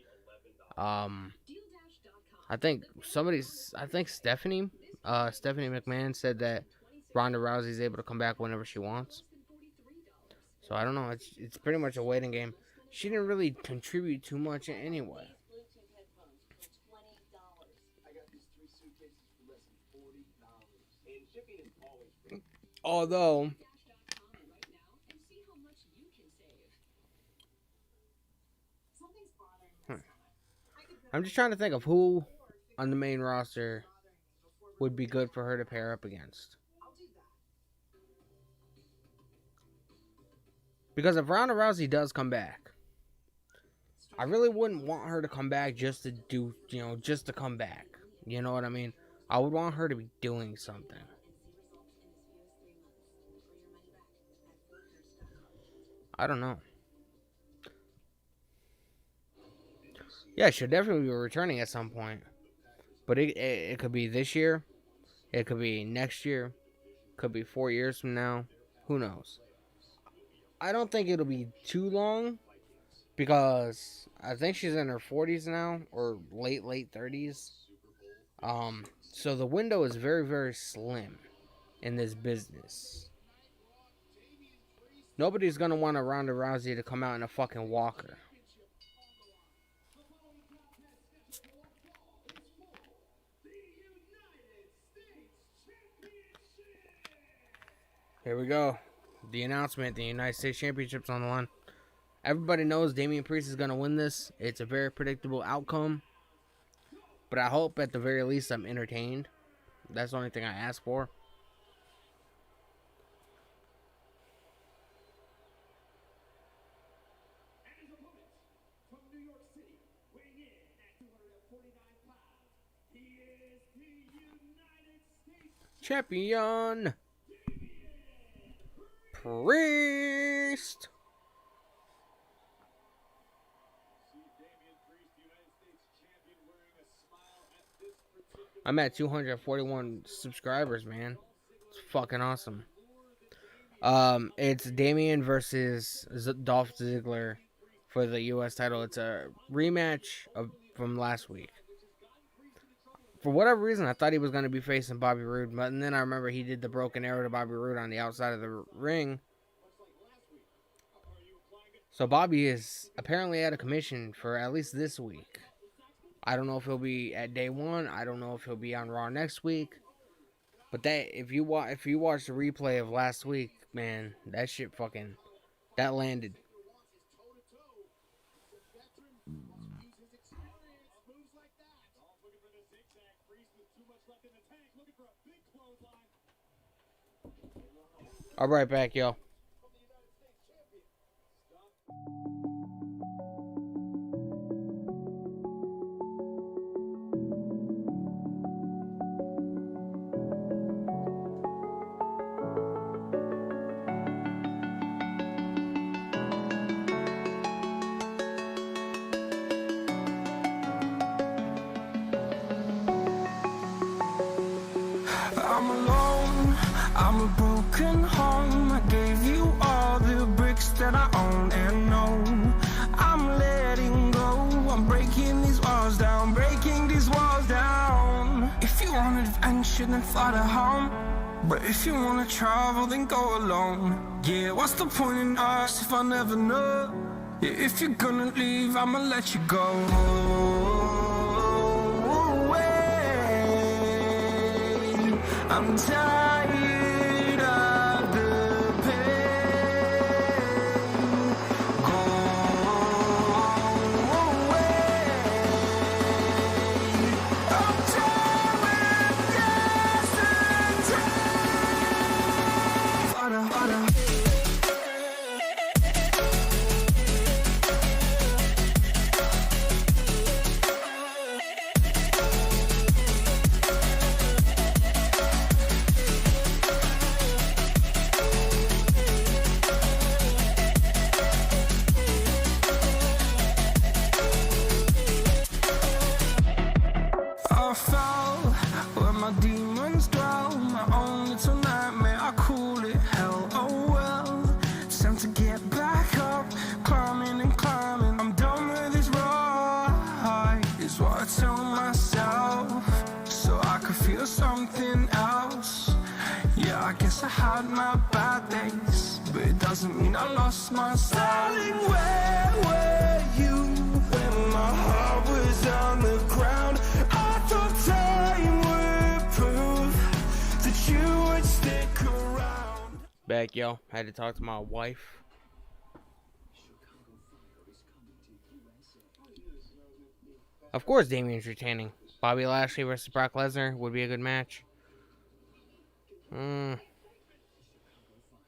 I think Stephanie McMahon said that Ronda Rousey's able to come back whenever she wants. So I don't know. It's pretty much a waiting game. She didn't really contribute too much anyway. Although, I'm just trying to think of who on the main roster would be good for her to pair up against. Because if Ronda Rousey does come back, I really wouldn't want her to come back just to do, just to come back. You know what I mean? I would want her to be doing something. I don't know. Yeah, she'll definitely be returning at some point. But it could be this year. It could be next year. Could be 4 years from now. Who knows? I don't think it'll be too long. Because I think she's in her 40s now. Or late 30s. So the window is very, very slim in this business. Nobody's going to want a Ronda Rousey to come out in a fucking walker. Here we go. The announcement. The United States Championship's on the line. Everybody knows Damian Priest is going to win this. It's a very predictable outcome. But I hope at the very least I'm entertained. That's the only thing I ask for. Champion Priest. I'm at 241 subscribers, man. It's fucking awesome. It's Damian versus Dolph Ziggler for the U.S. title. It's a rematch from last week. For whatever reason, I thought he was going to be facing Bobby Roode, but then I remember he did the broken arrow to Bobby Roode on the outside of the ring. So Bobby is apparently out of commission for at least this week. I don't know if he'll be at day one. I don't know if he'll be on Raw next week. But that if you watch the replay of last week, man, that shit fucking that landed. I'll be right back, yo. I'm alone, I'm a broken home. I gave you all the bricks that I own and know. I'm letting go, I'm breaking these walls down, breaking these walls down. If you want adventure, then fly to home. But if you wanna travel, then go alone. Yeah, what's the point in us if I never know? Yeah, if you're gonna leave, I'ma let you go. I'm tired of the pain. Go away. I'm tired with yesterday. had my bad days, but it doesn't mean I lost my style. Darling, where were you when my heart was on the ground? I thought time would prove that you would stick around. Back, yo. Had to talk to my wife. Of course, Damien's retaining. Bobby Lashley versus Brock Lesnar would be a good match.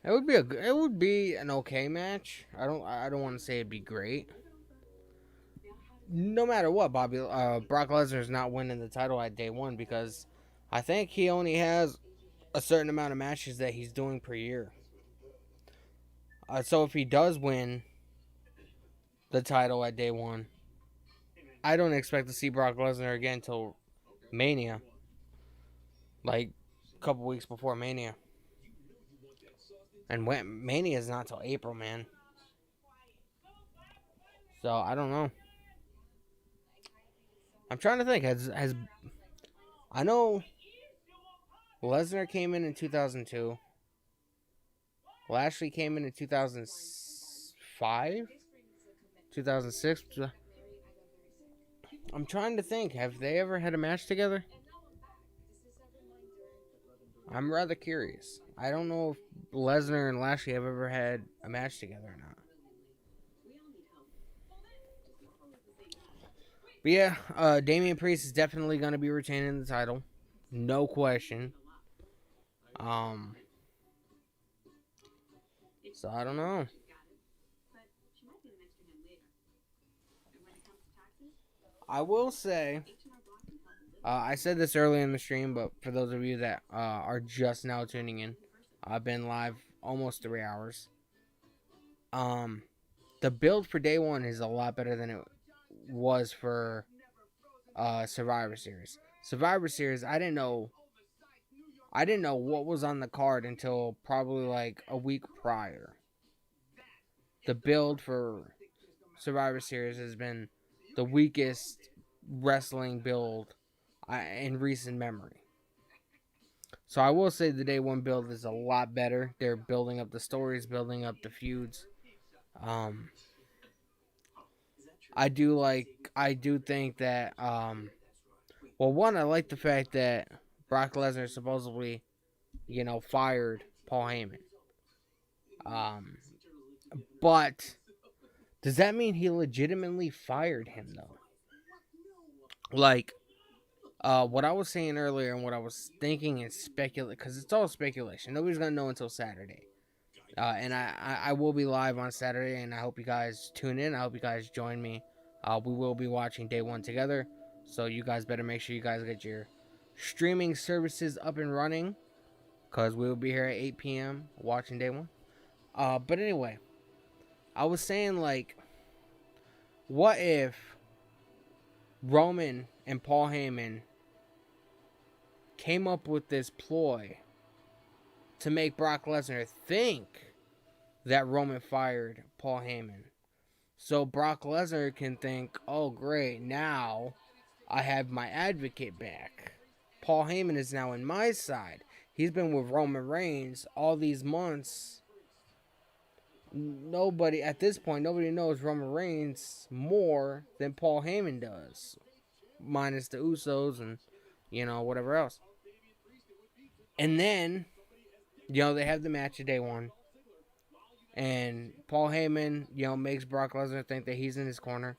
It would be an okay match. I don't want to say it'd be great. No matter what, Brock Lesnar's not winning the title at day one because I think he only has a certain amount of matches that he's doing per year. So if he does win the title at day one, I don't expect to see Brock Lesnar again until Mania. Like a couple weeks before Mania. And Mania is not till April, man. So I don't know. I'm trying to think. Has I know Lesnar came in 2002. Lashley came in 2005, 2006. I'm trying to think. Have they ever had a match together? I'm rather curious. I don't know if Lesnar and Lashley have ever had a match together or not. But yeah, Damian Priest is definitely going to be retaining the title. No question. So I don't know. I will say, I said this earlier in the stream, but for those of you that are just now tuning in, I've been live almost 3 hours. The build for day one is a lot better than it was for Survivor Series. Survivor Series, I didn't know what was on the card until probably like a week prior. The build for Survivor Series has been the weakest wrestling build in recent memory. So I will say the day one build is a lot better. They're building up the stories, building up the feuds. I do think that one, I like the fact that Brock Lesnar supposedly, fired Paul Heyman. But does that mean he legitimately fired him though? Like, what I was saying earlier and what I was thinking is speculation, because it's all speculation. Nobody's gonna know until Saturday. And I will be live on Saturday, and I hope you guys tune in. I hope you guys join me. We will be watching day one together, so you guys better make sure you guys get your streaming services up and running, because we will be here at 8 p.m. watching day one. But anyway, I was saying, like, what if Roman and Paul Heyman came up with this ploy to make Brock Lesnar think that Roman fired Paul Heyman? So Brock Lesnar can think, oh great, now I have my advocate back. Paul Heyman is now in my side. He's been with Roman Reigns all these months. At this point, nobody knows Roman Reigns more than Paul Heyman does. Minus the Usos and, whatever else. And then, they have the match of day one. And Paul Heyman, makes Brock Lesnar think that he's in his corner.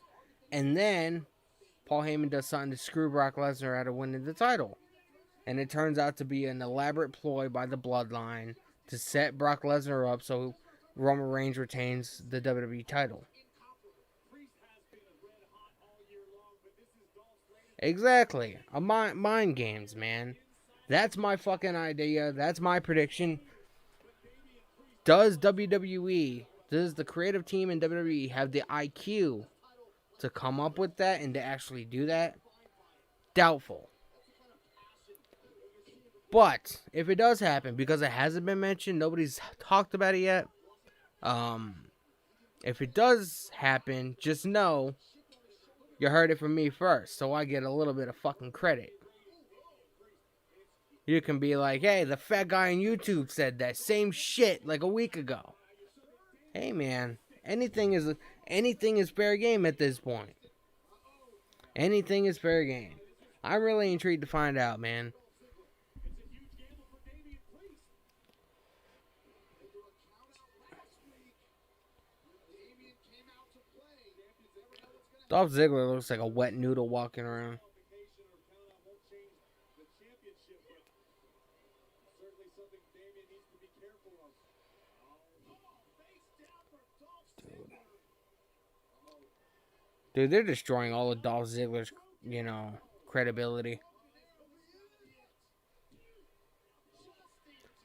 And then Paul Heyman does something to screw Brock Lesnar out of winning the title. And it turns out to be an elaborate ploy by the Bloodline to set Brock Lesnar up so Roman Reigns retains the WWE title. Exactly. Mind games, man. That's my fucking idea. That's my prediction. Does the creative team in WWE have the IQ to come up with that and to actually do that? Doubtful. But if it does happen, because it hasn't been mentioned, nobody's talked about it yet. If it does happen, just know you heard it from me first, so I get a little bit of fucking credit. You can be like, hey, the fat guy on YouTube said that same shit like a week ago. Hey, man, anything is fair game at this point. Anything is fair game. I'm really intrigued to find out, man. Dolph Ziggler looks like a wet noodle walking around. Dude, they're destroying all of Dolph Ziggler's, credibility.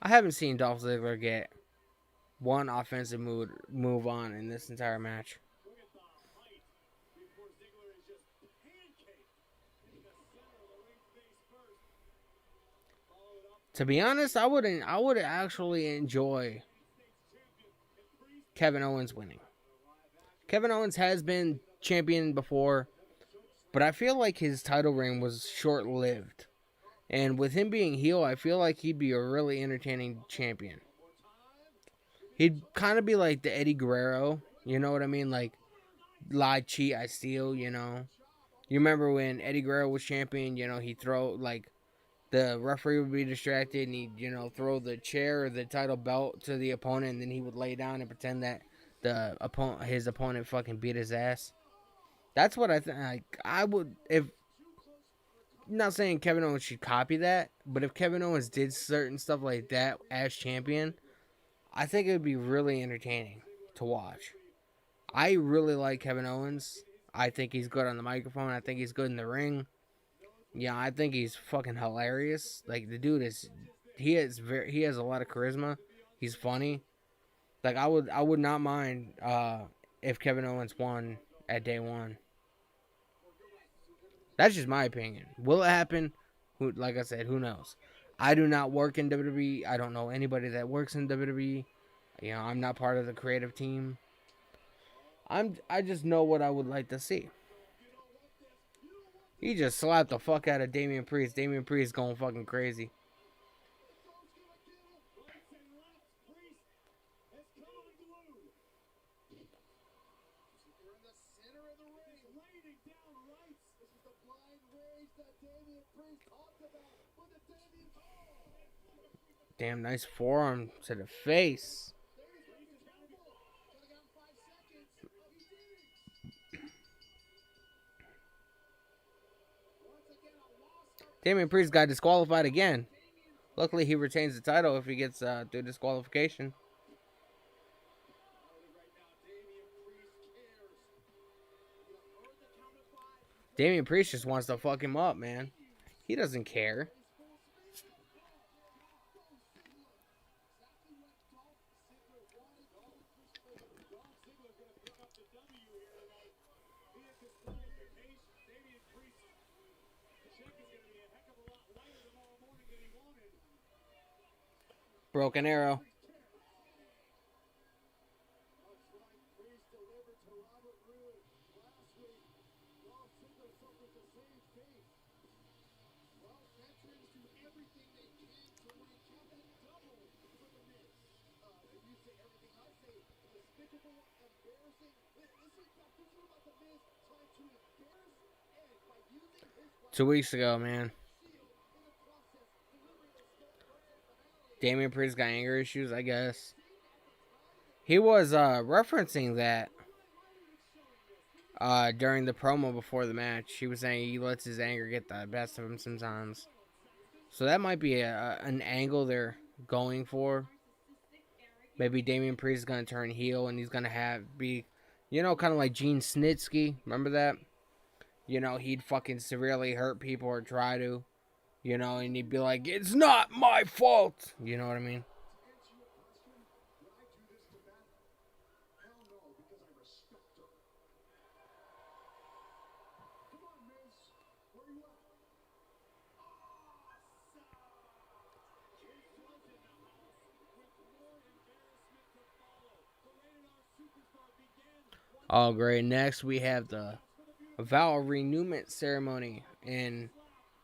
I haven't seen Dolph Ziggler get one offensive move on in this entire match. To be honest, I would actually enjoy Kevin Owens winning. Kevin Owens has been champion before, but I feel like his title reign was short-lived. And with him being heel, I feel like he'd be a really entertaining champion. He'd kind of be like the Eddie Guerrero, you know what I mean? Like, lie, cheat, I steal, You remember when Eddie Guerrero was champion, he'd throw, like, the referee would be distracted and he'd, throw the chair or the title belt to the opponent, and then he would lay down and pretend that his opponent fucking beat his ass. That's what I think. Like, I would, if, not saying Kevin Owens should copy that, but if Kevin Owens did certain stuff like that as champion, I think it would be really entertaining to watch. I really like Kevin Owens. I think he's good on the microphone. I think he's good in the ring. Yeah, I think he's fucking hilarious. Like, the dude he has a lot of charisma. He's funny. Like, I would not mind if Kevin Owens won at day one. That's just my opinion. Will it happen? Like I said, who knows? I do not work in WWE. I don't know anybody that works in WWE. I'm not part of the creative team. I just know what I would like to see. He just slapped the fuck out of Damian Priest. Damian Priest going fucking crazy. Damn, nice forearm to the face. Damian Priest got disqualified again. Luckily, he retains the title if he gets through disqualification. Damian Priest just wants to fuck him up, man. He doesn't care. Broken Arrow. Two weeks ago, man. Damian Priest got anger issues, I guess. He was referencing that during the promo before the match. He was saying he lets his anger get the best of him sometimes. So that might be an angle they're going for. Maybe Damian Priest is going to turn heel and he's going to be, kind of like Gene Snitsky. Remember that? He'd fucking severely hurt people or try to. And he'd be like, it's not my fault. You know what I mean? Oh, great. Next, we have the vow renewment ceremony. And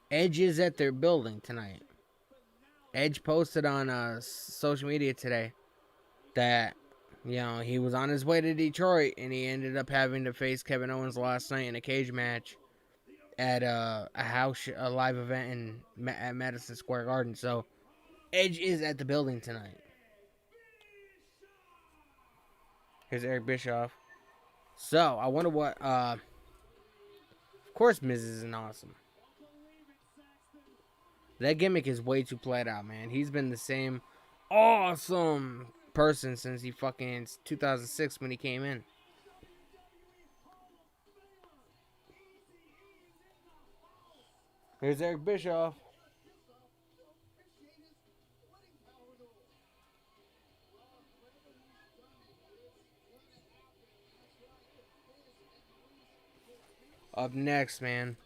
Edge is at their building tonight. Edge posted on social media today that, you know, he was on his way to Detroit and he ended up having to face Kevin Owens last night in a cage match at a live event at Madison Square Garden. So Edge is at the building tonight. Here's Eric Bischoff. So I wonder what. Of course, Miz isn't awesome. That gimmick is way too played out, man. He's been the same awesome person since he fucking 2006 when he came in. Here's Eric Bischoff. Up next, man.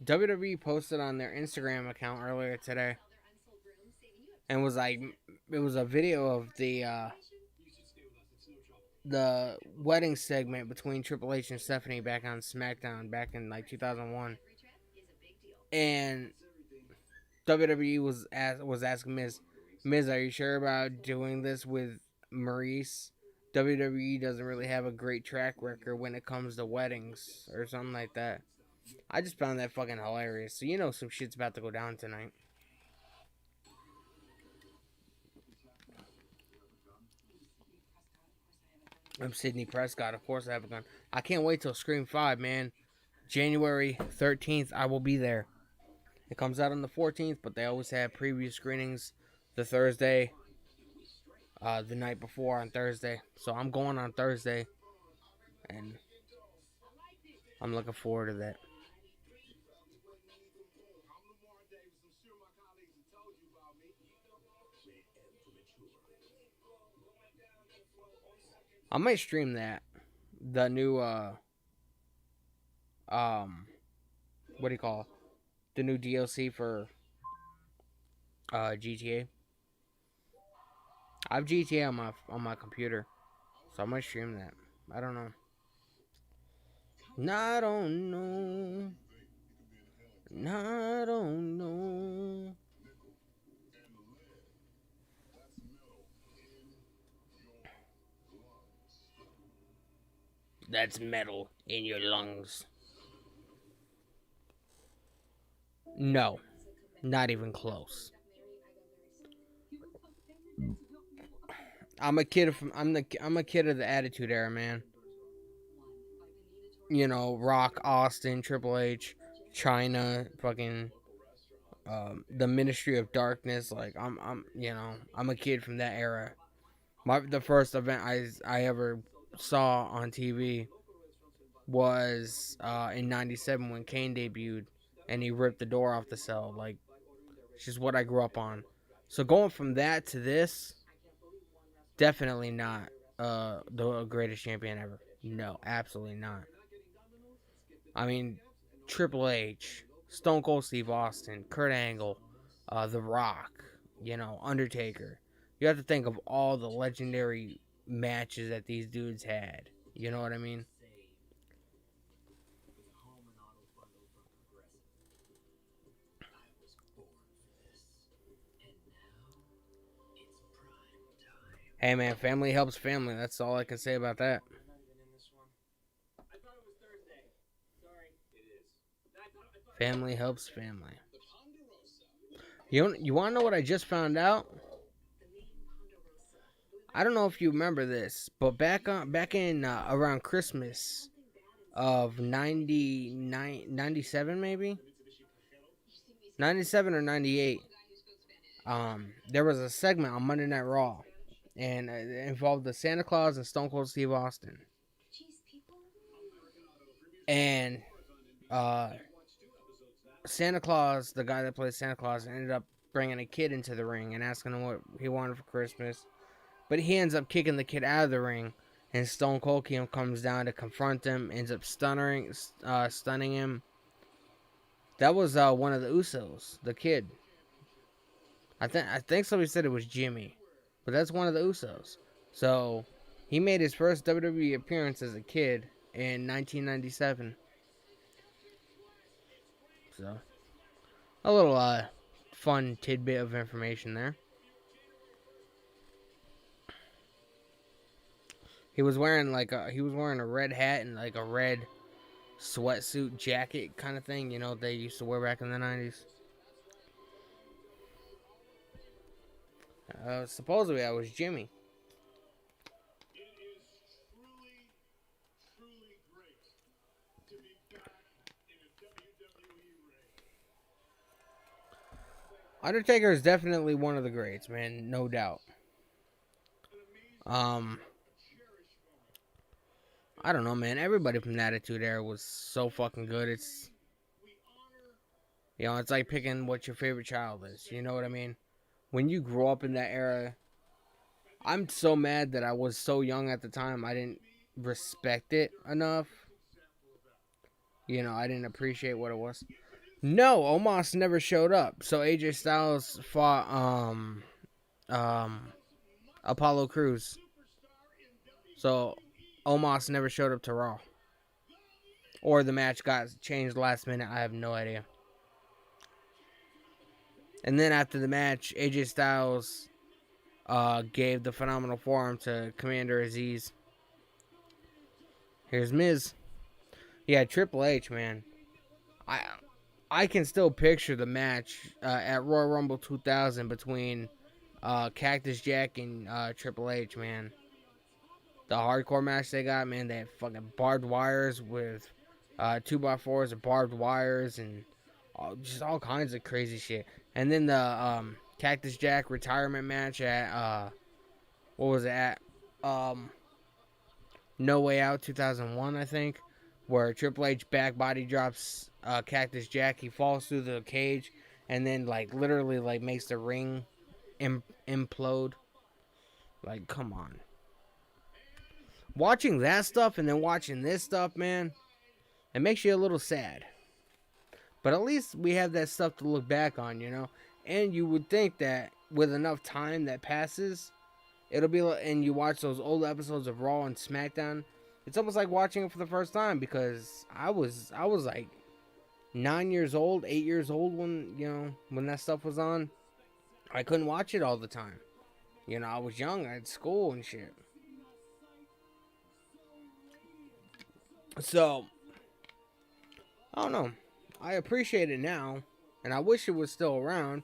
WWE posted on their Instagram account earlier today and was like, it was a video of the wedding segment between Triple H and Stephanie back on SmackDown back in like 2001, and WWE was asking Miz, are you sure about doing this with Maurice? WWE doesn't really have a great track record when it comes to weddings or something like that. I just found that fucking hilarious. So you know some shit's about to go down tonight. I'm Sidney Prescott. Of course I have a gun. I can't wait till Scream 5, man. January 13th, I will be there. It comes out on the 14th, but they always have preview screenings the Thursday, the night before on Thursday. So I'm going on Thursday, and I'm looking forward to that. I might stream that. The new, what do you call it? The new DLC for, GTA. I have GTA on my computer, so I might stream that. I don't know. I don't know. I don't know. That's metal in your lungs. No, not even close. I'm a kid of the Attitude Era, man. You know, Rock, Austin, Triple H, China, fucking the Ministry of Darkness. Like I'm a kid from that era. The first event I ever saw on TV was in '97 when Kane debuted and he ripped the door off the cell. Like, it's just what I grew up on. So going from that to this, definitely not the greatest champion ever. No, absolutely not. I mean, Triple H, Stone Cold Steve Austin, Kurt Angle, The Rock, Undertaker. You have to think of all the legendary matches that these dudes had. You know what I mean? Hey man, family helps family. That's all I can say about that. Family helps family. You want to know what I just found out? I don't know if you remember this, but back in around Christmas of 97 maybe? 97 or 98. There was a segment on Monday Night Raw, and it involved the Santa Claus and Stone Cold Steve Austin. And Santa Claus, the guy that plays Santa Claus, ended up bringing a kid into the ring and asking him what he wanted for Christmas. But he ends up kicking the kid out of the ring, and Stone Cold comes down to confront him, ends up stunning him. That was one of the Usos, the kid. I think somebody said it was Jimmy, but that's one of the Usos. So he made his first WWE appearance as a kid in 1997. So a little fun tidbit of information there. He was wearing a red hat and like a red sweatsuit jacket kind of thing, you know, they used to wear back in the 90s. Supposedly I was Jimmy. It is truly great to be back in a WWE ring. Undertaker is definitely one of the greats, man, no doubt. I don't know, man. Everybody from the Attitude Era was so fucking good. It's, you know, it's like picking what your favorite child is. You know what I mean? When you grow up in that era, I'm so mad that I was so young at the time. I didn't respect it enough. You know, I didn't appreciate what it was. No, Omos never showed up. So AJ Styles fought Apollo Crews. So Omos never showed up to Raw. Or the match got changed last minute. I have no idea. And then after the match, AJ Styles gave the Phenomenal Forearm to Commander Aziz. Here's Miz. Yeah, Triple H, man. I can still picture the match at Royal Rumble 2000 between Cactus Jack and Triple H, man. The hardcore match they got, man, they had fucking barbed wires with 2x4s and barbed wires and just all kinds of crazy shit. And then the Cactus Jack retirement match at, what was it at? No Way Out 2001, I think, where Triple H back body drops Cactus Jack. He falls through the cage and then, like, literally, like, makes the ring implode. Like, come on. Watching that stuff and then watching this stuff, man, it makes you a little sad. But at least we have that stuff to look back on, you know? And you would think that with enough time that passes, it'll be like, and you watch those old episodes of Raw and SmackDown, it's almost like watching it for the first time, because I was like 9 years old, 8 years old when that stuff was on. I couldn't watch it all the time. You know, I was young, I had school and shit. So, I don't know. I appreciate it now, and I wish it was still around.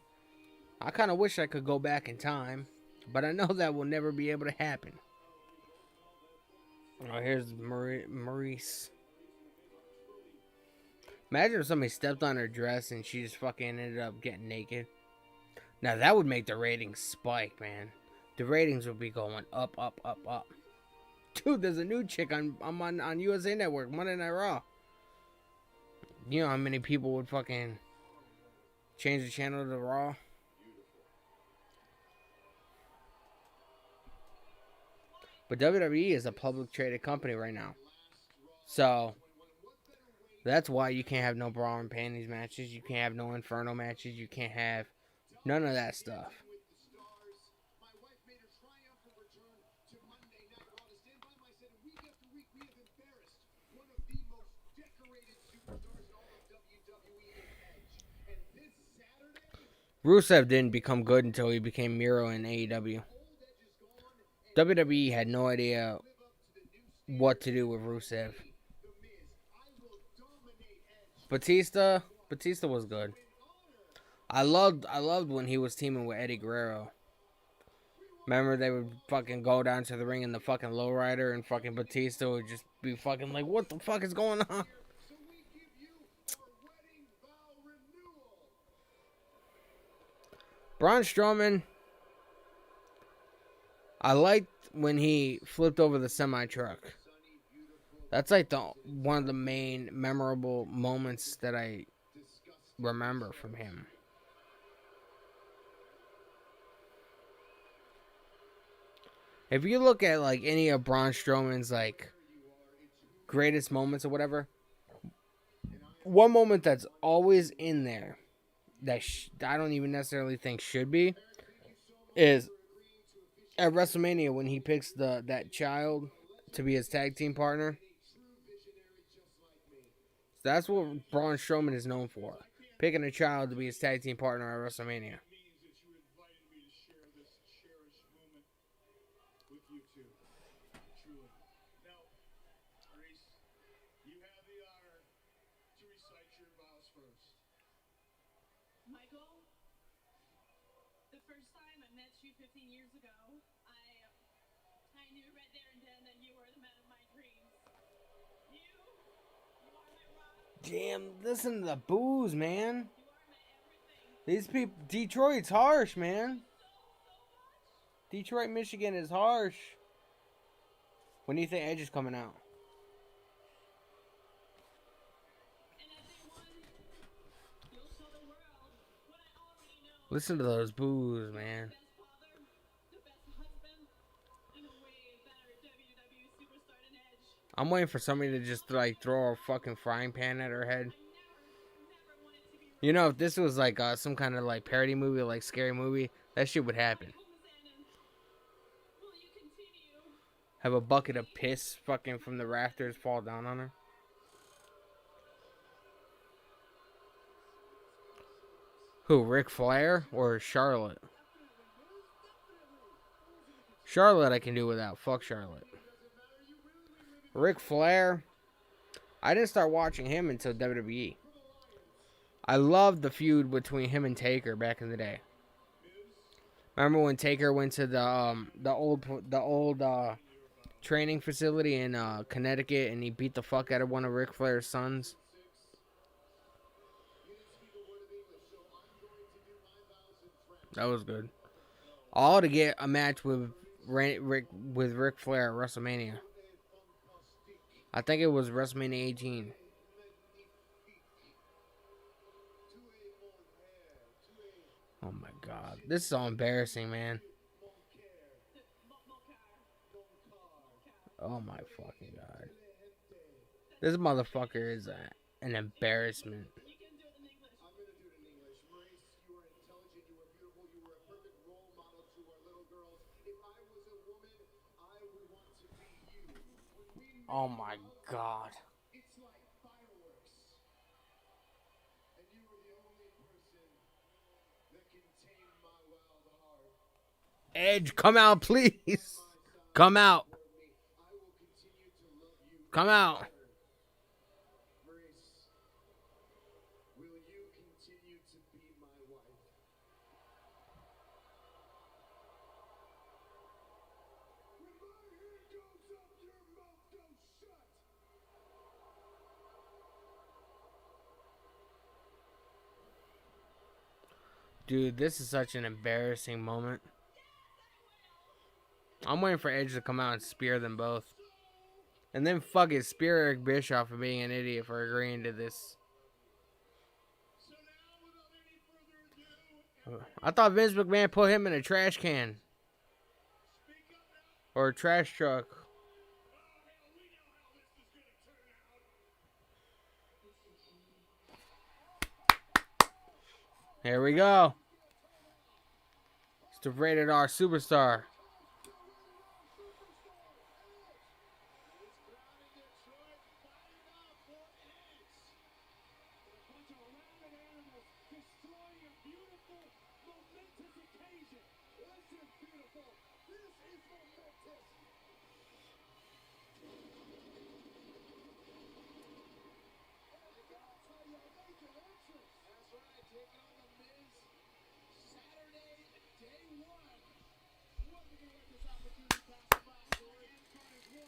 I kind of wish I could go back in time, but I know that will never be able to happen. Oh, here's Maurice. Imagine if somebody stepped on her dress and she just fucking ended up getting naked. Now that would make the ratings spike, man. The ratings would be going up, up, up, up. Dude, there's a new chick on USA Network, Monday Night Raw. You know how many people would fucking change the channel to Raw? But WWE is a public traded company right now. So, that's why you can't have no bra and panties matches. You can't have no Inferno matches. You can't have none of that stuff. Rusev didn't become good until he became Miro in AEW. WWE had no idea what to do with Rusev. Batista was good. I loved when he was teaming with Eddie Guerrero. Remember, they would fucking go down to the ring in the fucking lowrider, and fucking Batista would just be fucking like, what the fuck is going on? Braun Strowman, I liked when he flipped over the semi-truck. That's like one of the main memorable moments that I remember from him. If you look at like any of Braun Strowman's like greatest moments or whatever, one moment that's always in there that I don't even necessarily think should be is at WrestleMania when he picks that child to be his tag team partner. That's what Braun Strowman is known for. Picking a child to be his tag team partner at WrestleMania. means that you invited me to share this cherished moment with you two. Truly. Now, Maurice, you have the honor to recite your vows first. Michael, the first time I met you 15 years ago, I knew right there and then that you were the man of my dreams. You are my rock. Damn, listen to the boos, man. You are my everything. These people, Detroit's harsh, man. Detroit, Michigan is harsh. When do you think Edge is coming out? And at day one, you'll show the world what I already know. Listen to those boos, man. The best father, the best husband, and a way better WWE superstar than Edge. I'm waiting for somebody to just like throw a fucking frying pan at her head. Never wanted to be You know, if this was like some kind of like parody movie, like scary movie, that shit would happen. Will you continue? Have a bucket of piss fucking from the rafters fall down on her. Who, Ric Flair or Charlotte? Charlotte I can do without. Fuck Charlotte. Ric Flair, I didn't start watching him until WWE. I loved the feud between him and Taker back in the day. Remember when Taker went to the old training facility in Connecticut and he beat the fuck out of one of Ric Flair's sons? That was good. All to get a match with Ric Flair at WrestleMania. I think it was WrestleMania 18. Oh my god. This is so embarrassing, man. Oh my fucking god. This motherfucker is an embarrassment. I'm gonna do it in English. Maurice, you are intelligent, you are beautiful, you were a perfect role model to our little girls. If I was a woman, I would want to be you. When we Oh my god. it's like fireworks. And you were the only person that can tame my wild heart. Edge, come out, please. Come out. I will continue to love you. Come out. Maurice, will you continue to be my wife? When my hair goes up, your mouth goes shut. Dude, this is such an embarrassing moment. I'm waiting for Edge to come out and spear them both. And then fuck it, spear Eric Bischoff for being an idiot for agreeing to this. So now, without any further ado, I thought Vince McMahon put him in a trash can. speak up now. Or a trash truck. Oh, hell, we know how this is gonna turn out. Here we go. It's the rated R superstar.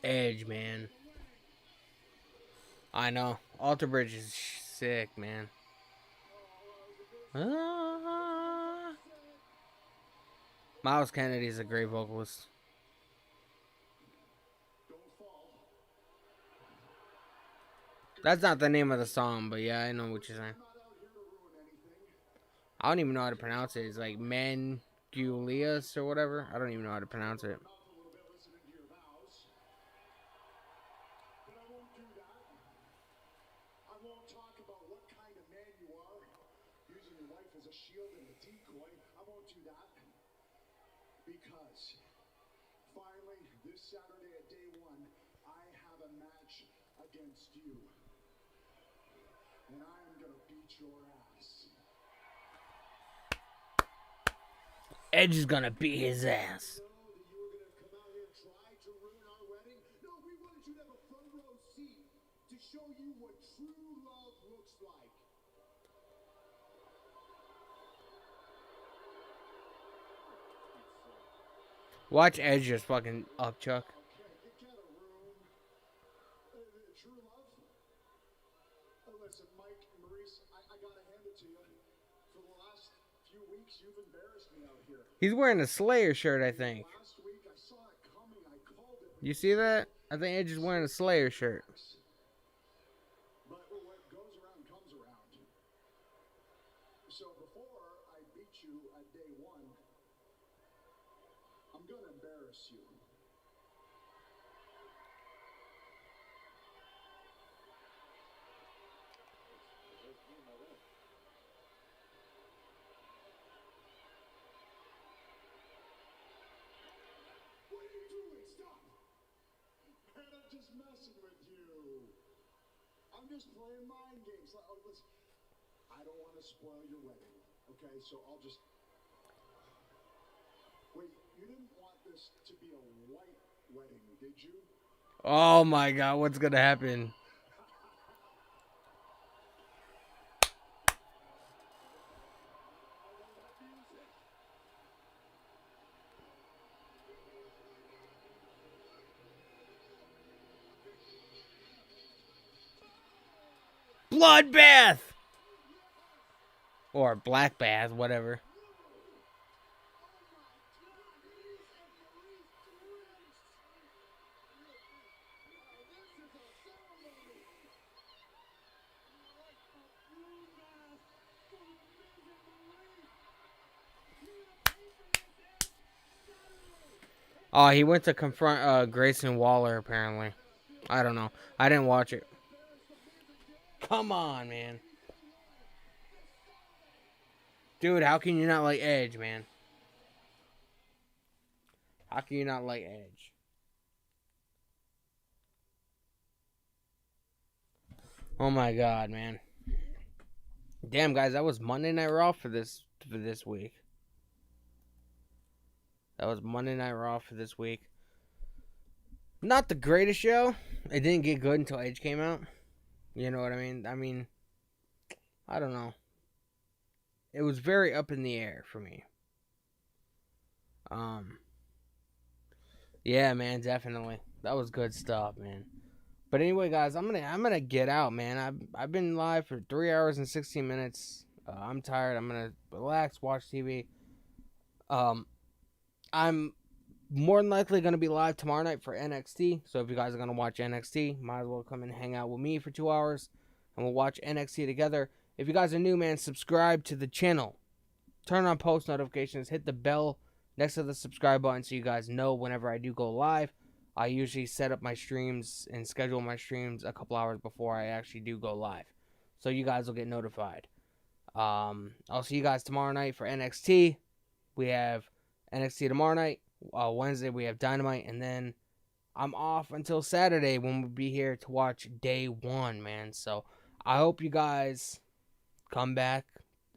Edge, man. I know. Alter Bridge is sick, man. Miles Kennedy is a great vocalist. That's not the name of the song, but yeah, I know what you're saying. I don't even know how to pronounce it. It's like Mangulius or whatever. I don't even know how to pronounce it. Because finally, this Saturday at day one, I have a match against you. And I am going to beat your ass. Edge is gonna beat his ass. You were going to come out here and try to ruin our wedding? No, we wanted you to have a front row seat to show you what true love looks like. Watch Edge just fucking up Chuck. Okay, get a room. True love? Listen, Mike and Maurice, I gotta hand it to you. For the last few weeks, you've embarrassed me out here. He's wearing a Slayer shirt, I think. Last week, I saw it coming. I called it. You see that? I think Edge is wearing a Slayer shirt. But what goes around comes around. So before I beat you at day one, I'm gonna embarrass you. What are you doing? Stop! Man, I'm just messing with you. I'm just playing mind games. Listen, I don't want to spoil your wedding, okay? So I'll just... Wait, you didn't want this to be a white wedding, did you? Oh my god, what's gonna happen? Bloodbath! Or Black Bath, whatever. Oh, he went to confront Grayson Waller, apparently. I don't know. I didn't watch it. Come on, man. Dude, how can you not like Edge, man? How can you not like Edge? Oh my god, man. Damn, guys, that was Monday Night Raw for this week. That was Monday Night Raw for this week. Not the greatest show. It didn't get good until Edge came out. You know what I mean? I don't know. It was very up in the air for me. Yeah, man, definitely. That was good stuff, man. But anyway, guys, I'm gonna get out, man. I've been live for 3 hours and 16 minutes. I'm tired. I'm gonna relax, watch TV. I'm more than likely gonna be live tomorrow night for NXT. So if you guys are gonna watch NXT, might as well come and hang out with me for 2 hours, and we'll watch NXT together. If you guys are new, man, subscribe to the channel. Turn on post notifications. Hit the bell next to the subscribe button so you guys know whenever I do go live. I usually set up my streams and schedule my streams a couple hours before I actually do go live, so you guys will get notified. I'll see you guys tomorrow night for NXT. We have NXT tomorrow night. Wednesday we have Dynamite, and then I'm off until Saturday when we'll be here to watch day one, man. So I hope you guys come back,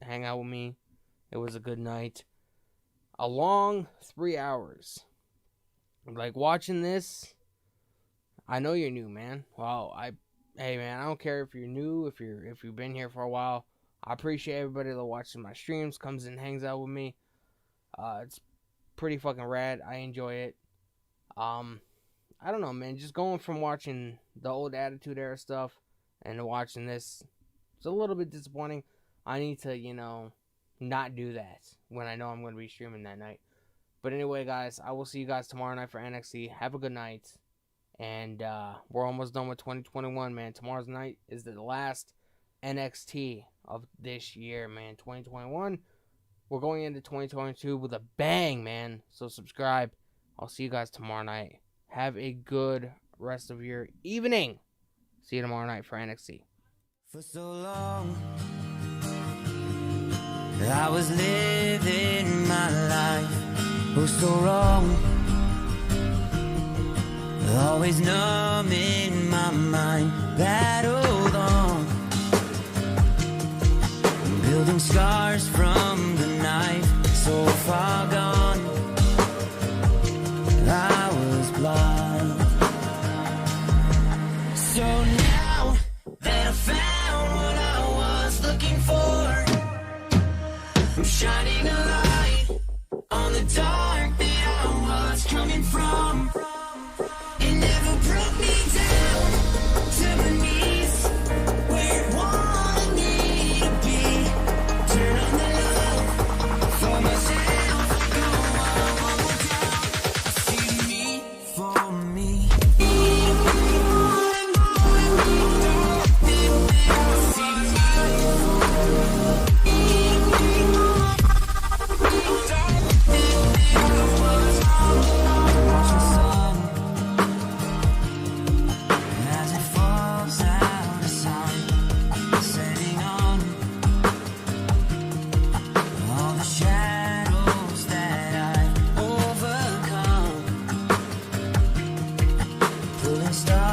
hang out with me. It was a good night. A long 3 hours. Like, watching this, I know you're new, man. Well, hey, man, I don't care if you're new, if you've been here for a while. I appreciate everybody that watches my streams, comes and hangs out with me. It's pretty fucking rad. I enjoy it. I don't know, man. Just going from watching the old Attitude Era stuff and watching this, it's a little bit disappointing. I need to, not do that when I know I'm going to be streaming that night. But anyway, guys, I will see you guys tomorrow night for NXT. Have a good night. And we're almost done with 2021, man. Tomorrow's night is the last NXT of this year, man. 2021. We're going into 2022 with a bang, man. So subscribe. I'll see you guys tomorrow night. Have a good rest of your evening. See you tomorrow night for NXT. For so long, I was living my life oh so wrong. Always numb in my mind, battled on, building scars from the knife, so far gone, I was blind. So now that I found what I was looking for, I'm shining a light on the dark that I was coming from. It never broke me down to my knees, where it wanted me to be. Turn on the love for myself, go on one more time. I see me for me. Stars